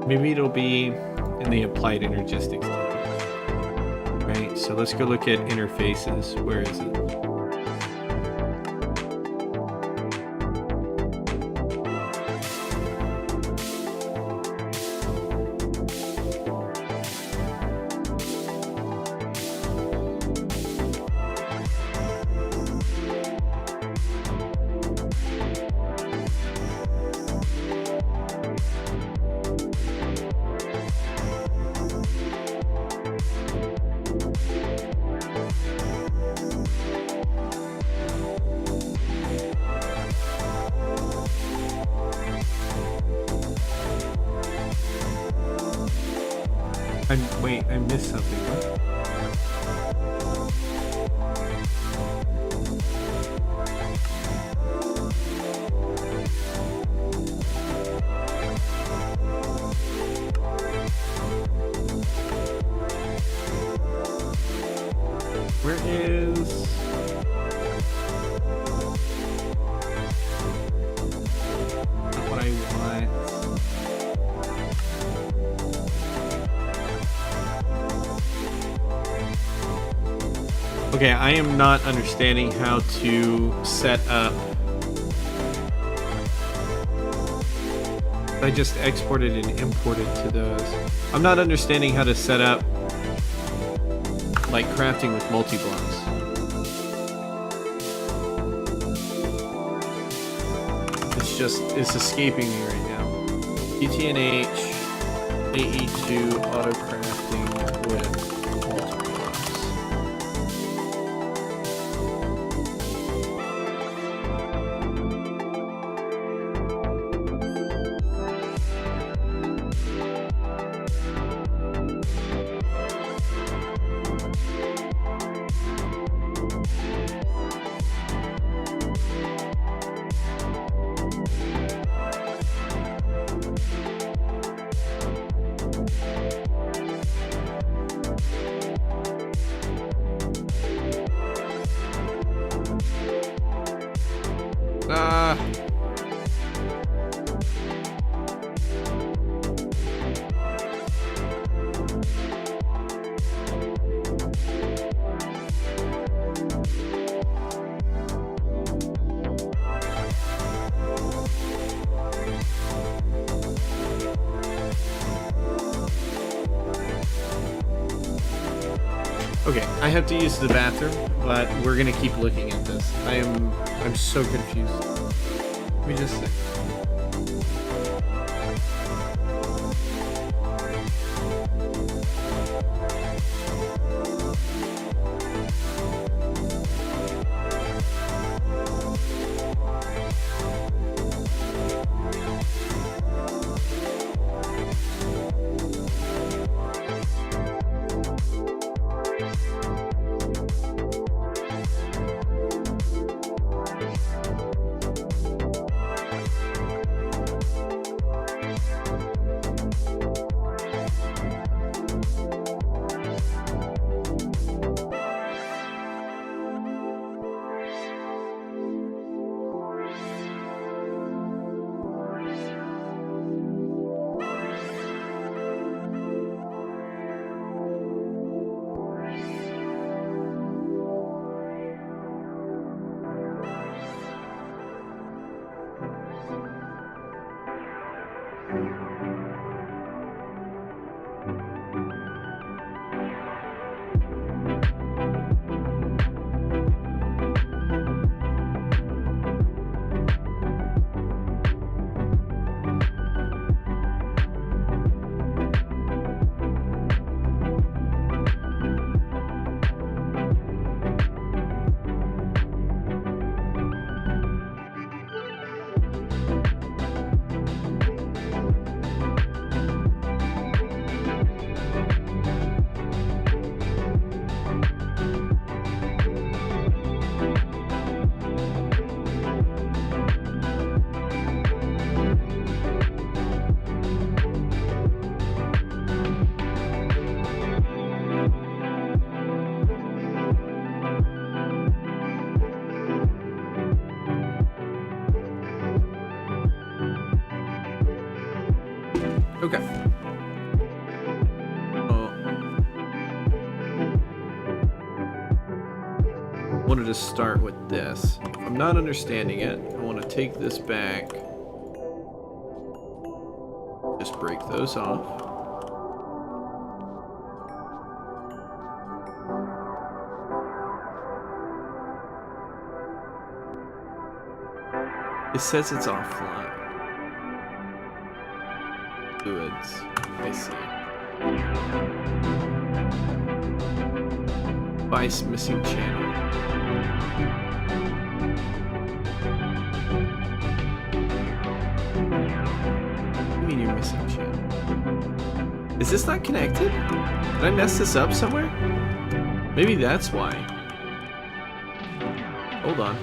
Maybe it'll be in the applied energistics topic. Right, so let's go look at interfaces. Where is it? Wait, I missed something. What? Where is... Not what I want. Okay, I am not understanding how to set up. I just exported and imported to those. I'm not understanding how to set up like crafting with multi-blocks. It's escaping me right now. GTNH, AE2 auto crafting with multi-blocks. Okay, I have to use the bathroom, but we're gonna keep looking at this. I'm so confused. Let me just think. Okay. I wanted to start with this. If I'm not understanding it, I want to take this back. Just break those off. It says it's offline. Fluids. I see. Device missing channel. What do you mean you're missing channel? Is this not connected? Did I mess this up somewhere? Maybe that's why. Hold on.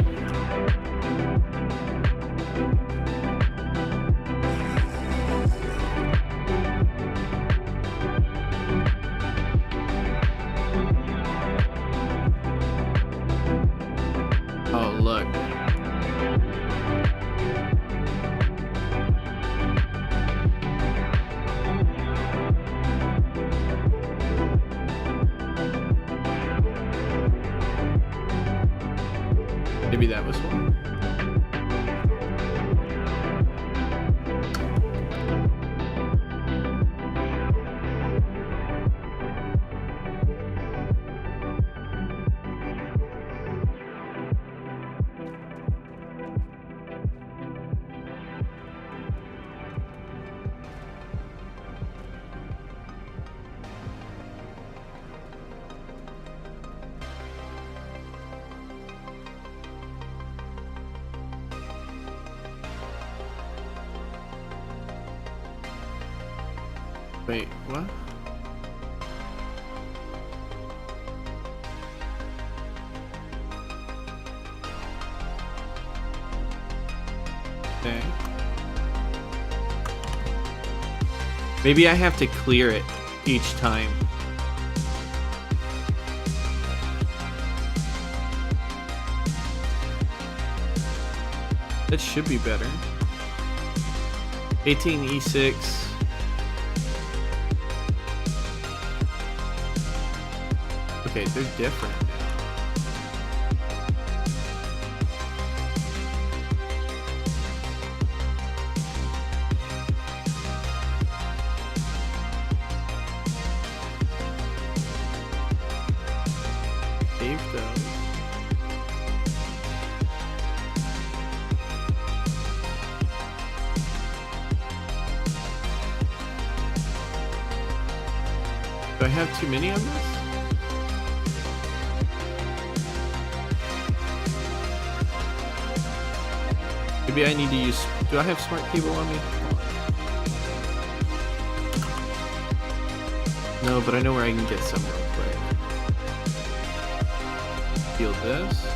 Maybe that was one. Wait, what? Okay. Maybe I have to clear it each time. That should be better. 18E6. Okay, they're different. Save those. Do I have too many on this? Maybe I need to use... Do I have smart cable on me? No, but I know where I can get some real quick. Field this.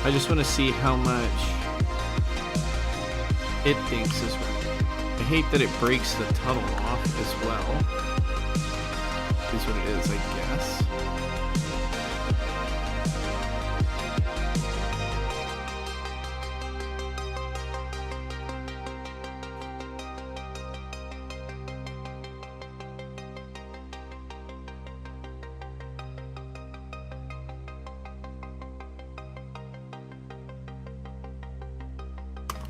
I just want to see how much it thinks is right. I hate that it breaks the tunnel off as well. Is what it is, I guess.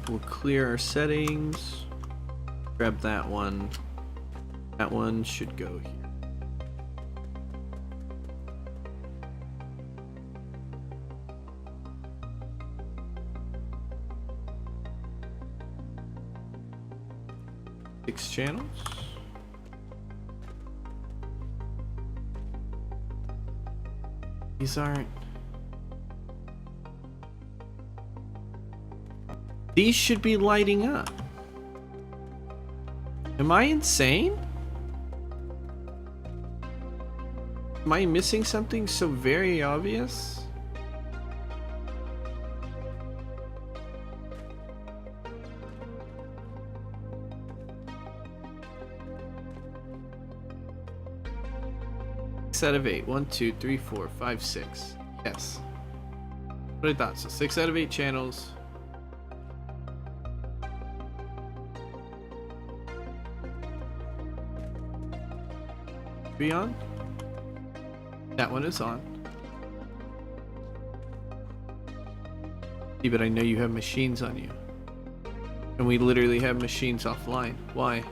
We'll clear our settings. Grab that one. That one should go here. Six channels. These aren't... These should be lighting up. Am I insane? Am I missing something so very obvious? Six out of 8. 1, 2, 3, 4, 5, 6. Yes. What I thought. So 6 out of 8 channels. Be on? That one is on. See, but I know you have machines on you. And we literally have machines offline. Why?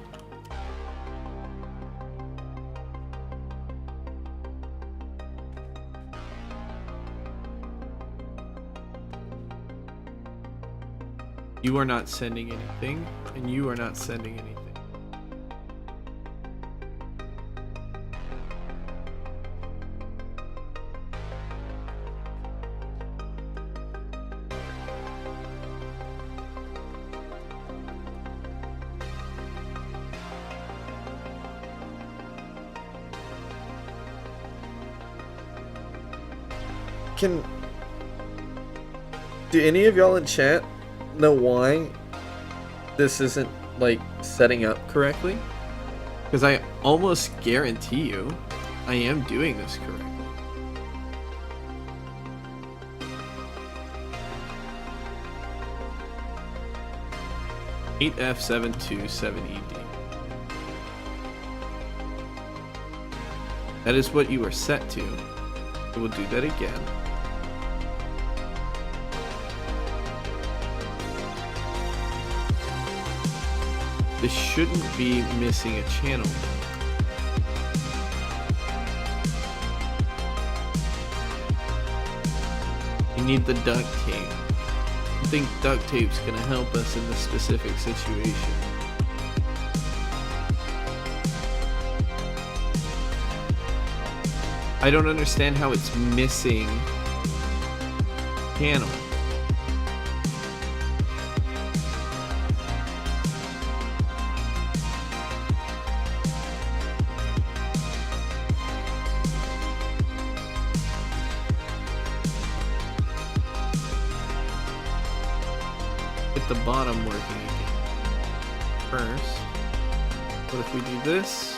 You are not sending anything, and you are not sending anything. Do any of y'all in chat know why this isn't like setting up correctly? Because I almost guarantee you I am doing this correctly. F727ED. That is what you are set to. I will do that again. This shouldn't be missing a channel. You need the duct tape. I think duct tape's gonna help us in this specific situation. I don't understand how it's missing channel. Get the bottom working again. First, what if we do this?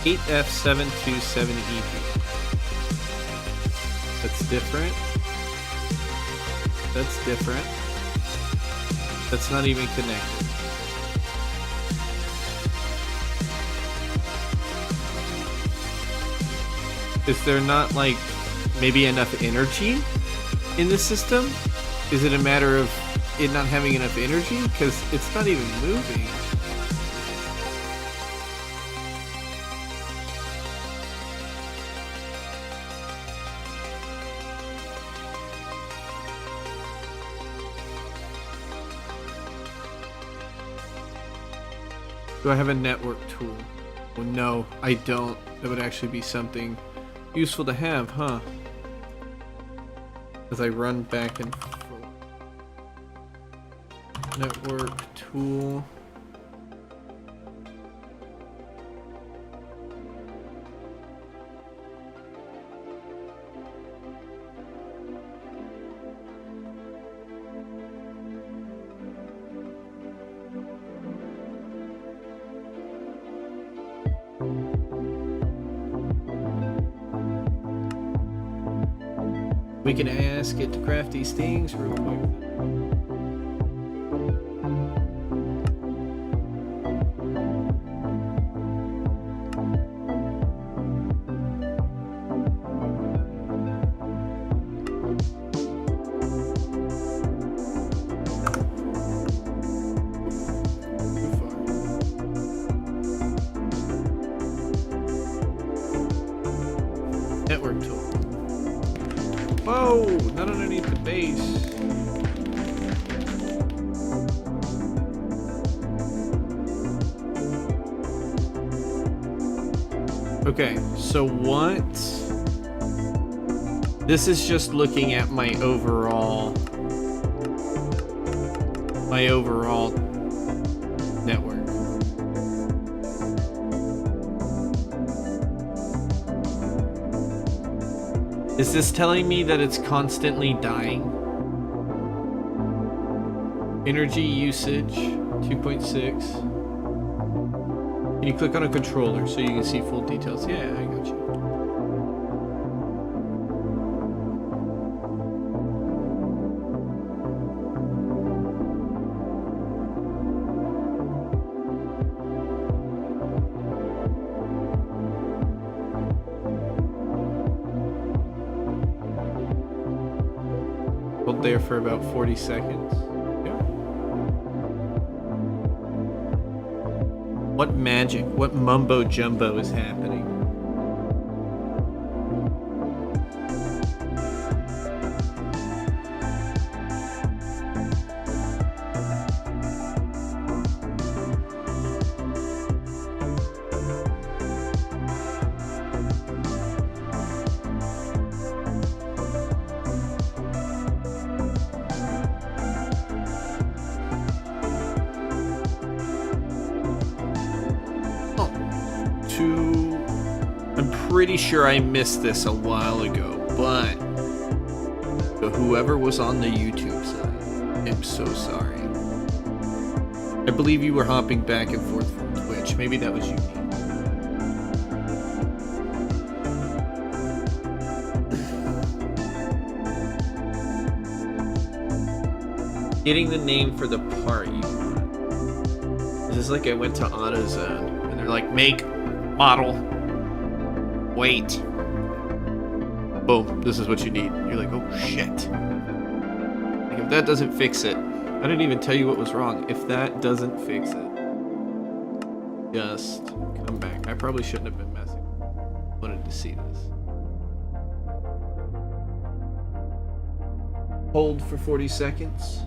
F727E2. That's different. That's different. That's not even connected. Is there not, like, maybe enough energy in the system? Is it a matter of it not having enough energy? Because it's not even moving. Do I have a network tool? Well, no, I don't. That would actually be something useful to have, huh? As I run back and forth. Network tool. We can ask it to craft these things real quick. Network tool. Whoa, not underneath the base. Okay, so what? This is just looking at my overall network. Is this telling me that it's constantly dying? Energy usage, 2.6. Can you click on a controller so you can see full details? Yeah, I got you. Hold there for about 40 seconds. What magic, what mumbo jumbo is happening? I'm pretty sure I missed this a while ago, but whoever was on the YouTube side, I'm so sorry. I believe you were hopping back and forth from Twitch. Maybe that was you. Getting the name for the part you want. This is like I went to AutoZone and they're like, make, model, wait. Boom, this is what you need. You're like, oh shit. Like, if that doesn't fix it, I didn't even tell you what was wrong. If that doesn't fix it, just come back. I probably shouldn't have been messing. I wanted to see this. Hold for 40 seconds.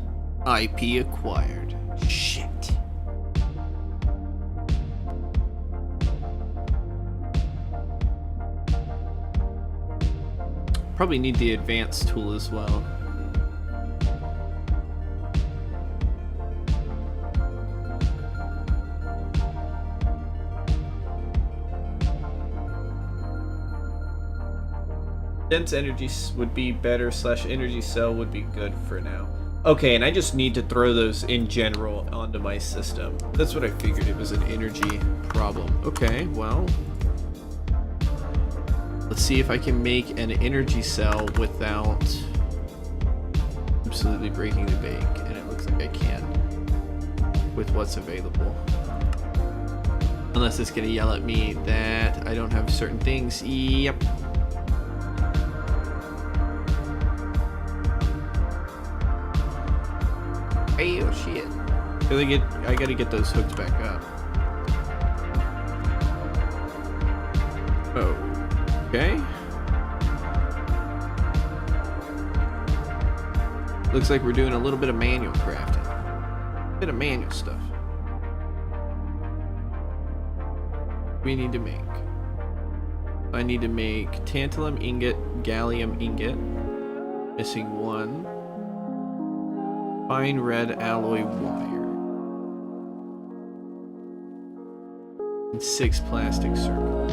IP acquired. Shit. Probably need the advanced tool as well. Dense energy would be better / energy cell would be good for now. Okay, and I just need to throw those in general onto my system. That's what I figured, it was an energy problem. Okay, well, let's see if I can make an energy cell without absolutely breaking the bank, and it looks like I can with what's available. Unless it's gonna yell at me that I don't have certain things. Yep. Hey, oh shit. I gotta get those hooks back up. Oh. Okay. Looks like we're doing a little bit of manual crafting. A bit of manual stuff. We need to make. I need to make tantalum ingot, gallium ingot. Missing one. Fine red alloy wire. And 6 plastic circles.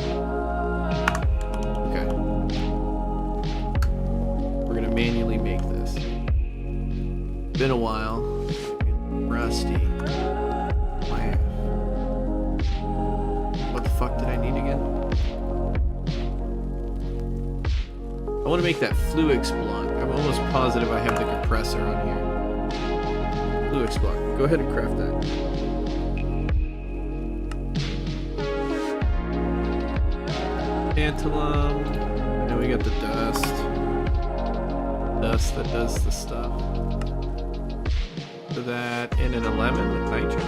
Okay. We're gonna manually make this. Been a while. Rusty. Wow. What the fuck did I need again? I want to make that Fluix block. I'm almost positive I have the compressor on here. Fluix block. Go ahead and craft that. Tantalum. And we got the dust. Dust that does the stuff. So that in an 11 with nitro.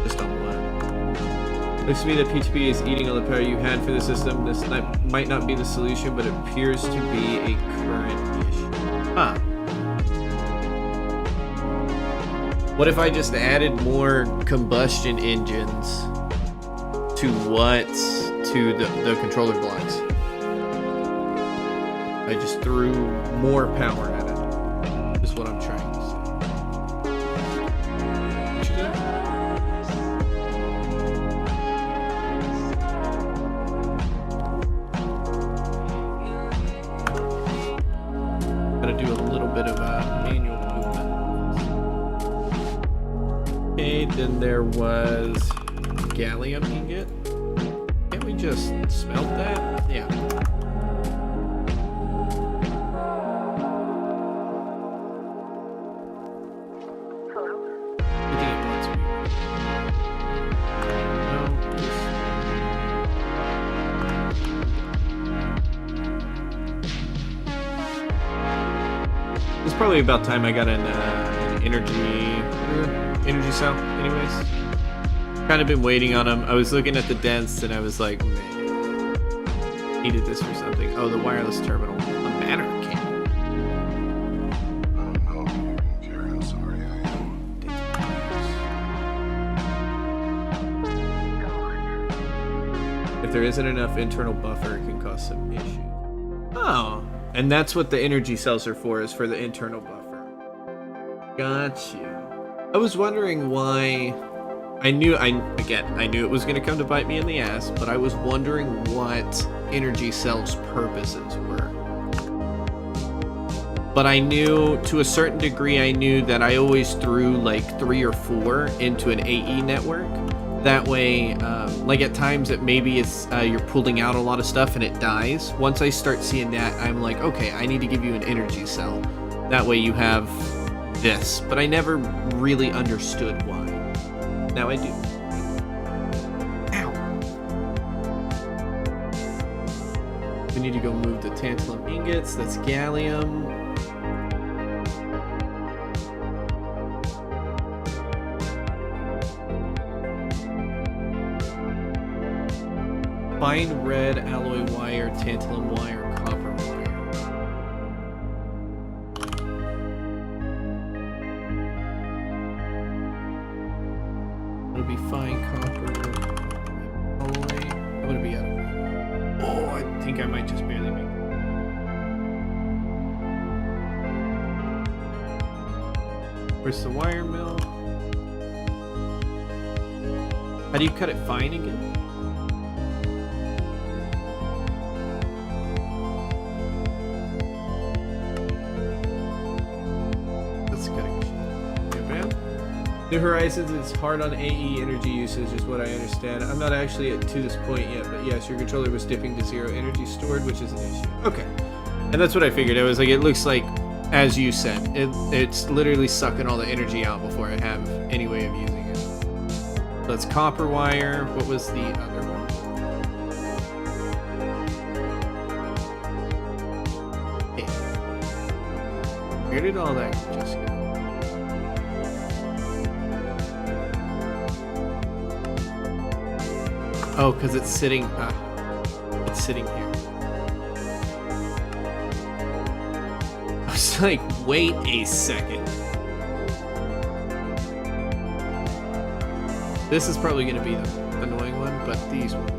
Just on one. Looks to me that P2P is eating all the power you had for the system. This might not be the solution, but it appears to be a current issue. Huh. What if I just added more combustion engines to what? To the controller blocks. I just threw more power at it. Is what I'm trying to say. What you doing? Gotta do a little bit of a manual movement. Okay, then there was gallium ingot. Can't we just smelt that? Yeah. It's probably about time I got an energy cell. Anyways, kind of been waiting on them. I was looking at the dents and I was like, man, needed this for something. Oh, the wireless terminal, a matter cable. Oh no, Carrie, I'm sorry. If there isn't enough internal buffer, it can cause some issues. Oh, and that's what the energy cells are for, is for the internal buffer. Gotcha. I was wondering why. I knew it was going to come to bite me in the ass, but I was wondering what energy cells' purposes were. But I knew, to a certain degree, I knew that I always threw like 3 or 4 into an AE network. That way, like at times it maybe it's you're pulling out a lot of stuff and it dies. Once I start seeing that, I'm like, okay, I need to give you an energy cell. That way you have this. But I never really understood why. Now I do. Ow. We need to go move the tantalum ingots. That's gallium. Fine red alloy wire, tantalum wire, copper wire. It'll be fine copper alloy. What would it be out of? Oh, I think I might just barely make it. Where's the wire mill? How do you cut it fine again? That's cutting too bad. New Horizons is hard on AE energy usage is what I understand. I'm not actually to this point yet, but yes, your controller was dipping to 0 energy stored, which is an issue. Okay. And that's what I figured. I was like, it looks like, as you said, it's literally sucking all the energy out before I have any way of using it. So that's copper wire. What was the other one? Hey. Where did all that just go? Oh, because it's sitting here. I was like, wait a second. This is probably going to be the annoying one, but these won't be.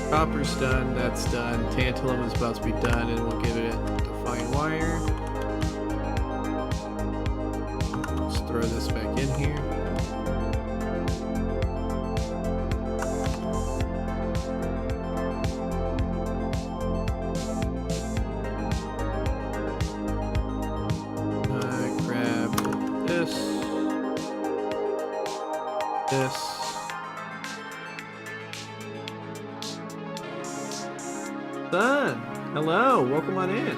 Copper's done, that's done. Tantalum is about to be done, and we'll give it a fine wire. Let's throw this back in here. Son, hello, welcome on in.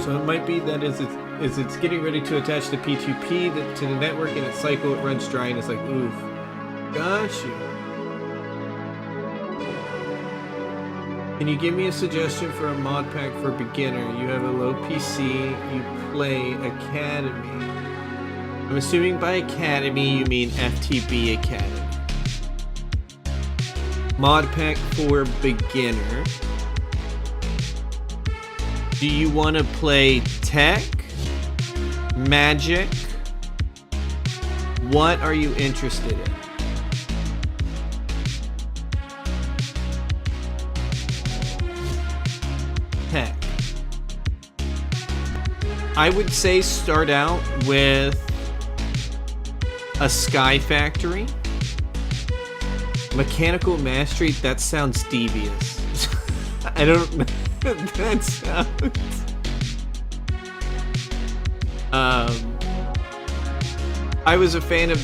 So it might be that as it's getting ready to attach the P2P to the network and its cycle, it runs dry and it's like, oof. Got you. Can you give me a suggestion for a mod pack for beginner? You have a low PC, you play Academy. I'm assuming by Academy you mean FTB Academy. Mod pack for beginner. Do you want to play Tech? Magic? What are you interested in? Tech. I would say start out with a Sky Factory. Mechanical Mastery, that sounds devious. I don't know. That sounds... I was a fan of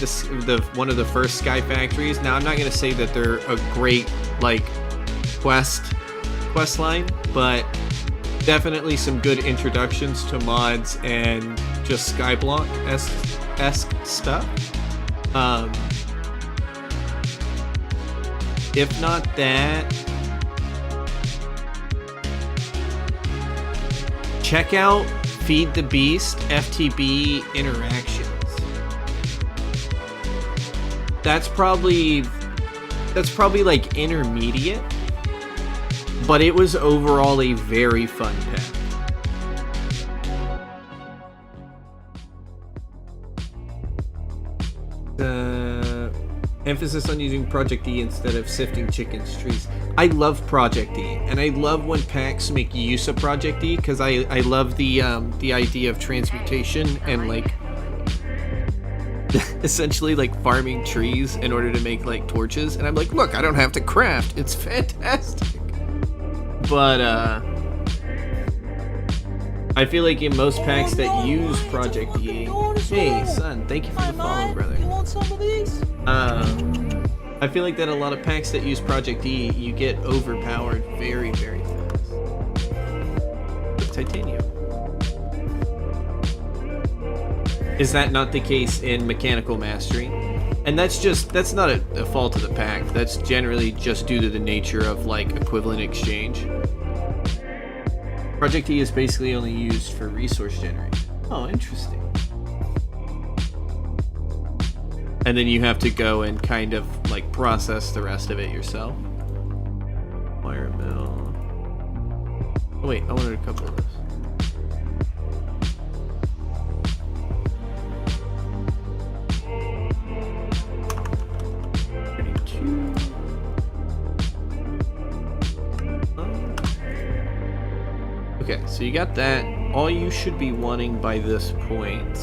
one of the first Sky Factories. Now, I'm not going to say that they're a great, like, quest line, but definitely some good introductions to mods and just Skyblock-esque stuff. If not that, check out Feed the Beast FTB Interactions. That's probably like intermediate, but it was overall a very fun pack. Emphasis on using Project E instead of sifting chickens trees. I love Project E, and I love when packs make use of Project E because I love the idea of transmutation and like essentially like farming trees in order to make like torches. And I'm like, look, I don't have to craft. It's fantastic. But I feel like in most packs that use Project E, hey son, thank you for the follow, brother. You want some of these? I feel like that a lot of packs that use Project E, you get overpowered very, very fast. Titanium. Is that not the case in Mechanical Mastery? And that's not a fault of the pack. That's generally just due to the nature of like equivalent exchange. Project E is basically only used for resource generation. Oh, interesting. And then you have to go and kind of like process the rest of it yourself. Wire mill. Oh wait, I wanted a couple of this. Okay, so you got that. All you should be wanting by this point...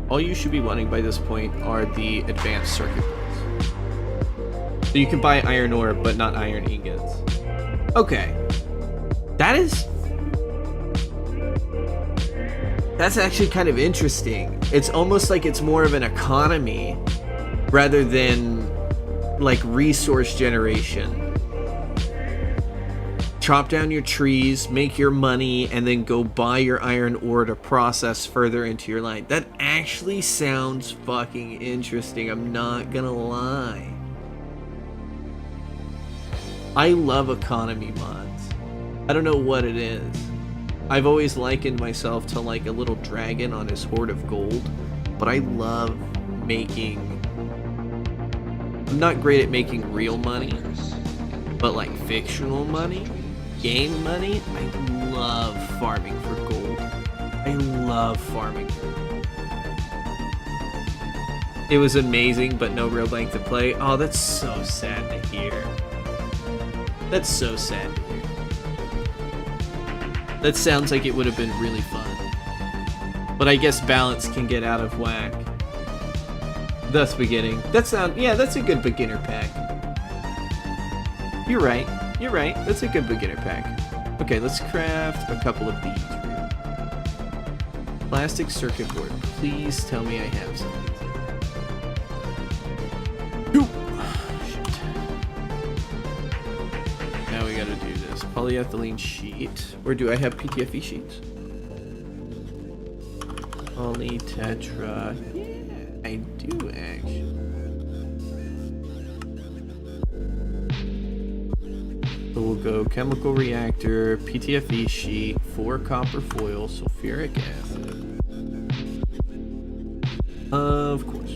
All you should be wanting by this point are the advanced circuit boards. So you can buy iron ore, but not iron ingots. Okay. That's actually kind of interesting. It's almost like it's more of an economy rather than like resource generation. Chop down your trees, make your money, and then go buy your iron ore to process further into your line. That actually sounds fucking interesting, I'm not gonna lie. I love economy mods. I don't know what it is. I've always likened myself to like a little dragon on his hoard of gold, but I love making... I'm not great at making real money, but like fictional money. Game money, I love farming for gold. I love farming for gold. It was amazing, but no real length to play. Oh, that's so sad to hear. That's so sad to hear. That sounds like it would have been really fun. But I guess balance can get out of whack. Thus beginning. Yeah, that's a good beginner pack. You're right. You're right. That's a good beginner pack. Okay, let's craft a couple of these. Plastic circuit board. Please tell me I have some of these. Nope. Shit. Now we gotta do this. Polyethylene sheet. Or do I have PTFE sheets? Poly tetra. Yeah, I do actually. So we'll go chemical reactor, PTFE sheet, 4 copper foil, sulfuric acid. Of course.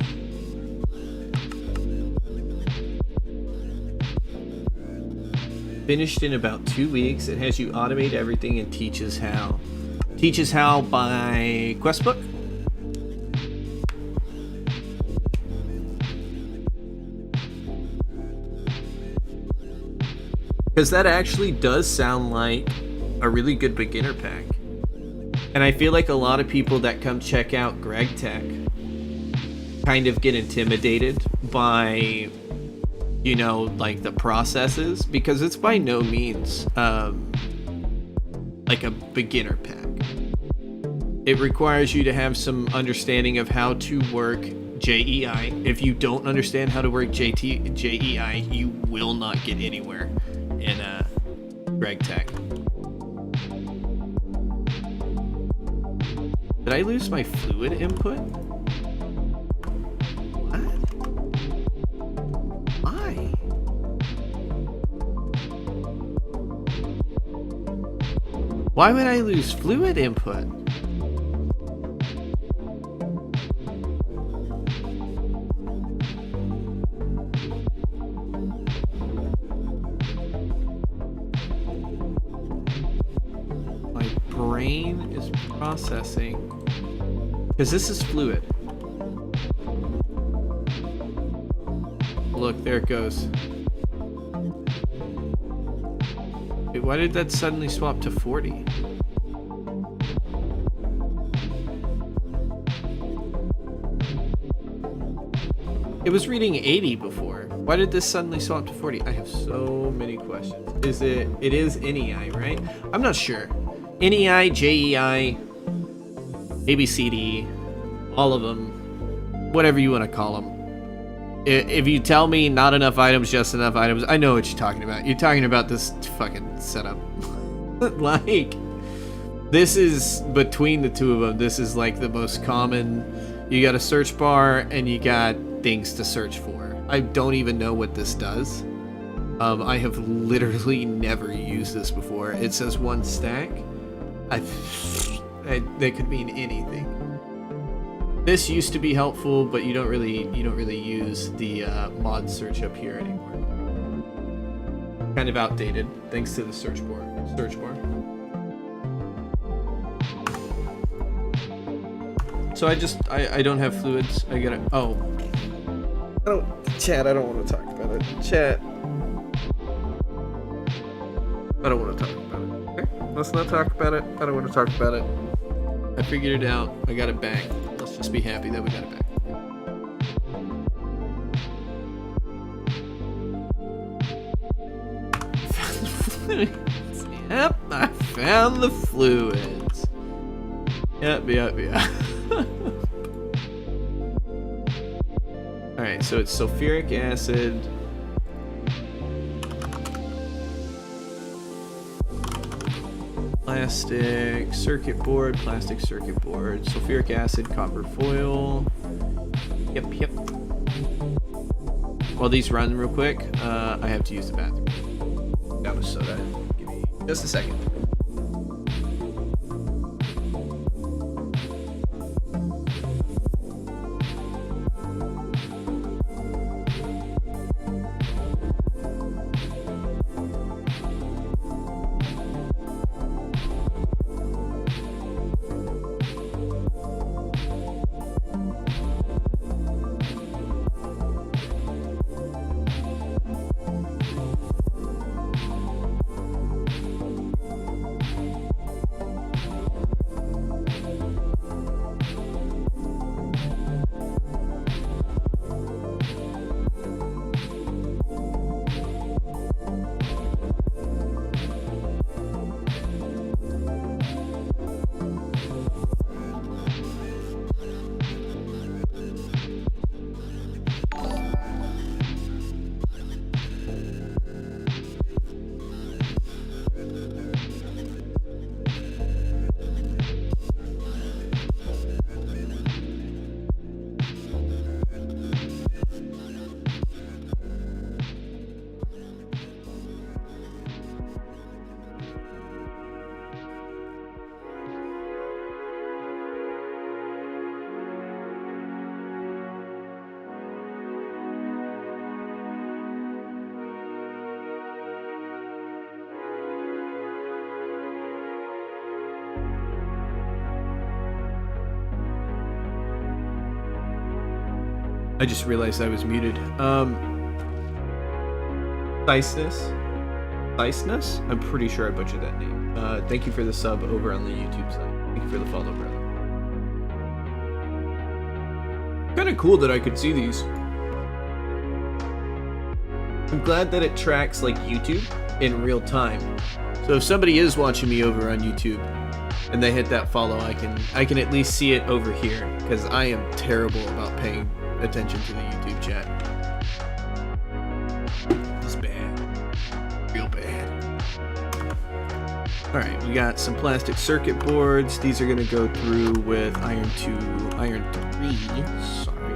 Finished in about 2 weeks. It has you automate everything and teaches how. Teaches how by quest book. Because that actually does sound like a really good beginner pack. And I feel like a lot of people that come check out Greg Tech kind of get intimidated by, you know, like the processes, because it's by no means like a beginner pack. It requires you to have some understanding of how to work JEI. If you don't understand how to work JEI, you will not get anywhere in Greg Tech. Did I lose my fluid input? What? Why? Why would I lose fluid input? Brain is processing because this is fluid. Look, there it goes. Wait, why did that suddenly swap to 40? It was reading 80 before. Why did this suddenly swap to 40? I have so many questions. It is NEI, right? I'm not sure. NEI, JEI, ABCD, all of them, whatever you want to call them. If you tell me not enough items, just enough items, I know what you're talking about. You're talking about this fucking setup. Like, this is, between the two of them, this is like the most common. You got a search bar and you got things to search for. I don't even know what this does. I have literally never used this before. It says 1 stack. That could mean anything. This used to be helpful, but you don't really use the mod search up here anymore. Kind of outdated, thanks to the search bar. So I don't have fluids. I gotta. Oh. Chat. I don't want to talk about it. Chat. I don't want to talk about it. Okay. Let's not talk about it. I don't want to talk about it. I figured it out. I got it back. Let's just be happy that we got it back. Yep, I found the fluids. Yep. Alright, so it's sulfuric acid. Plastic circuit board, sulfuric acid, copper foil. Yep. While these run real quick, I have to use the bathroom. Got a soda. Give me just a second. I just realized I was muted. Thiceness? I'm pretty sure I butchered that name. Thank you for the sub over on the YouTube side. Thank you for the follow, brother. Kinda cool that I could see these. I'm glad that it tracks like YouTube in real time. So if somebody is watching me over on YouTube and they hit that follow, I can at least see it over here, because I am terrible about paying attention to the YouTube chat. It's bad. Real bad. Alright, we got some plastic circuit boards. These are going to go through with iron 2, iron 3. Sorry.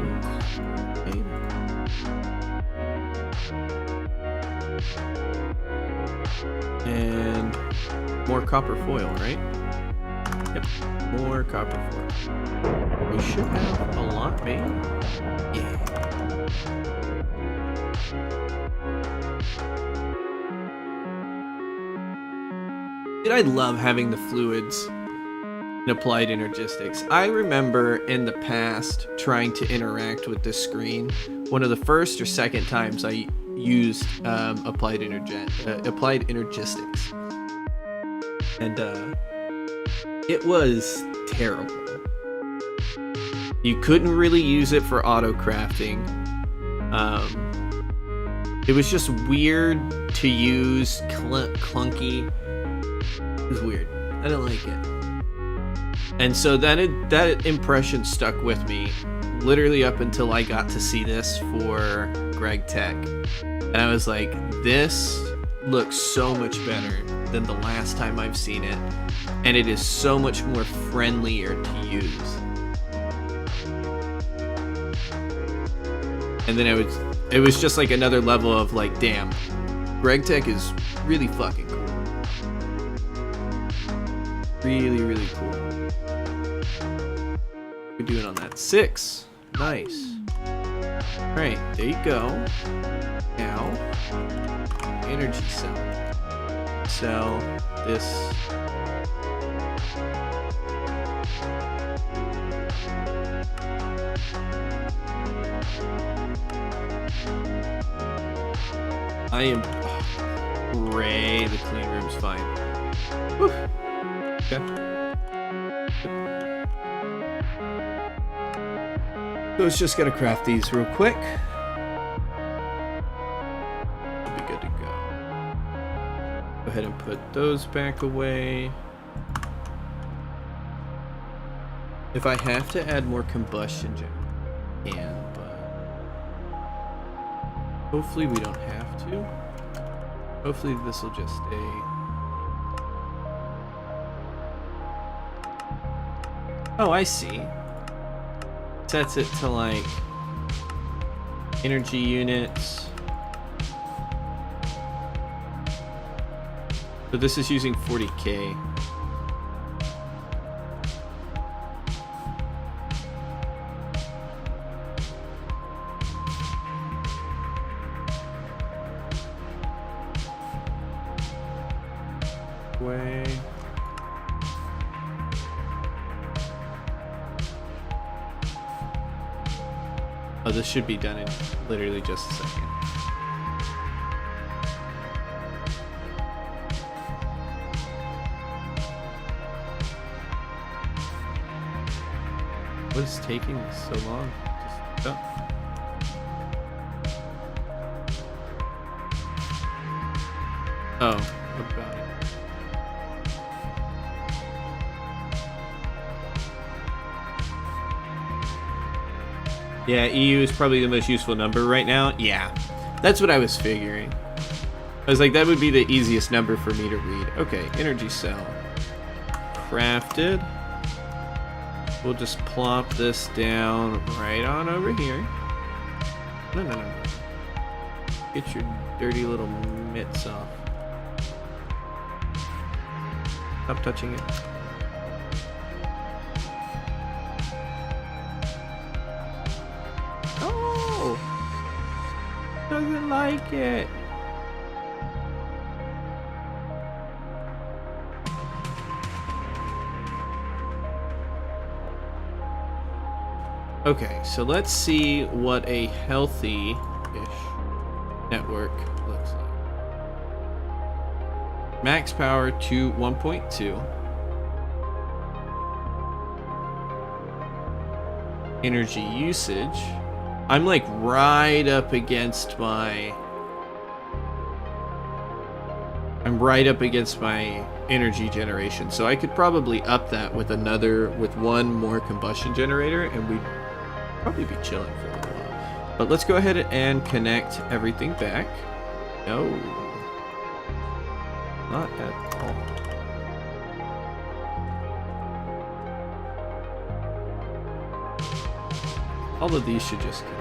Okay. And more copper foil, right? Yep, more copper foil. We should have a lot made. Yeah. Dude, I love having the fluids in applied energistics. I remember in the past trying to interact with this screen. One of the first or second times I used applied energistics. And it was terrible. You couldn't really use it for auto crafting. It was just weird to use, clunky. It was weird. I didn't like it. And so that impression stuck with me literally up until I got to see this for Greg Tech. And I was like, this looks so much better than the last time I've seen it. And it is so much more friendlier to use. And then it was just like another level of like, damn, Greg Tech is really fucking cool. Really, really cool. We're doing on that 6. Nice. Alright, there you go. Now, energy cell. Cell this. I am. Ray, the clean room's fine. Whew. Okay. So it's just gonna craft these real quick. We'll be good to go. Go ahead and put those back away. If I have to add more combustion gen, I can, but hopefully we don't have to. Hopefully this will just stay. Oh, I see. Sets it to like energy units. So this is using 40K. Way. Oh, this should be done in literally just a second. What is taking so long? Just oh. Oh, about it. Yeah, EU is probably the most useful number right now. Yeah, that's what I was figuring. I was like, that would be the easiest number for me to read. Okay, energy cell. Crafted. We'll just plop this down right on over here. No. Get your dirty little mitts off. Stop touching it. Doesn't like it. Okay, so let's see what a healthy-ish network looks like. Max power to 1.2. Energy usage. I'm like right up against my energy generation, so I could probably up that with one more combustion generator, and we'd probably be chilling for a little while. But let's go ahead and connect everything back. No, not at all. All of these should just connect.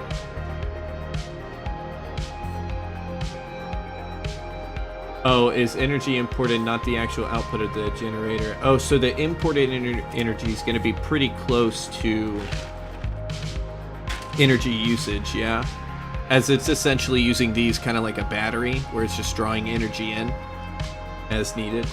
Oh, is energy imported, not the actual output of the generator? Oh, so the imported energy is going to be pretty close to energy usage, yeah? As it's essentially using these kind of like a battery, where it's just drawing energy in as needed.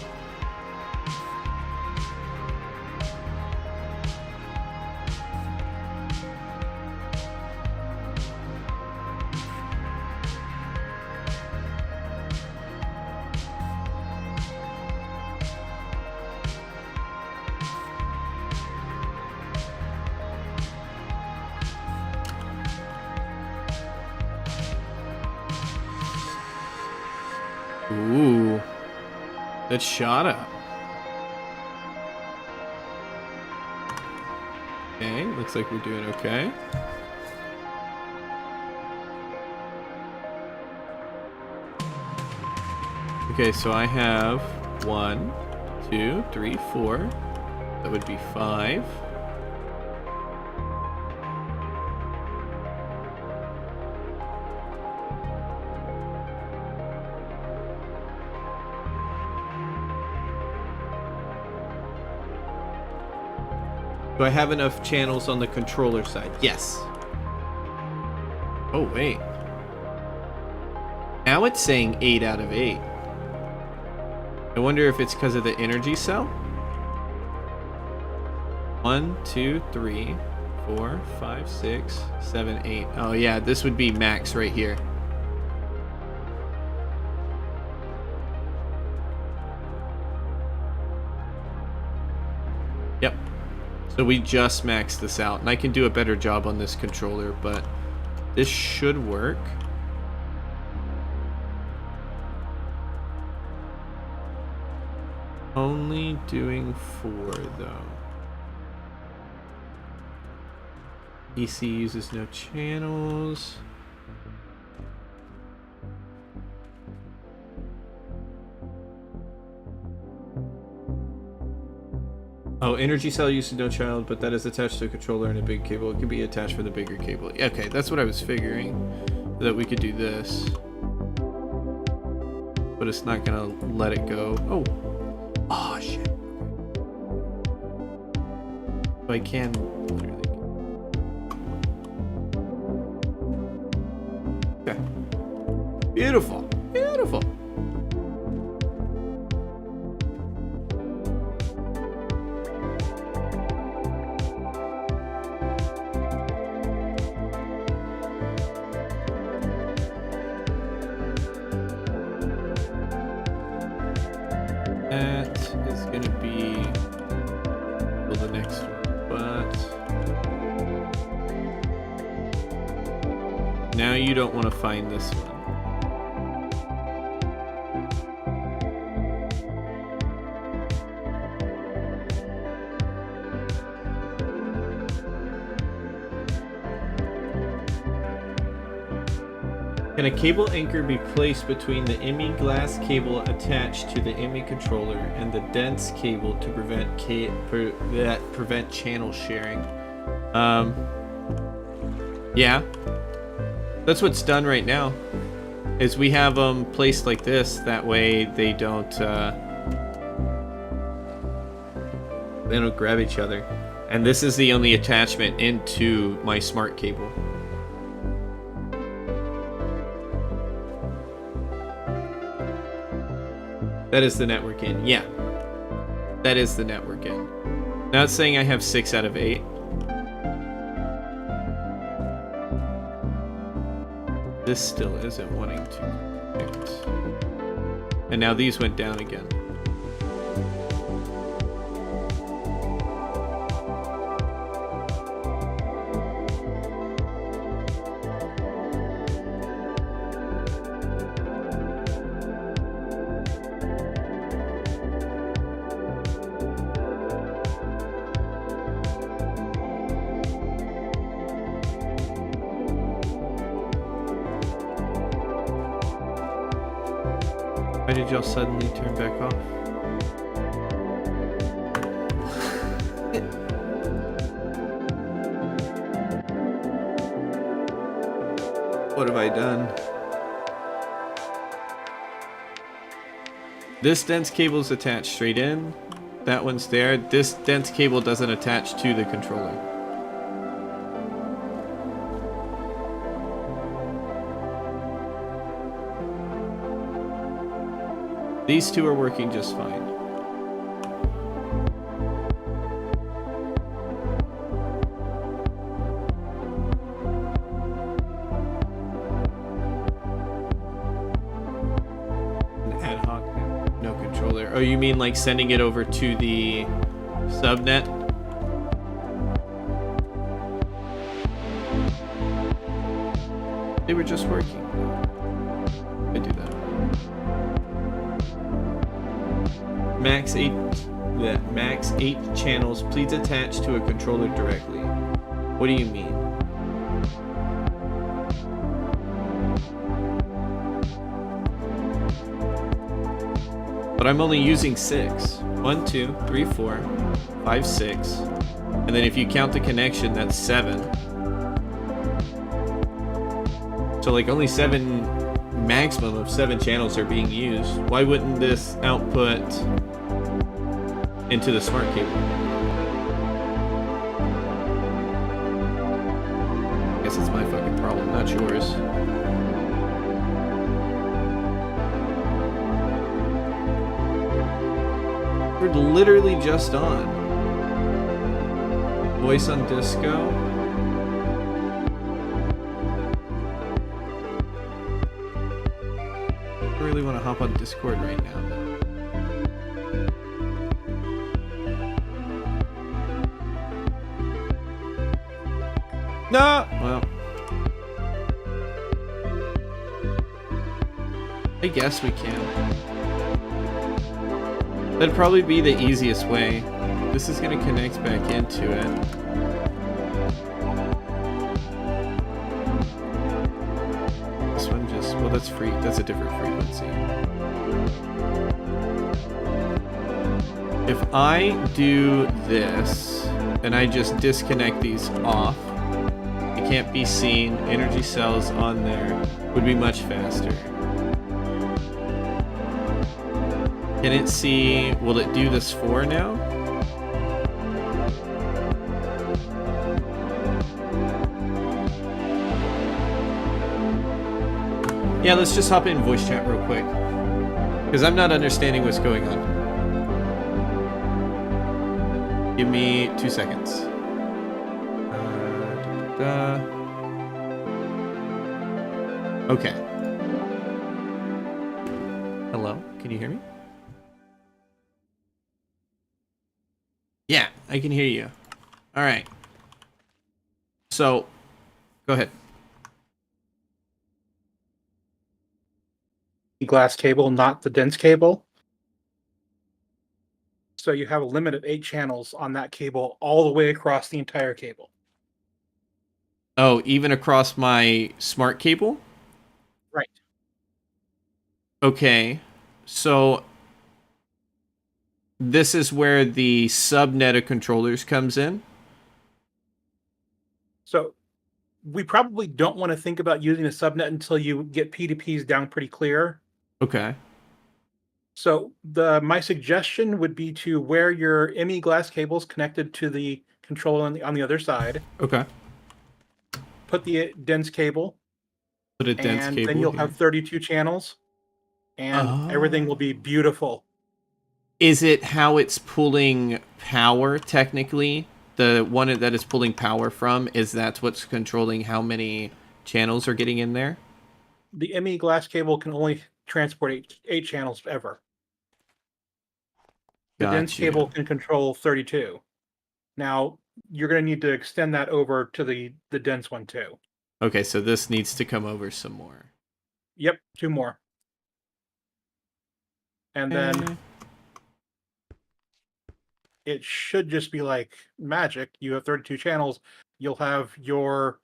Ooh, that shot up. Okay, looks like we're doing okay. Okay, so I have 1, 2, 3, 4. That would be 5. Do I have enough channels on the controller side? Yes. Oh, wait. Now it's saying 8 out of 8. I wonder if it's because of the energy cell? 1, 2, 3, 4, 5, 6, 7, 8. Oh yeah, this would be max right here. Yep. So we just maxed this out, and I can do a better job on this controller, but this should work. Only doing 4 though. PC uses no channels. Oh, energy cell uses no child, but that is attached to a controller and a big cable. It can be attached for the bigger cable. Okay, that's what I was figuring. That we could do this. But it's not gonna let it go. Oh. Oh, shit. So I can literally. Okay. Beautiful. Beautiful. That is going to be the next one, but now you don't want to find this one. Can a cable anchor be placed between the IMI glass cable attached to the IMI controller and the dense cable to prevent channel sharing? Yeah, that's what's done right now. Is we have them placed like this. That way they don't grab each other. And this is the only attachment into my smart cable. That is the network in. Yeah. That is the network in. Now it's saying I have 6 out of 8. This still isn't wanting to connect. And now these went down again. Why did y'all suddenly turn back off? What have I done? This dense cable is attached straight in. That one's there. This dense cable doesn't attach to the controller. These two are working just fine. An ad hoc, no controller. Oh, you mean like sending it over to the subnet? They were just working. I do that. Max 8 channels, please attach to a controller directly. What do you mean? But I'm only using 6. 1, 2, 3, 4, 5, 6. And then if you count the connection, that's 7. So like only 7, maximum of 7 channels are being used. Why wouldn't this output into the smart cable? guess it's my fucking problem, not yours. We're literally just on. Voice on Disco. I really want to hop on Discord right now, though. No! Well. I guess we can. That'd probably be the easiest way. This is gonna connect back into it. This one just, well, that's free. That's a different frequency. If I do this and I just disconnect these off, it can't be seen. Energy cells on there would be much faster. Can it see, will it do this 4 now? Yeah, let's just hop in voice chat real quick. Because I'm not understanding what's going on. Give me 2 seconds. Okay. Hello, can you hear me? Yeah, I can hear you. All right. So, go ahead. Glass cable, not the dense cable. So you have a limit of 8 channels on that cable all the way across the entire cable. Oh, even across my smart cable? Right. Okay. So this is where the subnet of controllers comes in? So we probably don't want to think about using a subnet until you get P2Ps down pretty clear. Okay. So my suggestion would be to where your ME glass cable is connected to the controller on the other side. Okay. Put the dense cable. Put a dense and cable then you'll here. have 32 channels. And everything will be beautiful. Is it how it's pulling power, technically? The one that it's pulling power from, is that what's controlling how many channels are getting in there? The ME glass cable can only transport 8 channels ever. The dense cable can control 32. Now, you're going to need to extend that over to the dense one too. Okay, so this needs to come over some more. Yep, 2 more. And then it should just be like magic. You have 32 channels. You'll have your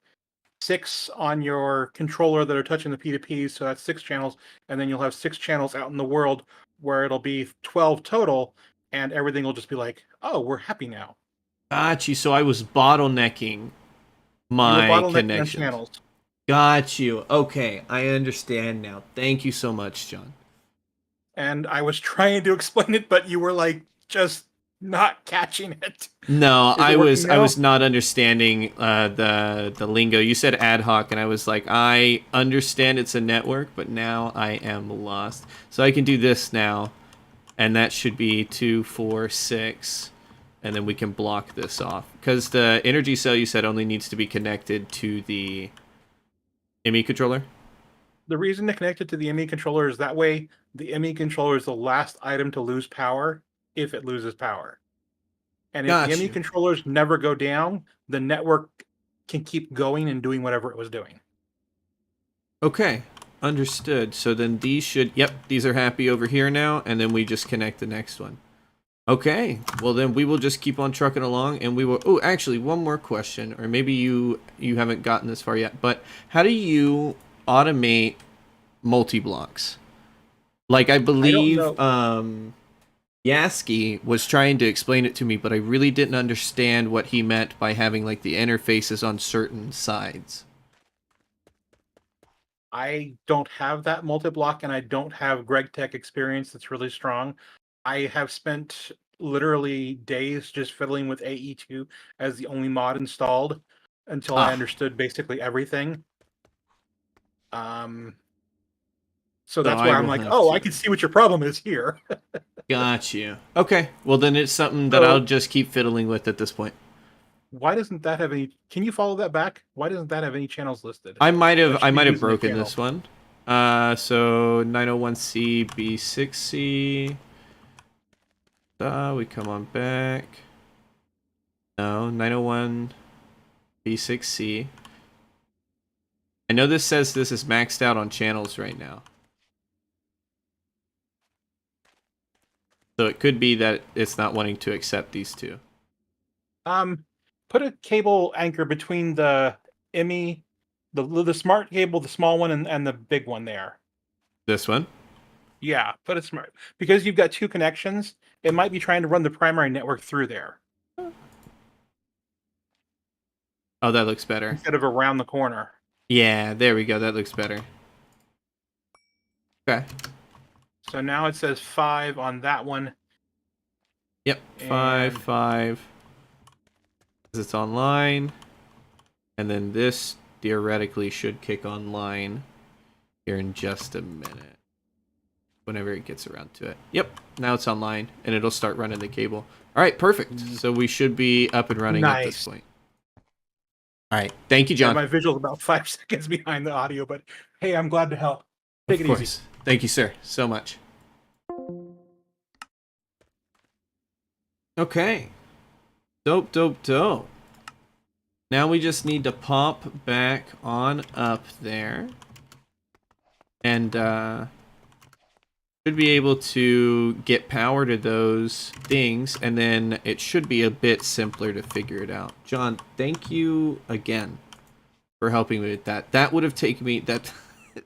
6 on your controller that are touching the P2Ps, so that's 6 channels. And then you'll have 6 channels out in the world where it'll be 12 total, and everything will just be like, oh, we're happy now. Got you. So I was bottlenecking my connections. Channels. Got you. Okay, I understand now. Thank you so much, John. And I was trying to explain it, but you were like just not catching it. No, I was not understanding the lingo. You said ad hoc, and I was like, I understand it's a network, but now I am lost. So I can do this now, and that should be 2, 4, 6, and then we can block this off because the energy cell you said only needs to be connected to the ME controller. The reason to connect it to the ME controller is that way the ME controller is the last item to lose power if it loses power. And if the ME controllers never go down, the network can keep going and doing whatever it was doing. Okay, understood. So then these should, yep, these are happy over here now, and then we just connect the next one. Okay, well then we will just keep on trucking along, and we will, oh, actually, one more question, or maybe you haven't gotten this far yet, but how do automate multi-blocks? Like, I believe Yasky was trying to explain it to me, but I really didn't understand what he meant by having like the interfaces on certain sides. I don't have that multi-block, and I don't have Greg Tech experience that's really strong. I have spent literally days just fiddling with AE2 as the only mod installed. until I understood basically everything. So that's I why I'm will like, have oh, to- I can see what your problem is here. Got you. Okay, well then it's something that So- I'll just keep fiddling with at this point. Why doesn't that have any? Can you follow that back? Why doesn't that have any channels listed? I might That have should be using a broken channel. this one. So 901C B6C. We come on back. No, 901 B6C. I know this says this is maxed out on channels right now. So it could be that it's not wanting to accept these two. Put a cable anchor between the IMI, the smart cable, the small one, and the big one there. This one? Yeah, put a smart, because you've got two connections. It might be trying to run the primary network through there Oh, that looks better. instead of around the corner. Yeah, there we go. That looks better. Okay. So now it says 5 on that one. Yep. 5, 5. It's online. And then this theoretically should kick online here in just a minute. Whenever it gets around to it. Yep. Now it's online and it'll start running the cable. All right, perfect. So we should be up and running at this point. All right. Thank you, John. My visual's about 5 seconds behind the audio, but hey, I'm glad to help. Take it easy. Thank you, sir, so much. Okay. Dope, dope, dope. Now we just need to pop back on up there. And, should be able to get power to those things, and then it should be a bit simpler to figure it out. John, thank you again for helping me with that. That would have taken me that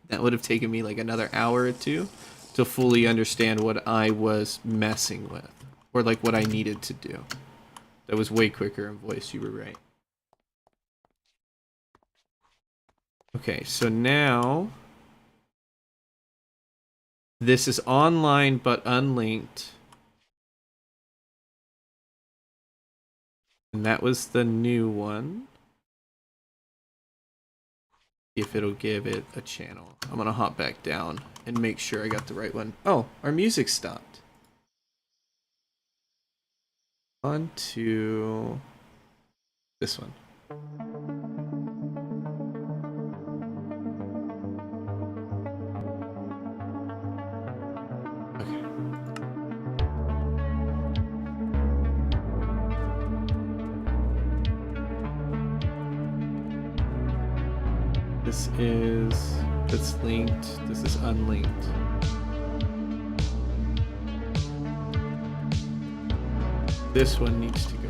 would have taken me like another hour or two to fully understand what I was messing with, or like what I needed to do. That was way quicker in voice. You were right. Okay, so now this is online but unlinked. And that was the new one. See if it'll give it a channel. I'm gonna hop back down and make sure I got the right one. Oh, our music stopped. On to this one. That's linked. This is unlinked. This one needs to go.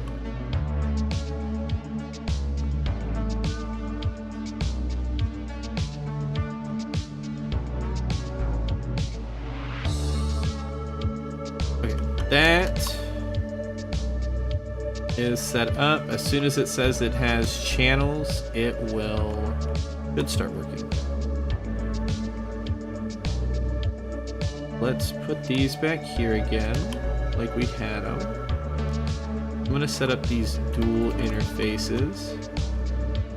Okay, that is set up. As soon as it says it has channels, it should start working. Let's put these back here again, like we had them. I'm gonna set up these dual interfaces.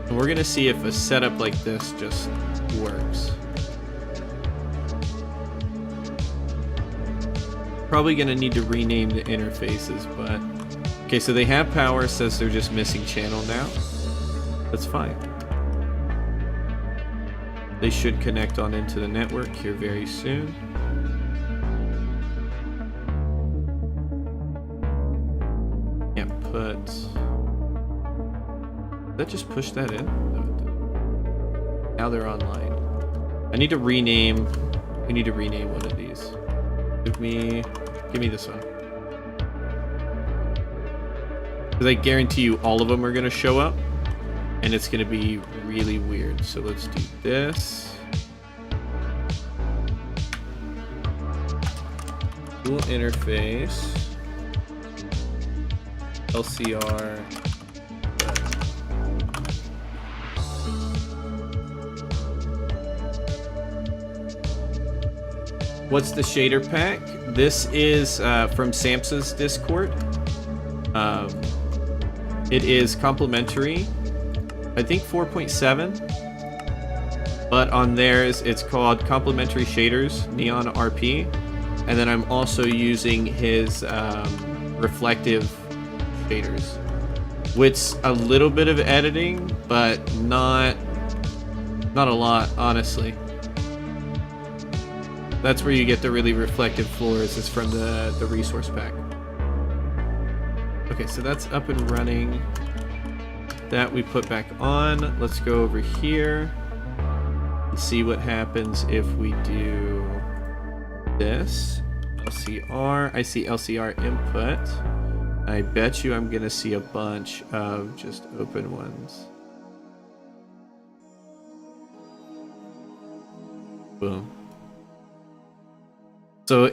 And we're gonna see if a setup like this just works. Probably gonna need to rename the interfaces, but... Okay, so they have power, says they're just missing channel now. That's fine. They should connect on into the network here very soon. But did that just push that in? No, it didn't. Now they're online. I need to rename. We need to rename one of these. Give me this one. Because I guarantee you all of them are going to show up. And it's going to be really weird. So let's do this. Dual interface. LCR. What's the shader pack? This is from Samsa's Discord. It is complimentary, I think 4.7. But on theirs, it's called Complementary Shaders, Neon RP. And then I'm also using his reflective shaders. With a little bit of editing, but not a lot, honestly. That's where you get the really reflective floors, is from the resource pack. Okay, so that's up and running. That we put back on. Let's go over here and see what happens if we do this. LCR. I see LCR input. I bet you I'm gonna see a bunch of just open ones. Boom. So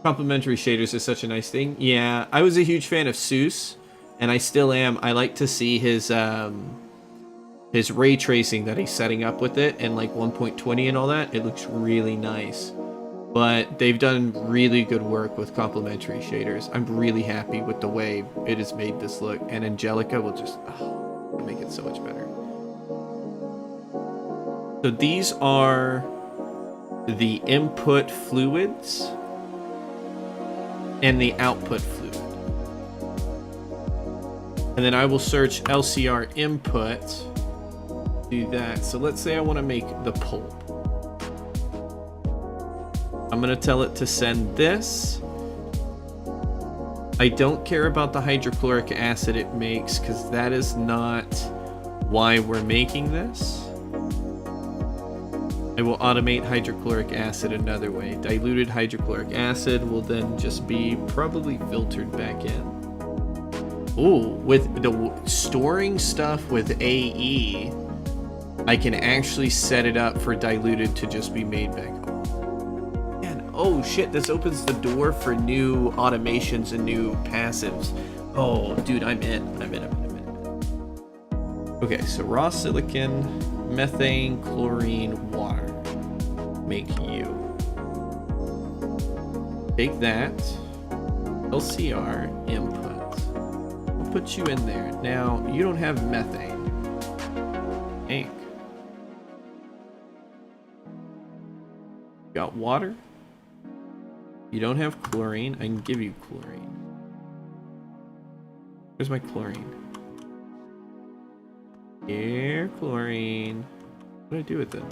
complementary shaders is such a nice thing. Yeah, I was a huge fan of Seuss, and I still am. I like to see his ray tracing that he's setting up with it, and like 1.20 and all that. It looks really nice. But they've done really good work with complementary shaders. I'm really happy with the way it has made this look, and Angelica will just make it so much better. So these are the input fluids and the output fluid. And then I will search LCR input, do that. So let's say I want to make the pulp. I'm going to tell it to send this. I don't care about the hydrochloric acid it makes, because that is not why we're making this. I will automate hydrochloric acid another way. Diluted hydrochloric acid will then just be probably filtered back in. Ooh, with the storing stuff with AE, I can actually set it up for diluted to just be made back home. Man, oh shit, this opens the door for new automations and new passives. Oh, dude, I'm in. Okay, so raw silicon, methane, chlorine, water. Make you. Take that. LCR input. I'll put you in there. Now, you don't have methane. Ink. Got water. You don't have chlorine. I can give you chlorine. Where's my chlorine? Here, chlorine. What do I do with it?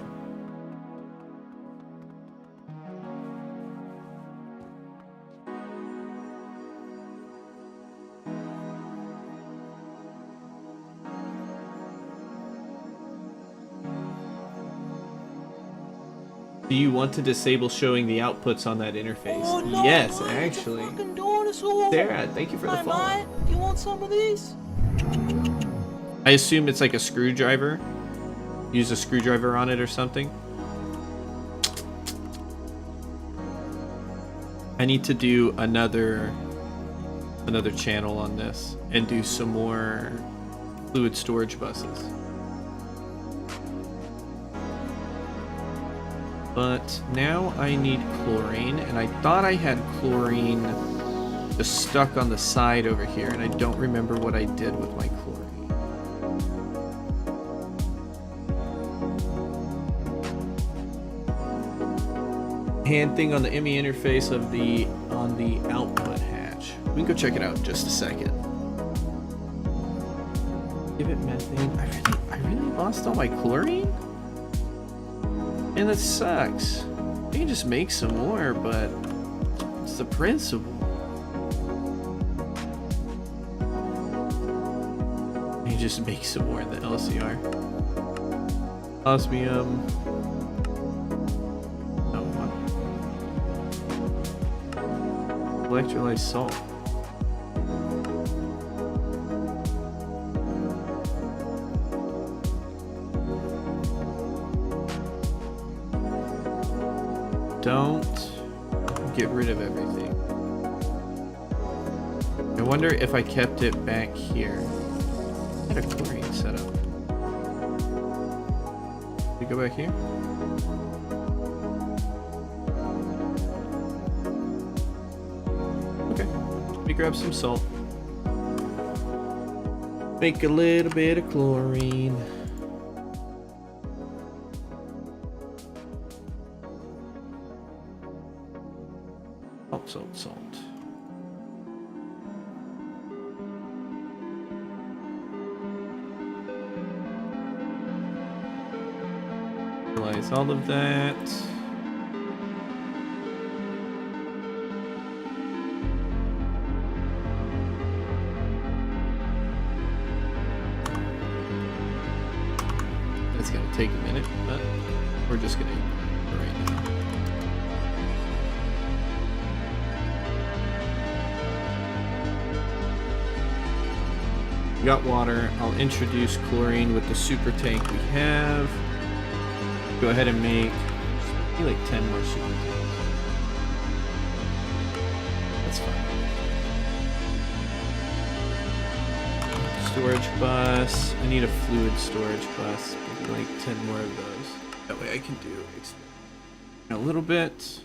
Do you want to disable showing the outputs on that interface? Oh, no, yes, mate, actually. you're fucking doing us all. Sarah, thank you for the Hey, follow. mate, you want some of these? I assume it's like a screwdriver. Use a screwdriver on it or something. I need to do another channel on this and do some more fluid storage buses. But now I need chlorine, and I thought I had chlorine just stuck on the side over here, and I don't remember what I did with my chlorine. Hand thing on the ME interface of on the output hatch. We can go check it out in just a second. Give it methane. I really lost all my chlorine? And that sucks. I can just make some more, but it's the principle. You just make some more in the LCR. Osmium. Electrolyte salt. Don't get rid of everything. I wonder if I kept it back here. I had a chlorine setup. We go back here? Okay. Let me grab some salt. Make a little bit of chlorine. Salt. Realize all of that. That's gonna take a minute, but we're just gonna ignore it right now. Got water. I'll introduce chlorine with the super tank we have. Go ahead and make maybe like 10 more super tanks. That's fine. Storage bus. I need a fluid storage bus. Maybe like 10 more of those. That way I can do a little bit.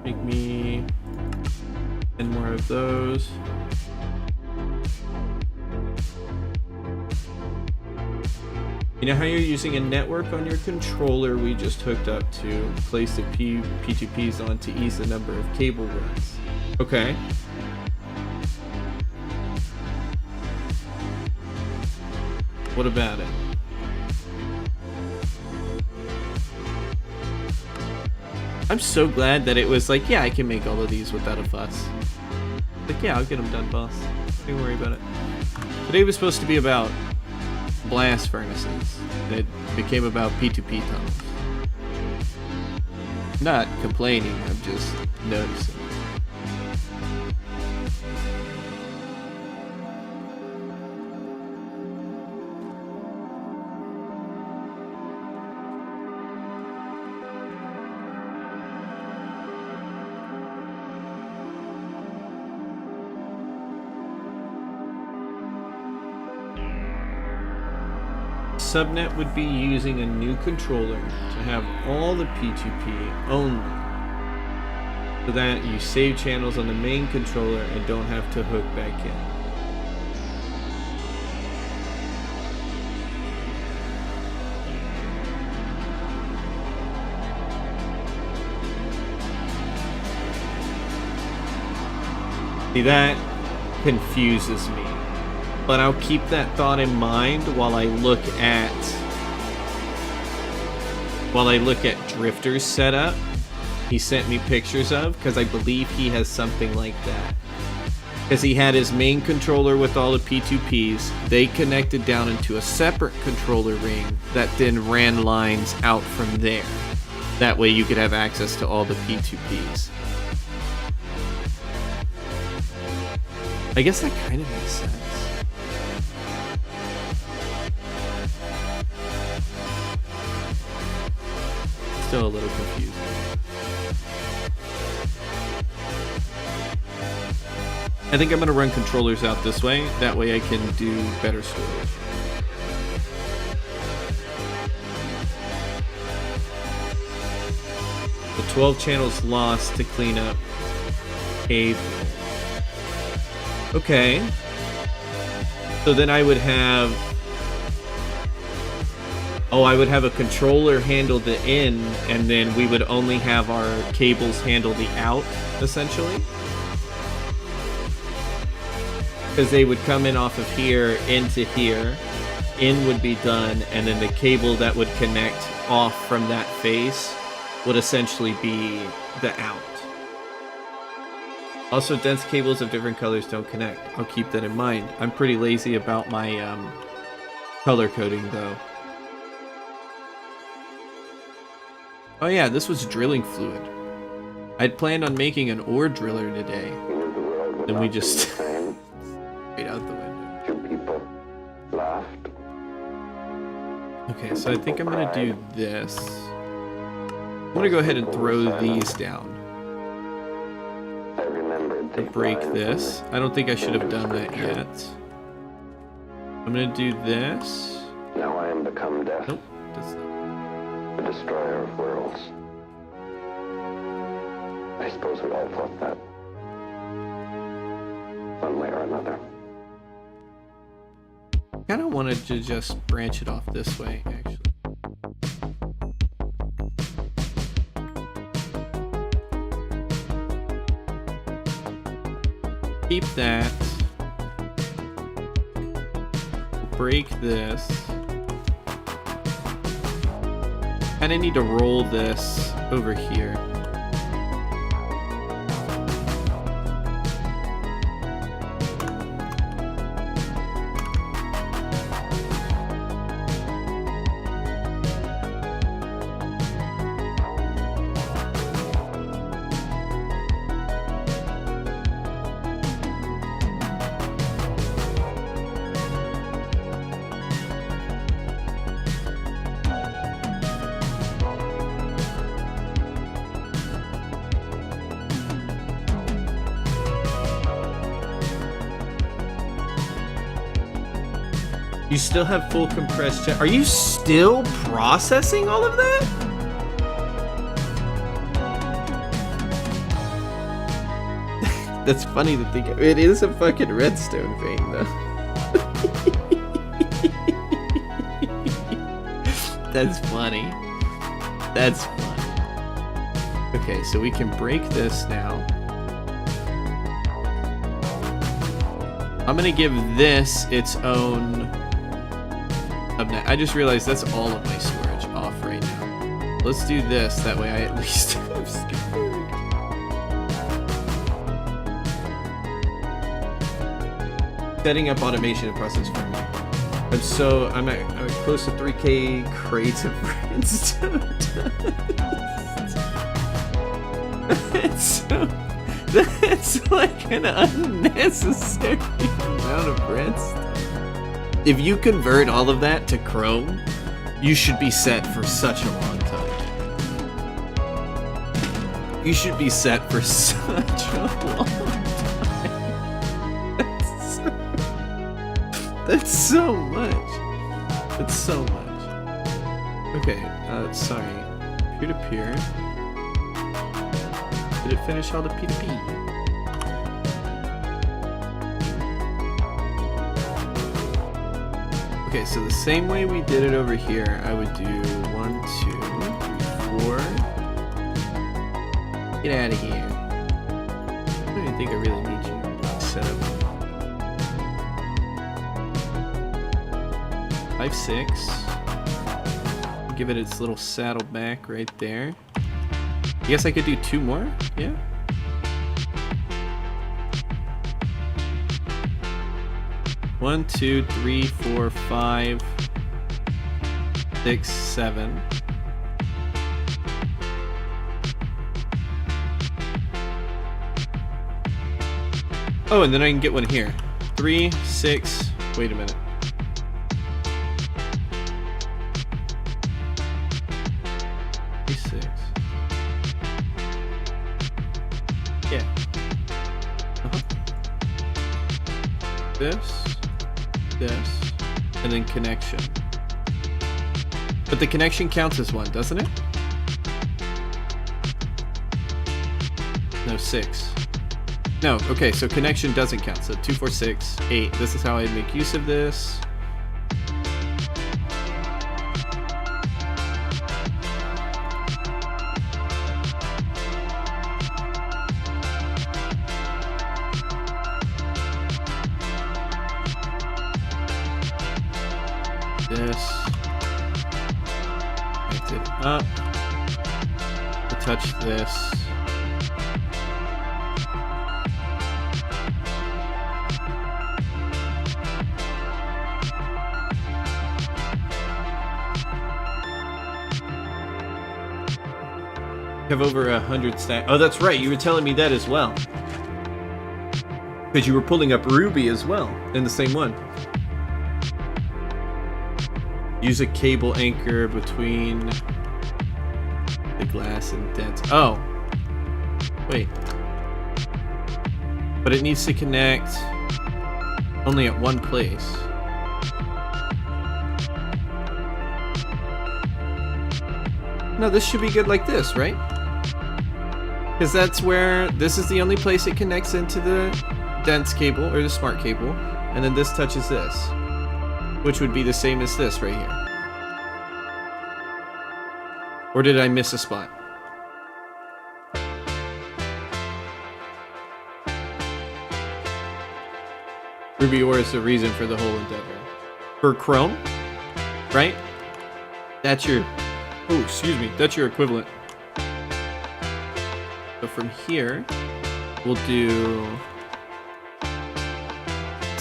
Make me 10 more of those. You know how you're using a network on your controller we just hooked up to place the P2Ps on to ease the number of cable runs? Okay. What about it? I'm so glad that it was like, yeah, I can make all of these without a fuss. Like, yeah, I'll get them done, boss. Don't worry about it. Today was supposed to be about blast furnaces. It became about P2P tunnels. Not complaining, I'm just noticing. Subnet would be using a new controller to have all the P2P only, so that you save channels on the main controller and don't have to hook back in. See, that confuses me. But I'll keep that thought in mind while I look at Drifter's setup. He sent me pictures of, because I believe he has something like that. Because he had his main controller with all the P2Ps. They connected down into a separate controller ring that then ran lines out from there. That way you could have access to all the P2Ps. I guess that kind of makes sense. Still a little confused. I think I'm going to run controllers out this way. That way I can do better storage. The 12 channels lost to clean up cable. Okay. So then I would have... Oh, I would have a controller handle the in, and then we would only have our cables handle the out, essentially. Because they would come in off of here into here. In would be done, and then the cable that would connect off from that face would essentially be the out. Also, dense cables of different colors don't connect. I'll keep that in mind. I'm pretty lazy about my color coding, though. Oh yeah, this was drilling fluid. I'd planned on making an ore driller today. Then we just straight out the window. Two people laughed. Okay, so I think I'm gonna do this. I'm gonna go ahead and throw these down. I remembered To break this. I don't think I should have done that yet. I'm gonna do this. Now I am become death. Nope, that's not. destroyer of worlds. I suppose we all thought that. One way or another. Kind of wanted to just branch it off this way, actually. Keep that. Break this. And I need to roll this over here. You still have full compressed chat. Are you still processing all of that? That's funny to think of. It is a fucking redstone vein, though. That's funny. That's funny. Okay, so we can break this now. I'm gonna give this its own... I just realized that's all of my storage off right now. Let's do this, that way I at least have storage. Setting up automation and process for me. I'm at close to 3K crates of redstone dust. That's like an unnecessary amount of redstone. If you convert all of that to Chrome, you should be set for such a long time. You should be set for such a long time. That's so much. That's so much. Okay, sorry. Peer-to-peer. Did it finish all the P2P? Okay, so the same way we did it over here, I would do 1, 2, 3, 4. Get out of here. I don't even think I really need you set up. 5, 6. Give it its little saddle back right there. I guess I could do 2 more? Yeah. One, 2, 3, 4, 5, 6, 7. Oh, and then I can get one here. 3, 6. Wait a minute. Yeah. This, and then connection. But the connection counts as one, doesn't it? No, 6. No, okay, so connection doesn't count. So 2, 4, 6, 8. This is how I make use of this. This. Connect it up. To touch this. Have over 100 stack. Oh, that's right. You were telling me that as well. Because you were pulling up Ruby as well in the same one. Use a cable anchor between the glass and dents. Oh. Wait. But it needs to connect only at one place. No, this should be good like this, right? Because that's where, this is the only place it connects into the dense cable, or the smart cable, and then this touches this, which would be the same as this right here. Or did I miss a spot? Ruby ore is the reason for the whole endeavor. For Chrome, right? That's your, oh, excuse me, that's your equivalent. So from here, we'll do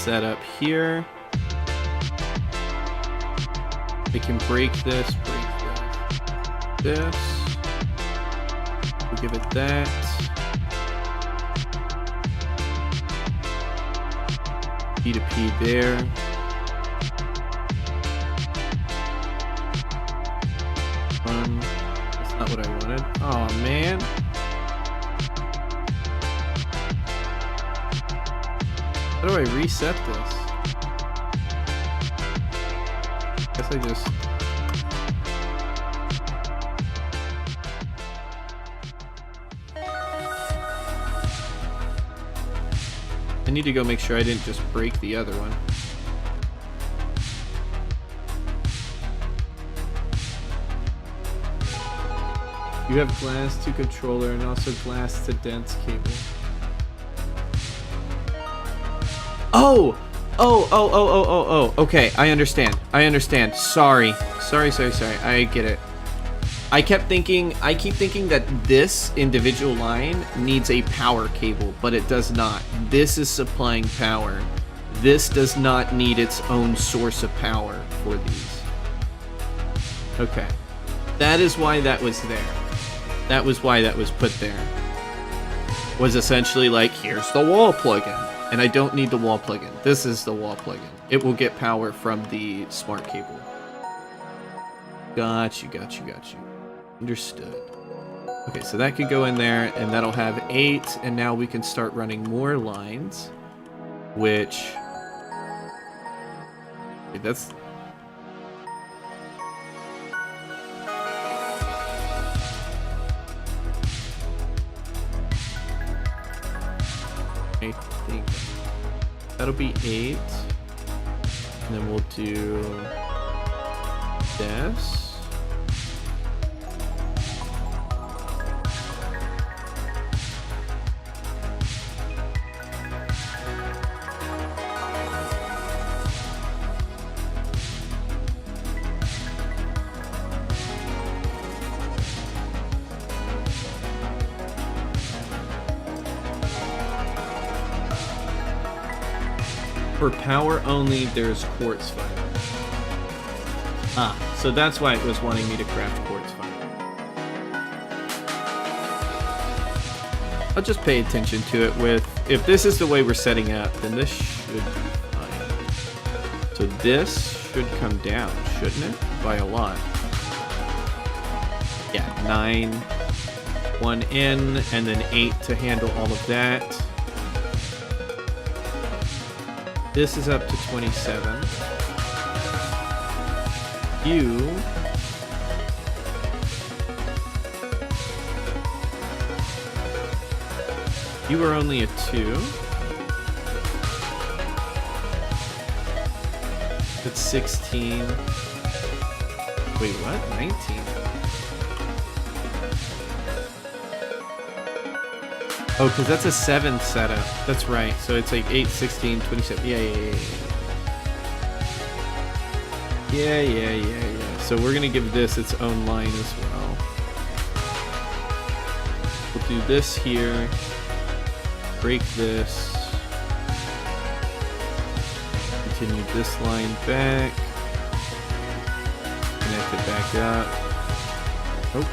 that up here. We can break this, this. We'll give it that. P to P there. That's not what I wanted. Oh man. How do I reset this? Guess I just... I need to go make sure I didn't just break the other one. You have glass to controller and also glass to dense cable. Oh! Oh. Okay, I understand. Sorry. I get it. I keep thinking that this individual line needs a power cable, but it does not. This is supplying power. This does not need its own source of power for these. Okay. That is why that was there. That was why that was put there. Was essentially like, here's the wall plugin. And I don't need the wall plugin. This is the wall plugin. It will get power from the smart cable. Got you. Understood. Okay, so that could go in there, and that'll have 8, and now we can start running more lines, which... Okay, that's... I think that'll be 8, and then we'll do this. For power only, there's quartz fiber. Ah, so that's why it was wanting me to craft quartz fiber. I'll just pay attention to it with... If this is the way we're setting up, then this should be fine. So this should come down, shouldn't it? By a lot. Yeah, 9, 1 in, and then 8 to handle all of that. This is up to 27. You are only a 2. That's 16. Wait, what? 19. Oh, because that's a 7 setup. That's right. So it's like 8, 16, 27. Yeah. So we're going to give this its own line as well. We'll do this here. Break this. Continue this line back. Connect it back up. Oh.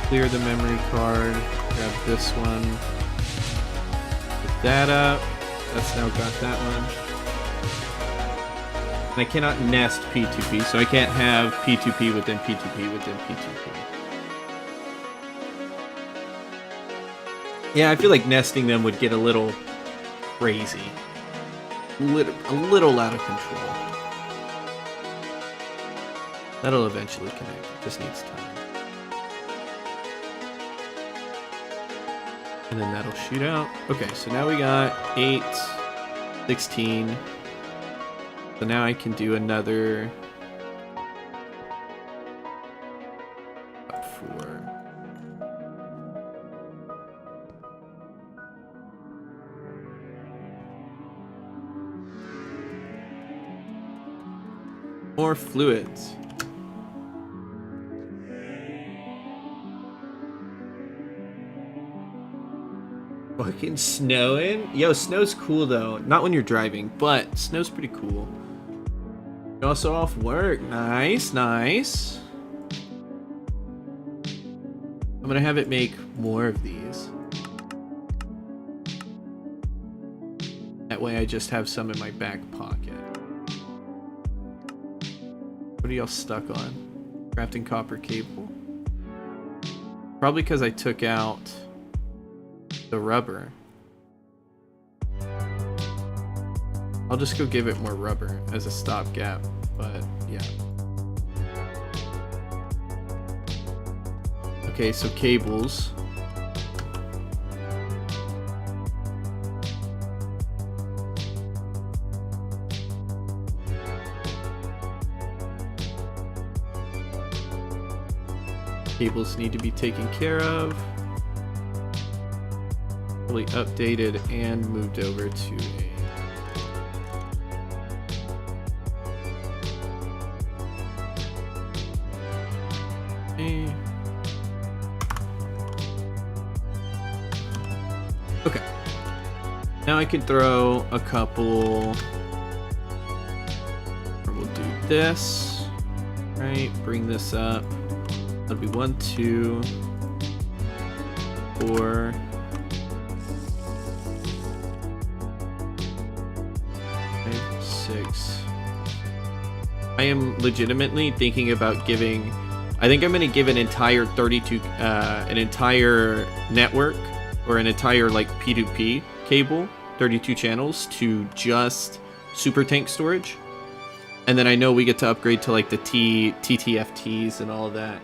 Clear the memory card, grab this one, put that up, that's now got that one. And I cannot nest P2P, so I can't have P2P within P2P within P2P. Yeah, I feel like nesting them would get a little crazy. A little out of control. That'll eventually connect. It just needs time. And then that'll shoot out. Okay, so now we got 8, 16. So now I can do another 4. More fluids. Fucking snowing? Yo, snow's cool though. Not when you're driving, but snow's pretty cool. You're also off work. Nice, nice. I'm gonna have it make more of these. That way I just have some in my back pocket. What are y'all stuck on? Crafting copper cable. Probably because I took out the rubber. I'll just go give it more rubber as a stopgap, but yeah. Okay, so cables. Cables need to be taken care of. Really updated and moved over to a okay. Now I can throw a couple. We'll do this. Right, bring this up. That'll be 1, 2, 4. 5, 6. I am legitimately thinking about giving. I think I'm going to give an entire 32, an entire network or an entire like P2P cable, 32 channels to just super tank storage, and then I know we get to upgrade to like the TTFTs and all of that.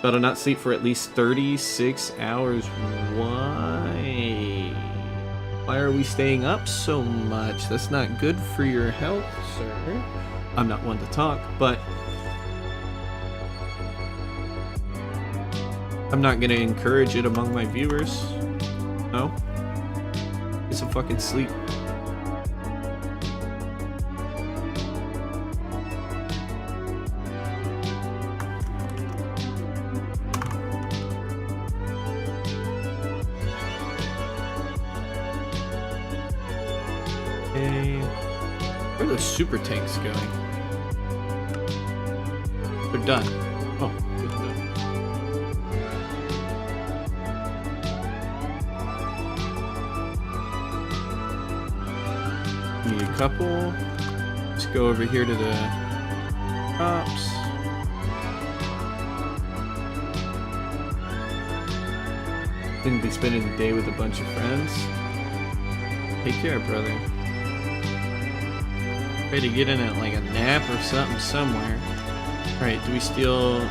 But I'll not sleep for at least 36 hours. Why? Why are we staying up so much? That's not good for your health, sir. I'm not one to talk, but I'm not gonna encourage it among my viewers. No? Get some fucking sleep. Where are those super tanks going? They're done. Oh, good to know. Need a couple. Let's go over here to the crops. Didn't be spending the day with a bunch of friends. Take care, brother. Try to get in at like a nap or something somewhere. Alright, do we steal...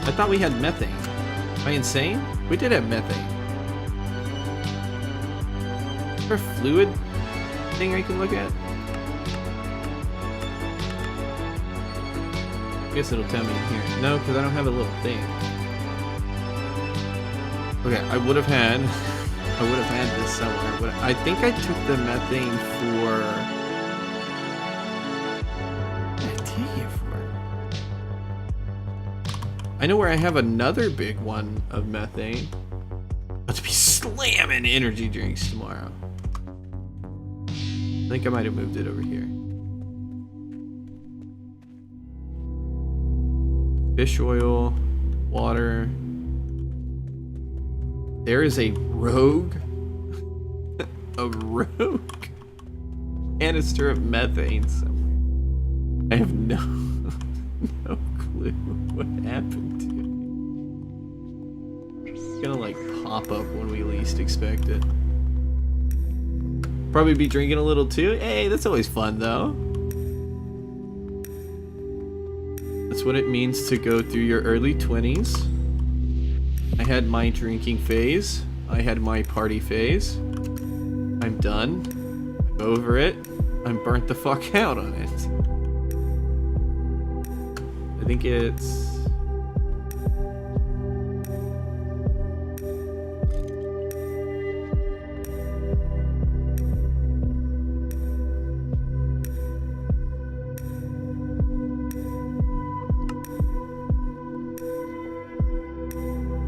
I thought we had methane. Am I insane? We did have methane. Is there a fluid thing I can look at? I guess it'll tell me in here. No, because I don't have a little thing. Okay, I would have had this somewhere, but I think I took the methane for... I know where I have another big one of methane. Let's be slamming energy drinks tomorrow. I think I might have moved it over here. Fish oil, water. There is a rogue canister of methane somewhere. I have no clue what happened to it. It's gonna like pop pop up when we least expect it. Probably be drinking a little too. Hey, that's always fun though. That's what it means to go through your early 20s. I had my drinking phase. I had my party phase. I'm done. I'm over it. I'm burnt the fuck out on it. I think it's...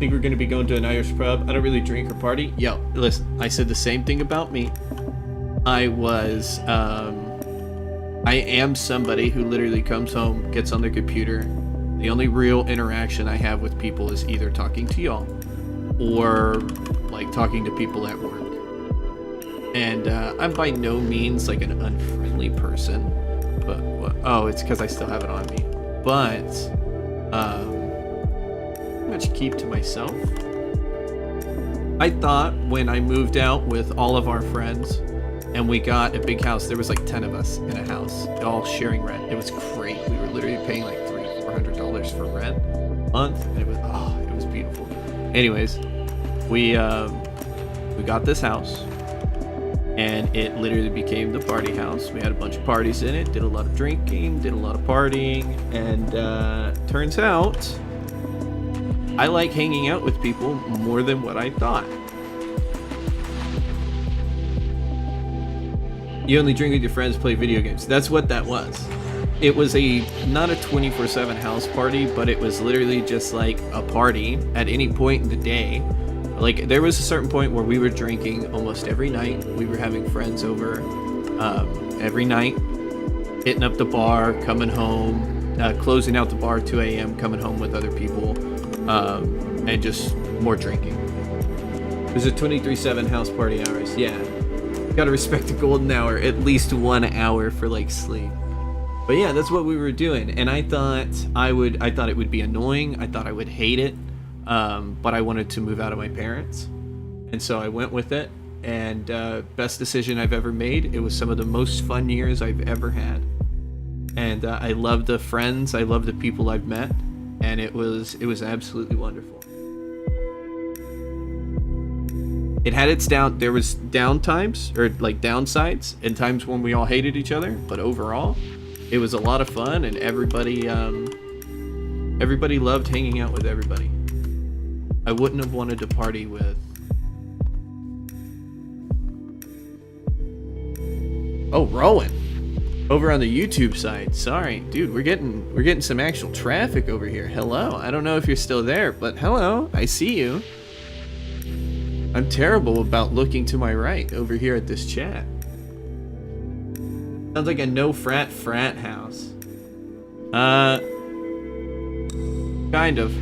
think we're gonna be going to an Irish pub. I don't really drink or party. Yo, listen, I said the same thing about me. I am somebody who literally comes home, gets on their computer. The only real interaction I have with people is either talking to y'all or like talking to people at work. And I'm by no means like an unfriendly person, but oh, it's because I still have it on me. But much keep to myself. I thought when I moved out with all of our friends and we got a big house, there was like 10 of us in a house, all sharing rent. It was great. We were literally paying like $300-$400 for rent a month, and it was beautiful. Anyways, we got this house, and it literally became the party house. We had a bunch of parties in it, did a lot of drinking, did a lot of partying, and turns out I like hanging out with people more than what I thought. You only drink with your friends, play video games. That's what that was. It was not a 24/7 house party, but it was literally just like a party at any point in the day. Like there was a certain point where we were drinking almost every night. We were having friends over every night, hitting up the bar, coming home, closing out the bar 2 a.m., coming home with other people. And just more drinking. There's a 23/7 house party hours. Yeah, gotta respect the golden hour. At least 1 hour for like sleep. But yeah, that's what we were doing. And I thought it would be annoying. I thought I would hate it. But I wanted to move out of my parents, and so I went with it. And best decision I've ever made. It was some of the most fun years I've ever had. And I love the friends. I love the people I've met. And it was absolutely wonderful. It had its there was down times, or like downsides, and times when we all hated each other, but overall, it was a lot of fun, and everybody loved hanging out with everybody. I wouldn't have wanted to party with... Oh, Rowan! Over on the YouTube side. Sorry, dude, we're getting some actual traffic over here. Hello. I don't know if you're still there, but hello. I see you. I'm terrible about looking to my right over here at this chat. Sounds like a no frat house. Kind of.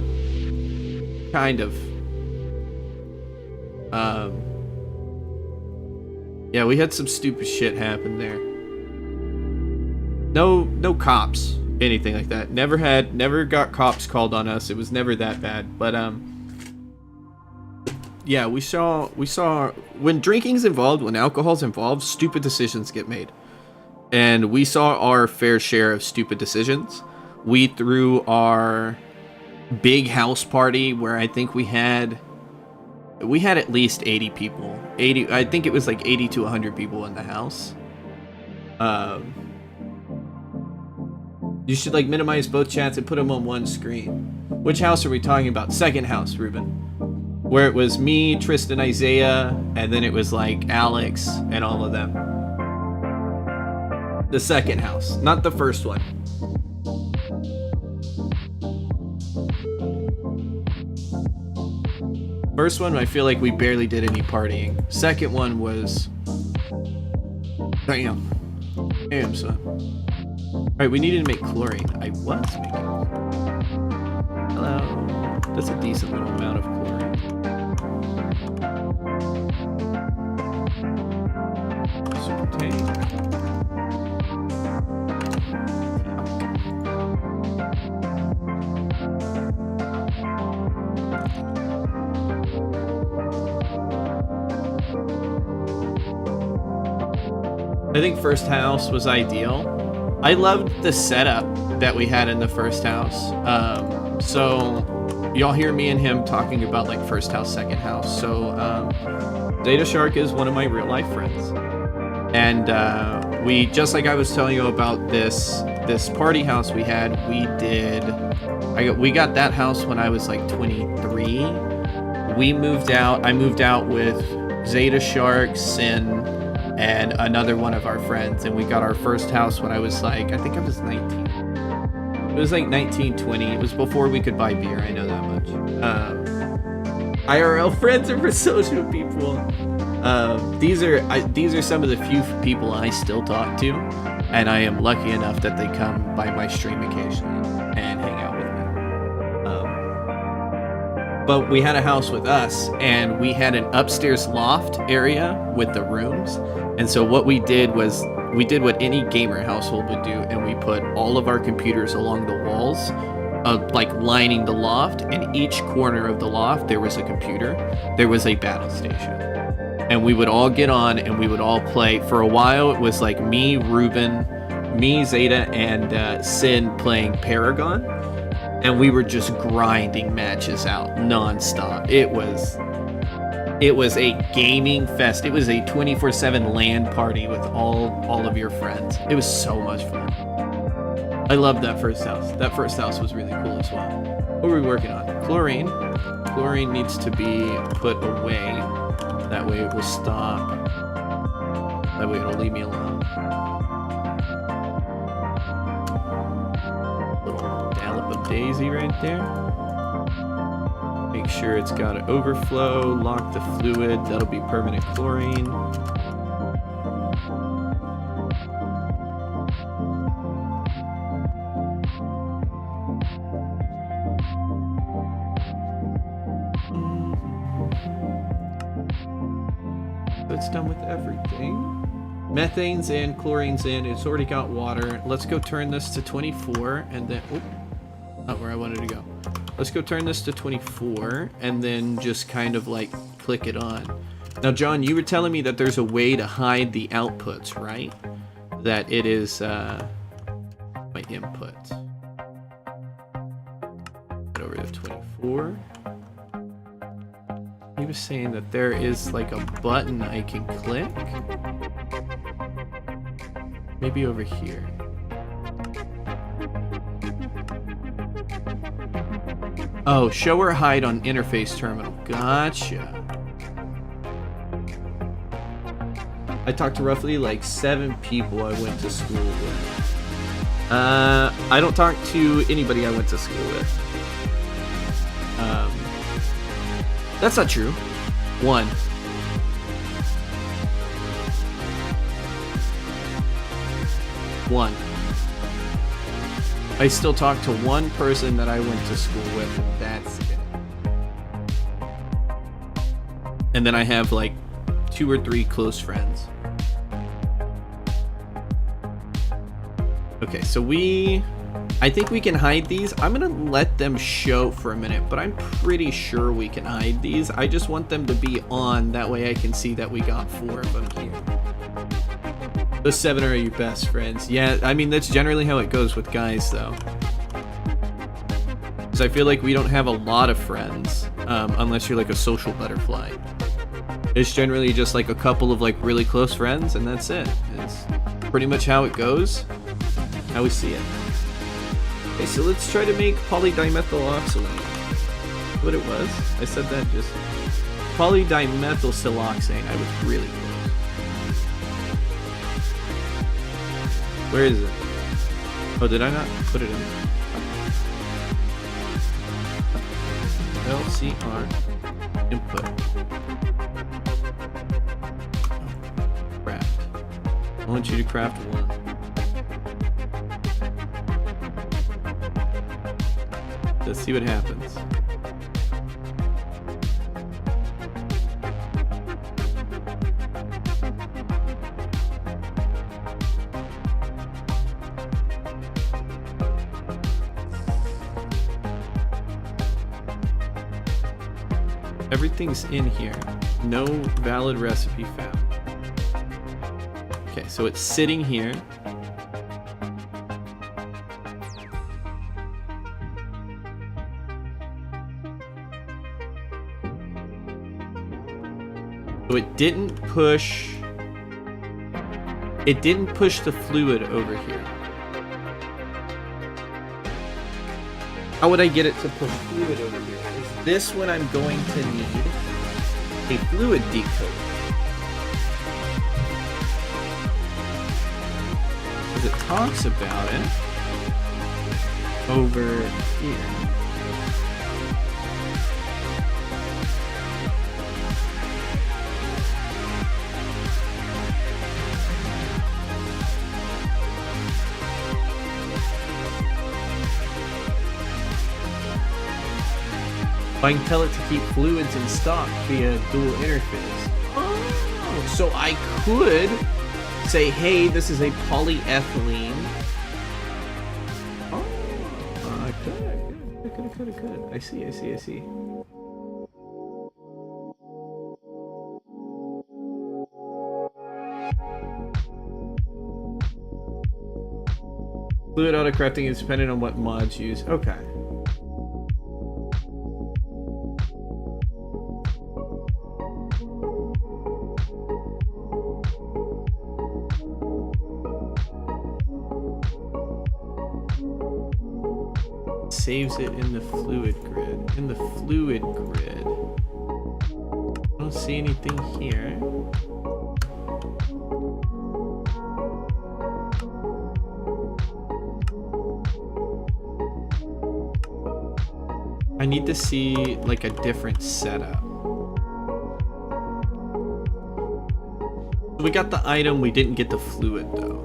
Yeah, we had some stupid shit happen there. No cops, anything like that. Never got cops called on us. It was never that bad. But yeah, we saw when drinking's involved, when alcohol's involved, stupid decisions get made. And we saw our fair share of stupid decisions. We threw our big house party where I think we had at least 80 people. I think it was like 80 to 100 people in the house. You should like minimize both chats and put them on one screen. Which house are we talking about? Second house, Ruben. Where it was me, Tristan, Isaiah, and then it was like Alex and all of them. The second house, not the first one. First one, I feel like we barely did any partying. Second one was... Damn, son. Alright, we needed to make chlorine. I was making chlorine. Hello. That's a decent little amount of chlorine. Super tank. I think first house was ideal. I loved the setup that we had in the first house. So y'all hear me and him talking about like first house, second house. So Zeta Shark is one of my real life friends. And we, just like I was telling you about this party house we had, we got that house when I was like 23. I moved out with Zeta Shark, Sin, and another one of our friends, and we got our first house when I was like, I think I was 19. It was like 19, 20. It was before we could buy beer, I know that much. IRL friends are for social people. These are some of the few people I still talk to, and I am lucky enough that they come by my stream occasionally and hang out with me. But we had a house with us, and we had an upstairs loft area with the rooms. And so what we did was, we did what any gamer household would do, and we put all of our computers along the walls, like lining the loft. And each corner of the loft, there was a computer. There was a battle station. And we would all get on, and we would all play. For a while, it was like me, Ruben, me, Zeta, and Sin playing Paragon. And we were just grinding matches out nonstop. It was a gaming fest. It was a 24/7 LAN party with all of your friends. It was so much fun. I loved that first house. That first house was really cool as well. What were we working on? Chlorine. Chlorine needs to be put away. That way it will stop. That way it'll leave me alone. Little dollop of daisy right there. Make sure it's got an overflow, lock the fluid, that'll be permanent chlorine. That's done with everything. Methane's in, chlorine's in, it's already got water. Let's go turn this to 24 and then, not where I wanted to go. Let's go turn this to 24 and then just kind of like click it on. Now, John, you were telling me that there's a way to hide the outputs, right? That it is my inputs. Get over to 24. He was saying that there is like a button I can click. Maybe over here. Oh, show or hide on interface terminal. Gotcha. I talked to roughly like 7 people I went to school with. I don't talk to anybody I went to school with. That's not true. 1. I still talk to 1 person that I went to school with, and that's it. And then I have like 2 or 3 close friends. Okay, so I think we can hide these. I'm gonna let them show for a minute, but I'm pretty sure we can hide these. I just want them to be on, that way I can see that we got 4 of them here. Those 7 are your best friends. Yeah, I mean, that's generally how it goes with guys, though. Because I feel like we don't have a lot of friends, unless you're like a social butterfly. It's generally just like a couple of like really close friends, and that's it. It's pretty much how it goes, how we see it. Okay, so let's try to make polydimethyloxylane. What it was? I said that just... polydimethylsiloxane. I was really close. Where is it? Oh, did I not put it in? LCR input. Craft. I want you to craft 1. Let's see what happens. Everything's in here. No valid recipe found. Okay, so it's sitting here. So it didn't push the fluid over here. How would I get it to push fluid over here? Is this when I'm going to need a fluid decoder? Because it talks about it over here. I can tell it to keep fluids in stock via dual interface. Oh, so I could say, hey, this is a polyethylene. Oh, I could. I see. Fluid autocrafting is dependent on what mods use. Okay. Saves it in the fluid grid. I don't see anything here. I need to see like a different setup. We got the item, we didn't get the fluid though.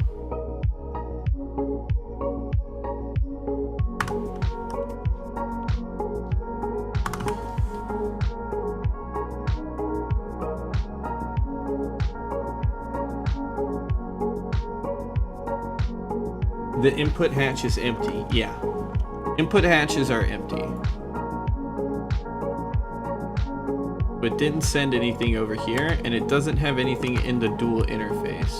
The input hatch is empty. Yeah. Input hatches are empty. But didn't send anything over here, and it doesn't have anything in the dual interface.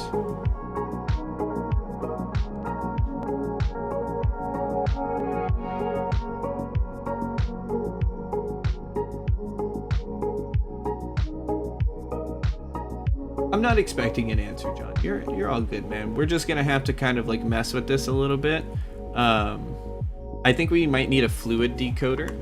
I'm not expecting an answer, John. You're all good, man. We're just gonna have to kind of like mess with this a little bit. I think we might need a fluid decoder.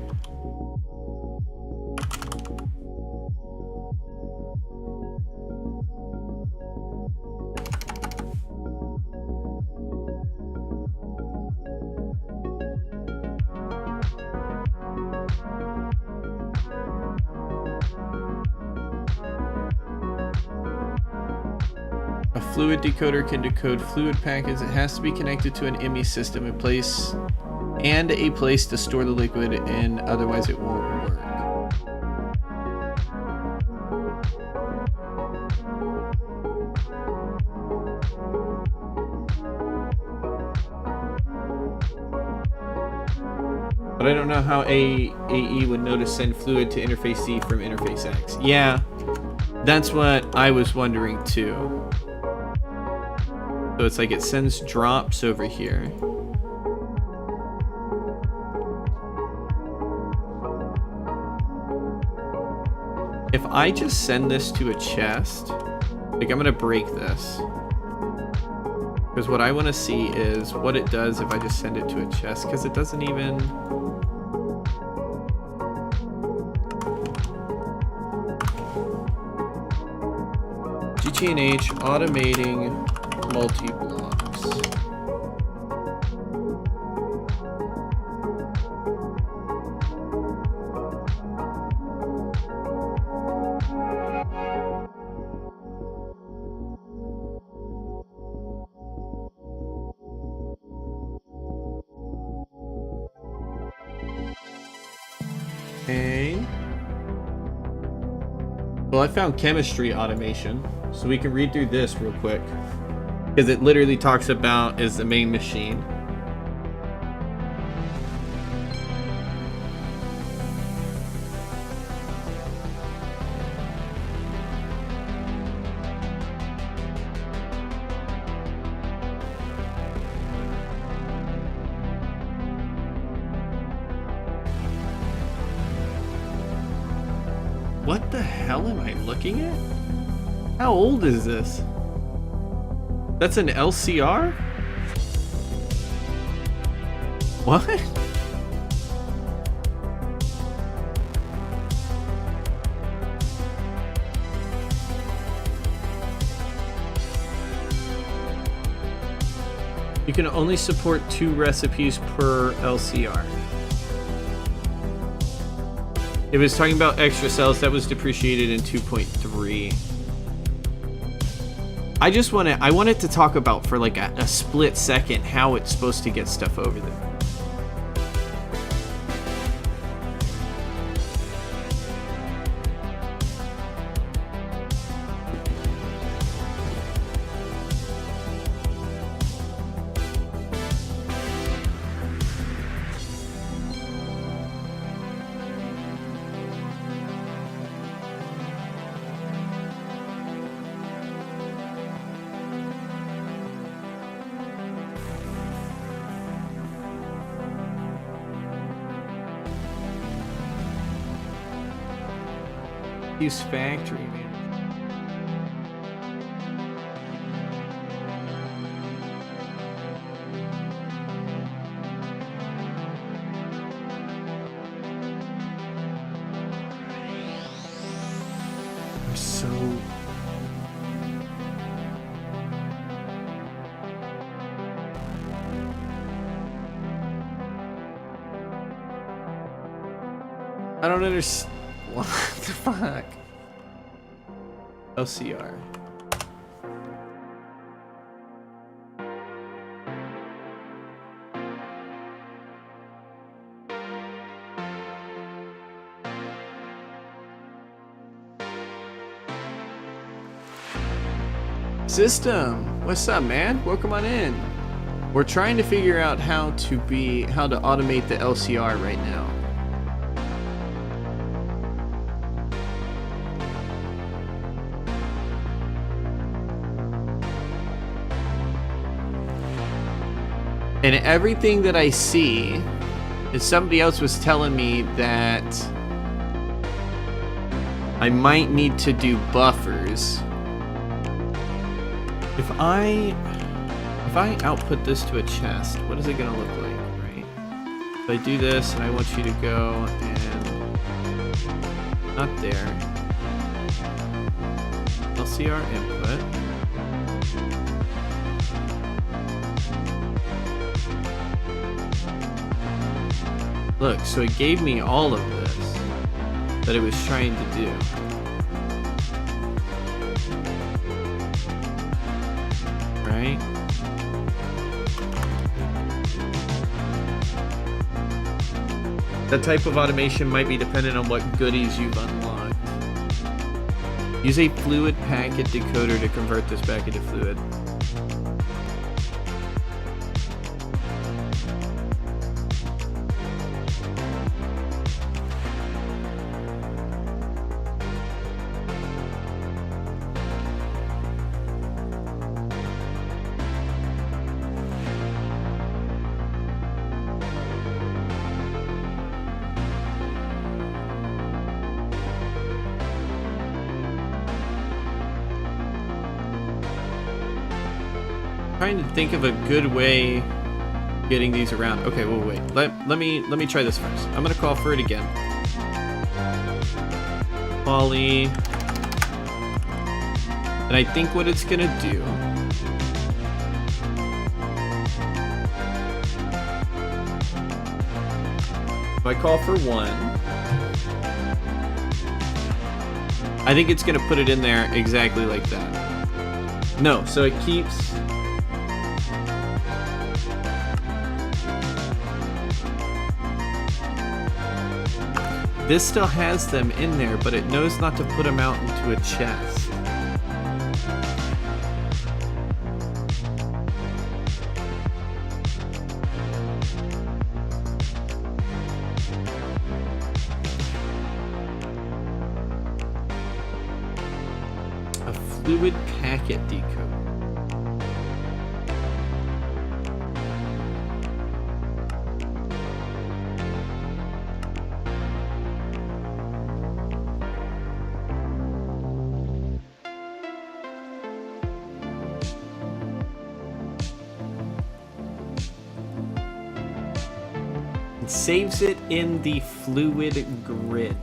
Fluid decoder can decode fluid packets. It has to be connected to an ME system in place and a place to store the liquid in, otherwise it won't work. But I don't know how AE would know to send fluid to interface C from interface X. Yeah, that's what I was wondering too. So it's like it sends drops over here. If I just send this to a chest, like I'm gonna break this. Because what I want to see is what it does if I just send it to a chest, because it doesn't even... GTNH automating multi-blocks. Okay. Well, I found chemistry automation, so we can read through this real quick. Because it literally talks about is the main machine. What the hell am I looking at? How old is this? That's an LCR? What? You can only support 2 recipes per LCR. If it was talking about extra cells, that was depreciated in 2.3. I wanted to talk about for like a split second how it's supposed to get stuff over there. Use factory, man. I'm so... I don't understand. What the fuck? LCR. System, what's up, man? Welcome on in. We're trying to figure out how to automate the LCR right now. And everything that I see is somebody else was telling me that I might need to do buffers. If I output this to a chest, what is it gonna look like, right? If I do this and I want you to go and not there. LCR input. Look, so it gave me all of this that it was trying to do. Right? That type of automation might be dependent on what goodies you've unlocked. Use a fluid packet decoder to convert this back into fluid. Trying to think of a good way getting these around. Okay, well, wait. Let me try this first. I'm gonna call for it again. Poly. And I think what it's gonna do if I call for 1, I think it's gonna put it in there exactly like that. No, so it keeps. This still has them in there, but it knows not to put them out into a chest. A fluid packet decoder. and saves it in the fluid grid.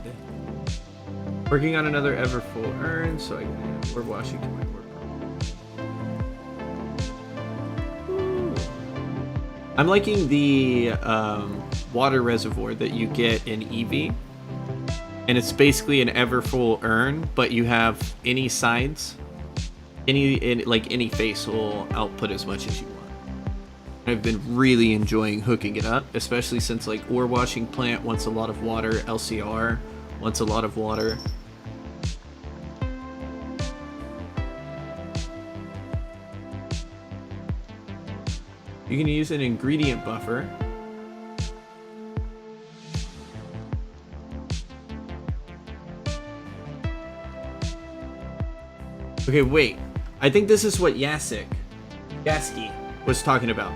Working on another ever full urn, so I can add ore washing to my ore problem. I'm liking the water reservoir that you get in EV. And it's basically an ever full urn, but you have any sides, any face will output as much as you want. I've been really enjoying hooking it up, especially since like ore washing plant wants a lot of water, LCR wants a lot of water. You can use an ingredient buffer. Okay, wait. I think this is what Yaski was talking about.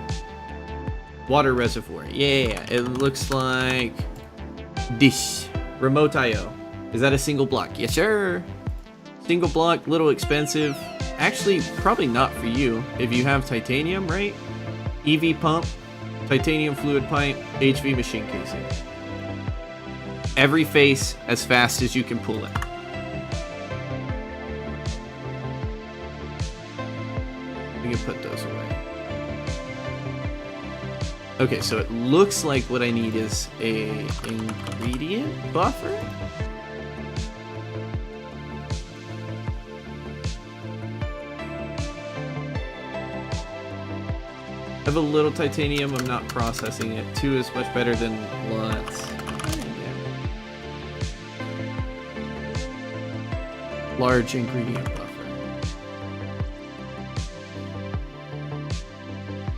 Water reservoir. Yeah, it looks like this. Remote IO. Is that a single block? Yes, sir. Single block, little expensive. Actually, probably not for you if you have titanium, right? EV pump, titanium fluid pipe, HV machine casing. Every face as fast as you can pull it. We can put those away. Okay, so it looks like what I need is a ingredient buffer. I have a little titanium, I'm not processing it. 2 is much better than lots. Large ingredient buffer.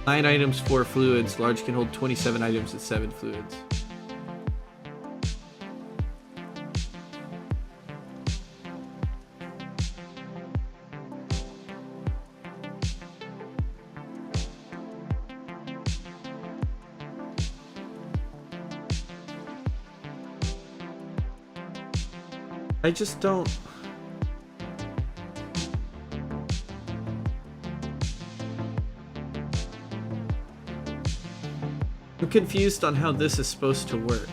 9 items, 4 fluids. Large can hold 27 items and 7 fluids. I just don't... I'm confused on how this is supposed to work.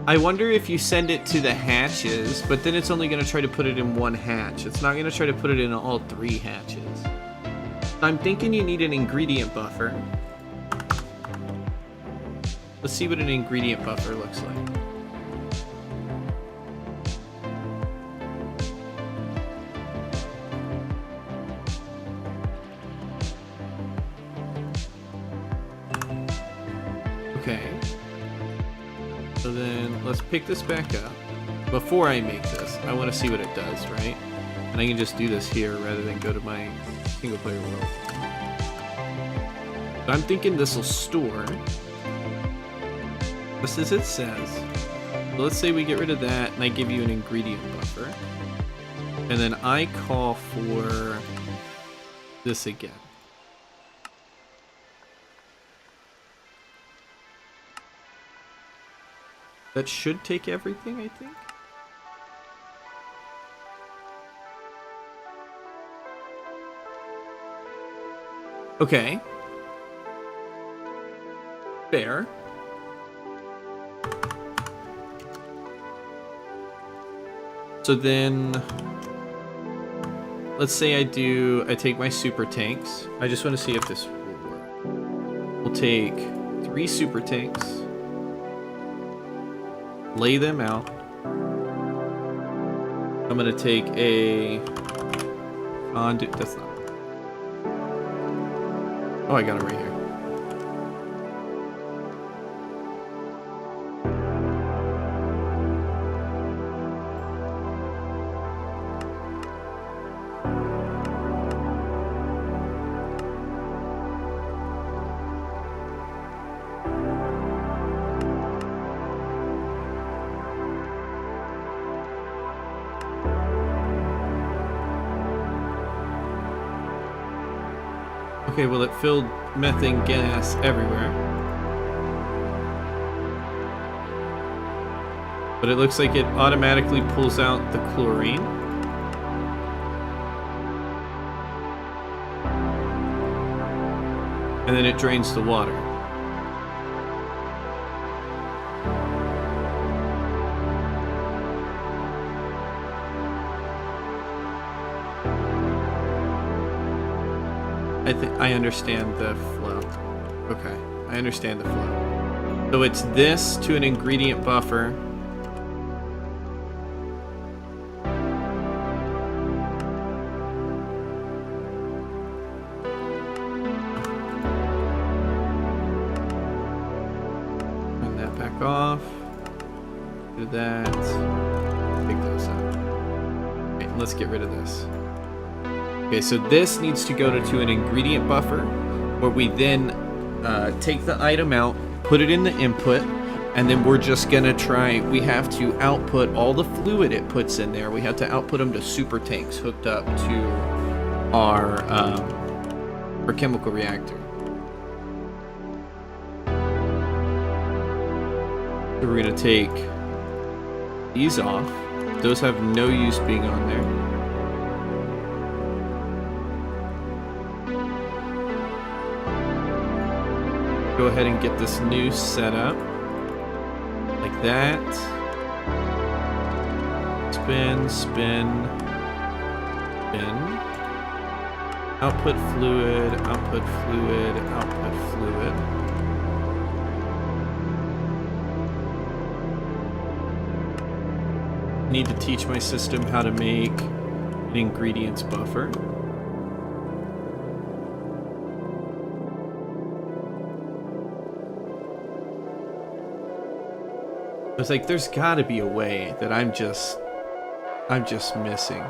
I wonder if you send it to the hatches, but then it's only going to try to put it in one hatch. It's not going to try to put it in all 3 hatches. I'm thinking you need an ingredient buffer. Let's see what an ingredient buffer looks like. Okay. So then let's pick this back up. Before I make this, I want to see what it does, right? And I can just do this here rather than go to my single player world. So I'm thinking this will store. Just as it says. So let's say we get rid of that and I give you an ingredient buffer. And then I call for this again. That should take everything, I think. Okay. Fair. So then, let's say I take my super tanks. I just want to see if this will work. We'll take 3 super tanks, lay them out. I'm going to take a conduit. That's not. Oh, I got it right here. Okay, well it filled methane gas everywhere. But it looks like it automatically pulls out the chlorine. And then it drains the water. I understand the flow. Okay, I understand the flow. So it's this to an ingredient buffer. Turn that back off. Do that. Take those out. Okay, let's get rid of this. Okay, so this needs to go to an ingredient buffer where we then take the item out, put it in the input, and then we're just gonna try, we have to output all the fluid it puts in there. We have to output them to super tanks hooked up to our chemical reactor. So we're gonna take these off. Those have no use being on there. Go ahead and get this new setup like that. Spin, spin, spin. Output fluid, output fluid, output fluid. Need to teach my system how to make an ingredients buffer. I was like, there's gotta be a way that I'm just missing.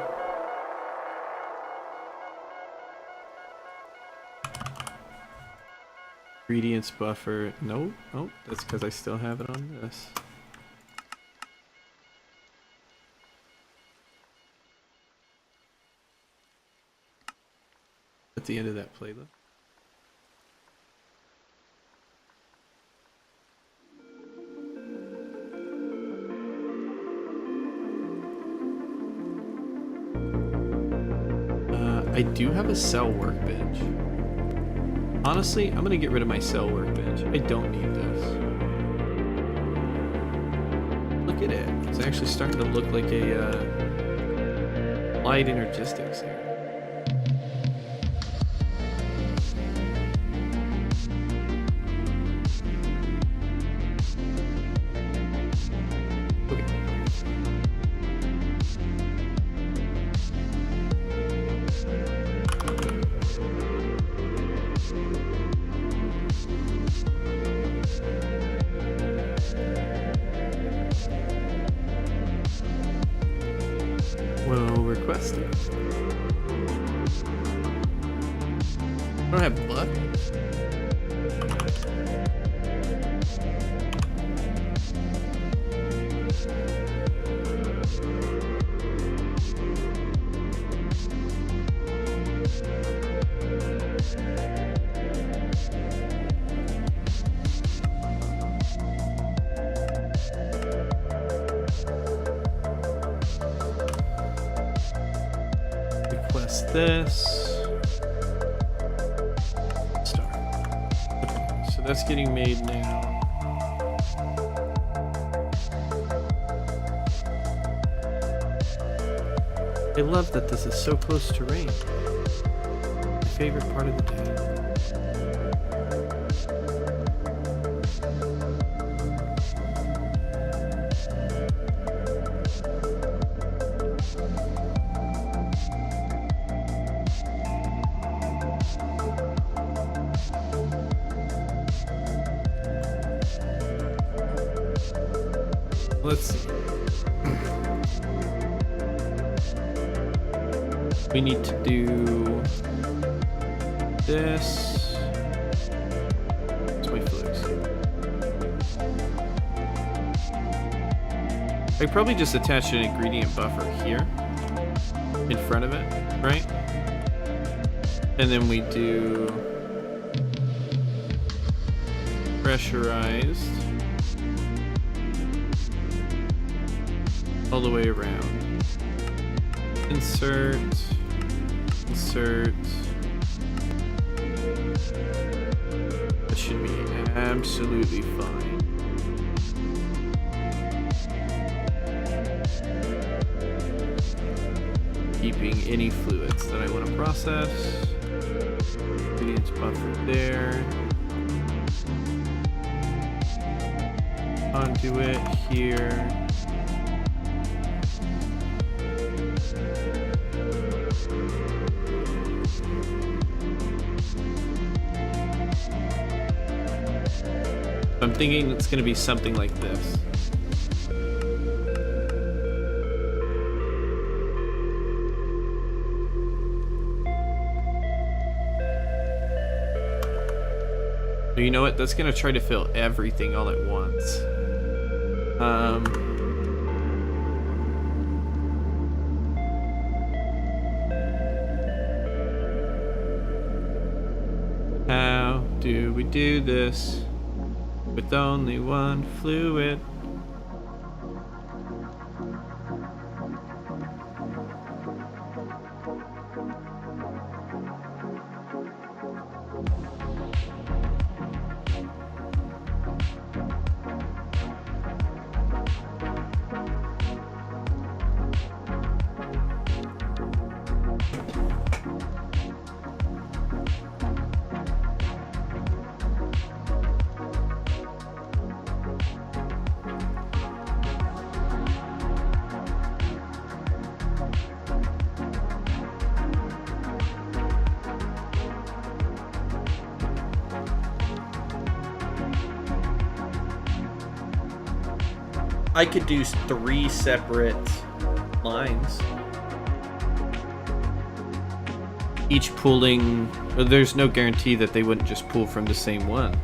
Ingredients buffer. Nope. Oh, that's because I still have it on this. At the end of that playlist. I do have a cell workbench. Honestly, I'm gonna get rid of my cell workbench. I don't need this. Look at it. It's actually starting to look like a light energistics here. I don't have luck. Request this. That's getting made now. I love that this is so close to rain. My favorite part of the day. Let's see. We need to do this. What's my flicks? I probably just attach an ingredient buffer here in front of it, right? And then we do pressurized. all the way around. Insert, insert. That should be absolutely fine. Keeping any fluids that I want to process. Ingredients buffer there. Conduit here. I'm thinking it's going to be something like this. So you know what? That's going to try to fill everything all at once. How do we do this with only one fluid? I could do 3 separate lines. Each pulling, there's no guarantee that they wouldn't just pull from the same one.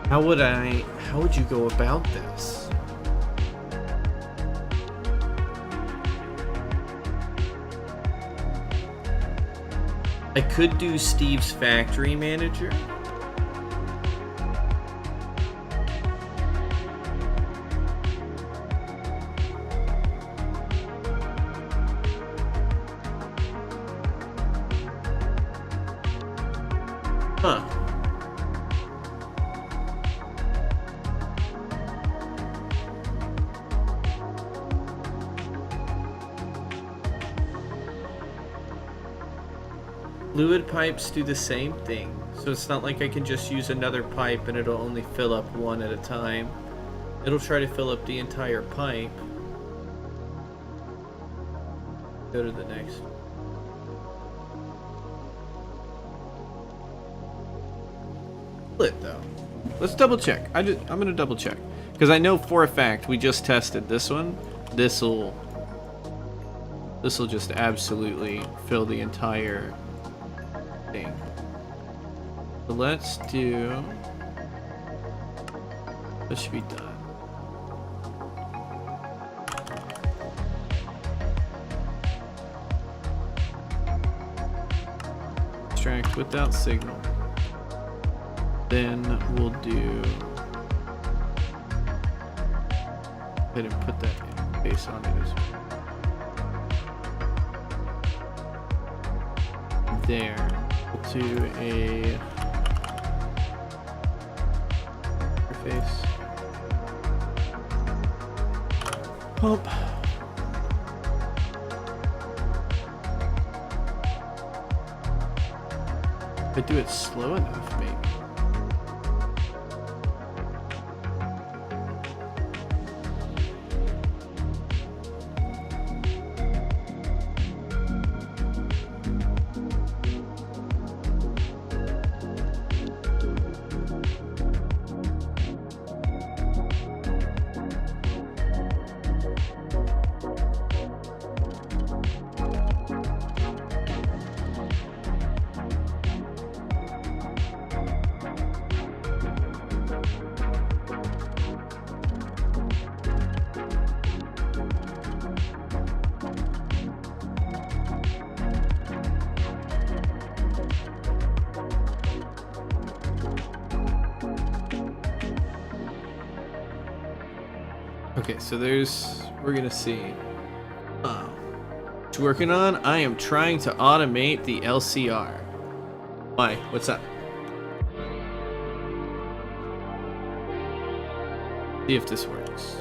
How would you go about this? I could do Steve's factory manager. Huh. Fluid pipes do the same thing, so it's not like I can just use another pipe and it'll only fill up one at a time. It'll try to fill up the entire pipe. Go to the next. It though. Let's double check. I'm gonna double check because I know for a fact we just tested this one. This'll just absolutely fill the entire thing. So let's do. This should be done. Extract without signal. Then we'll do. Go ahead and put that base on it as well. There. We'll do a interface. Pump. If I do it slow enough, maybe. Okay, so there's we're gonna see. Oh. What you working on? I am trying to automate the LCR. Why? What's up? See if this works.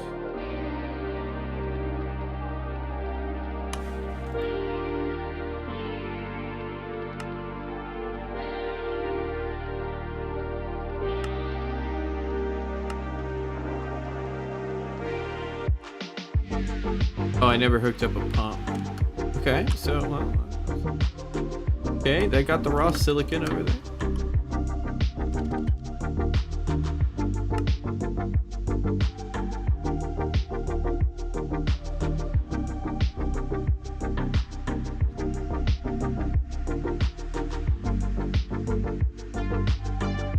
Oh, I never hooked up a pump. Okay, so, well, okay, that got the raw silicon over there.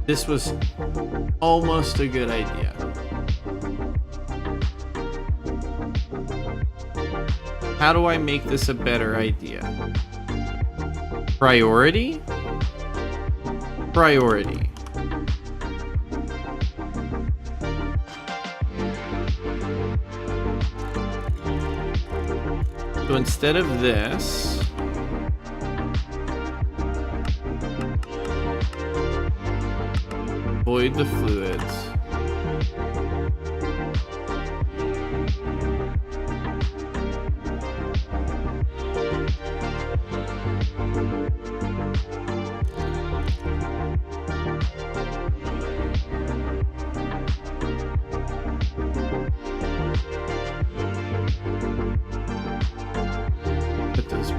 This was almost a good idea. How do I make this a better idea? Priority? Priority. So instead of this, void the fluids.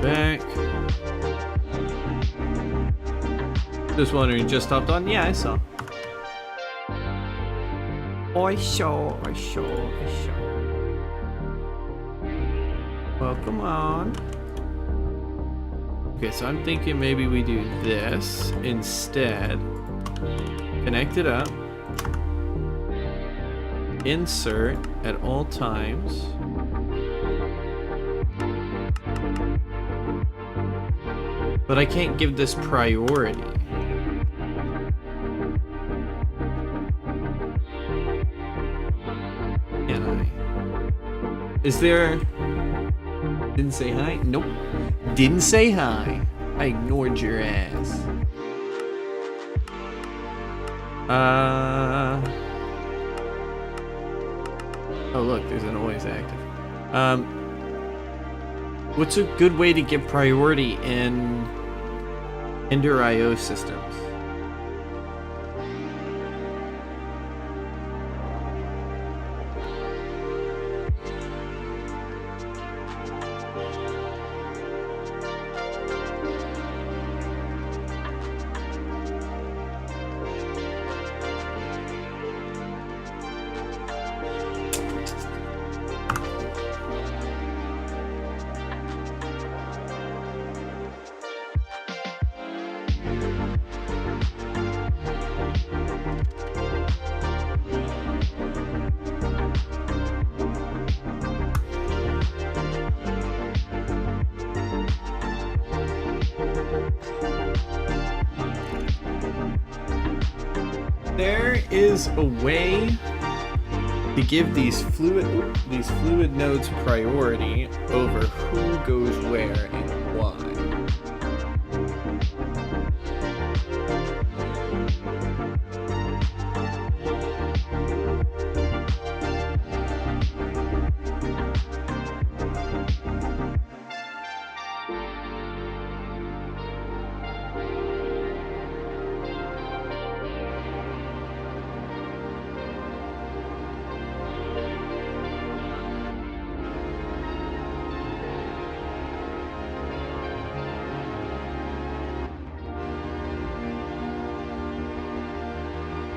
Back. Just wondering, just hopped on? Yeah, I saw. I saw. Well, come on. Okay, so I'm thinking maybe we do this instead. Connect it up. Insert at all times. But I can't give this priority. Can I? Is there... Didn't say hi? Nope. Didn't say hi. I ignored your ass. Oh look, there's an always active. What's a good way to give priority in Ender IO systems? There is a way to give these fluid nodes priority over who goes where and why.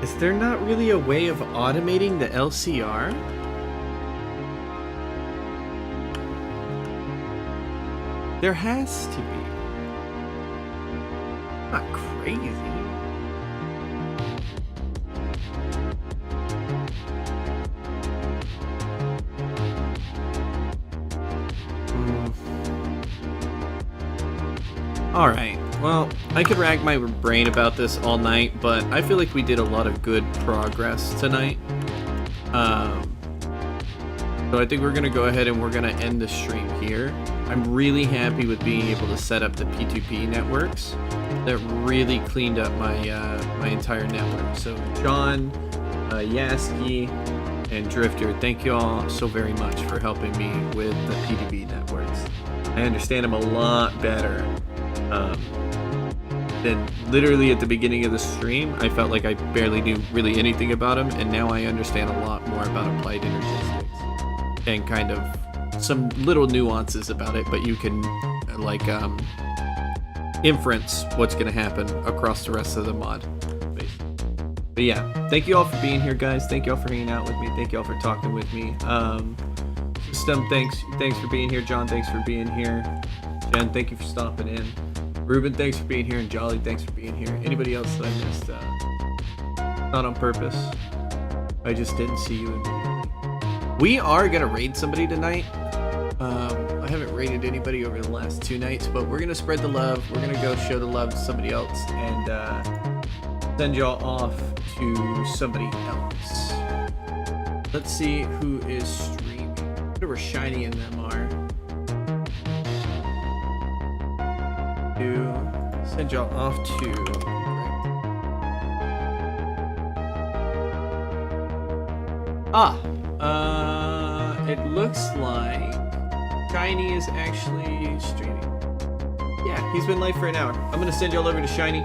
Is there not really a way of automating the LCR? There has to be. Not crazy. Alright, well, I could rack my brain about this all night, but I feel like we did a lot of good progress tonight. So So I think we're gonna go ahead and we're gonna end the stream here. I'm really happy with being able to set up the P2P networks. That really cleaned up my my entire network. So John, Yaski, and Drifter, thank you all so very much for helping me with the P2P networks. I understand them a lot better than literally at the beginning of the stream. I felt like I barely knew really anything about them, and now I understand a lot more about applied energistics and kind of some little nuances about it, but you can like inference what's going to happen across the rest of the mod. But yeah, thank you all for being here, guys. Thank you all for hanging out with me. Thank you all for talking with me. System, thanks for being here. John, thanks for being here. Jen, thank you for stopping in. Ruben, thanks for being here. And Jolly, thanks for being here. Anybody else that I missed? Not on purpose. I just didn't see you immediately. We are gonna raid somebody tonight. I haven't raided anybody over the last 2 nights, but we're gonna spread the love. We're gonna go show the love to somebody else and send y'all off to somebody else. Let's see who is streaming. Whatever Shiny and them are. To send y'all off to. It looks like Shiny is actually streaming. Yeah, he's been live for an hour. I'm gonna send y'all over to Shiny.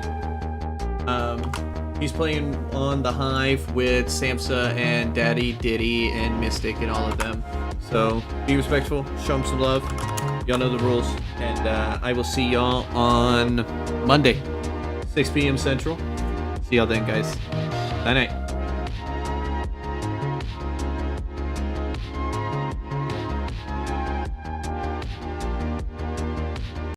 He's playing on the Hive with Samsa and Daddy, Diddy, and Mystic and all of them. So be respectful, show him some love. Y'all know the rules. And I will see y'all on Monday, 6 p.m. Central. See y'all then, guys. Night night.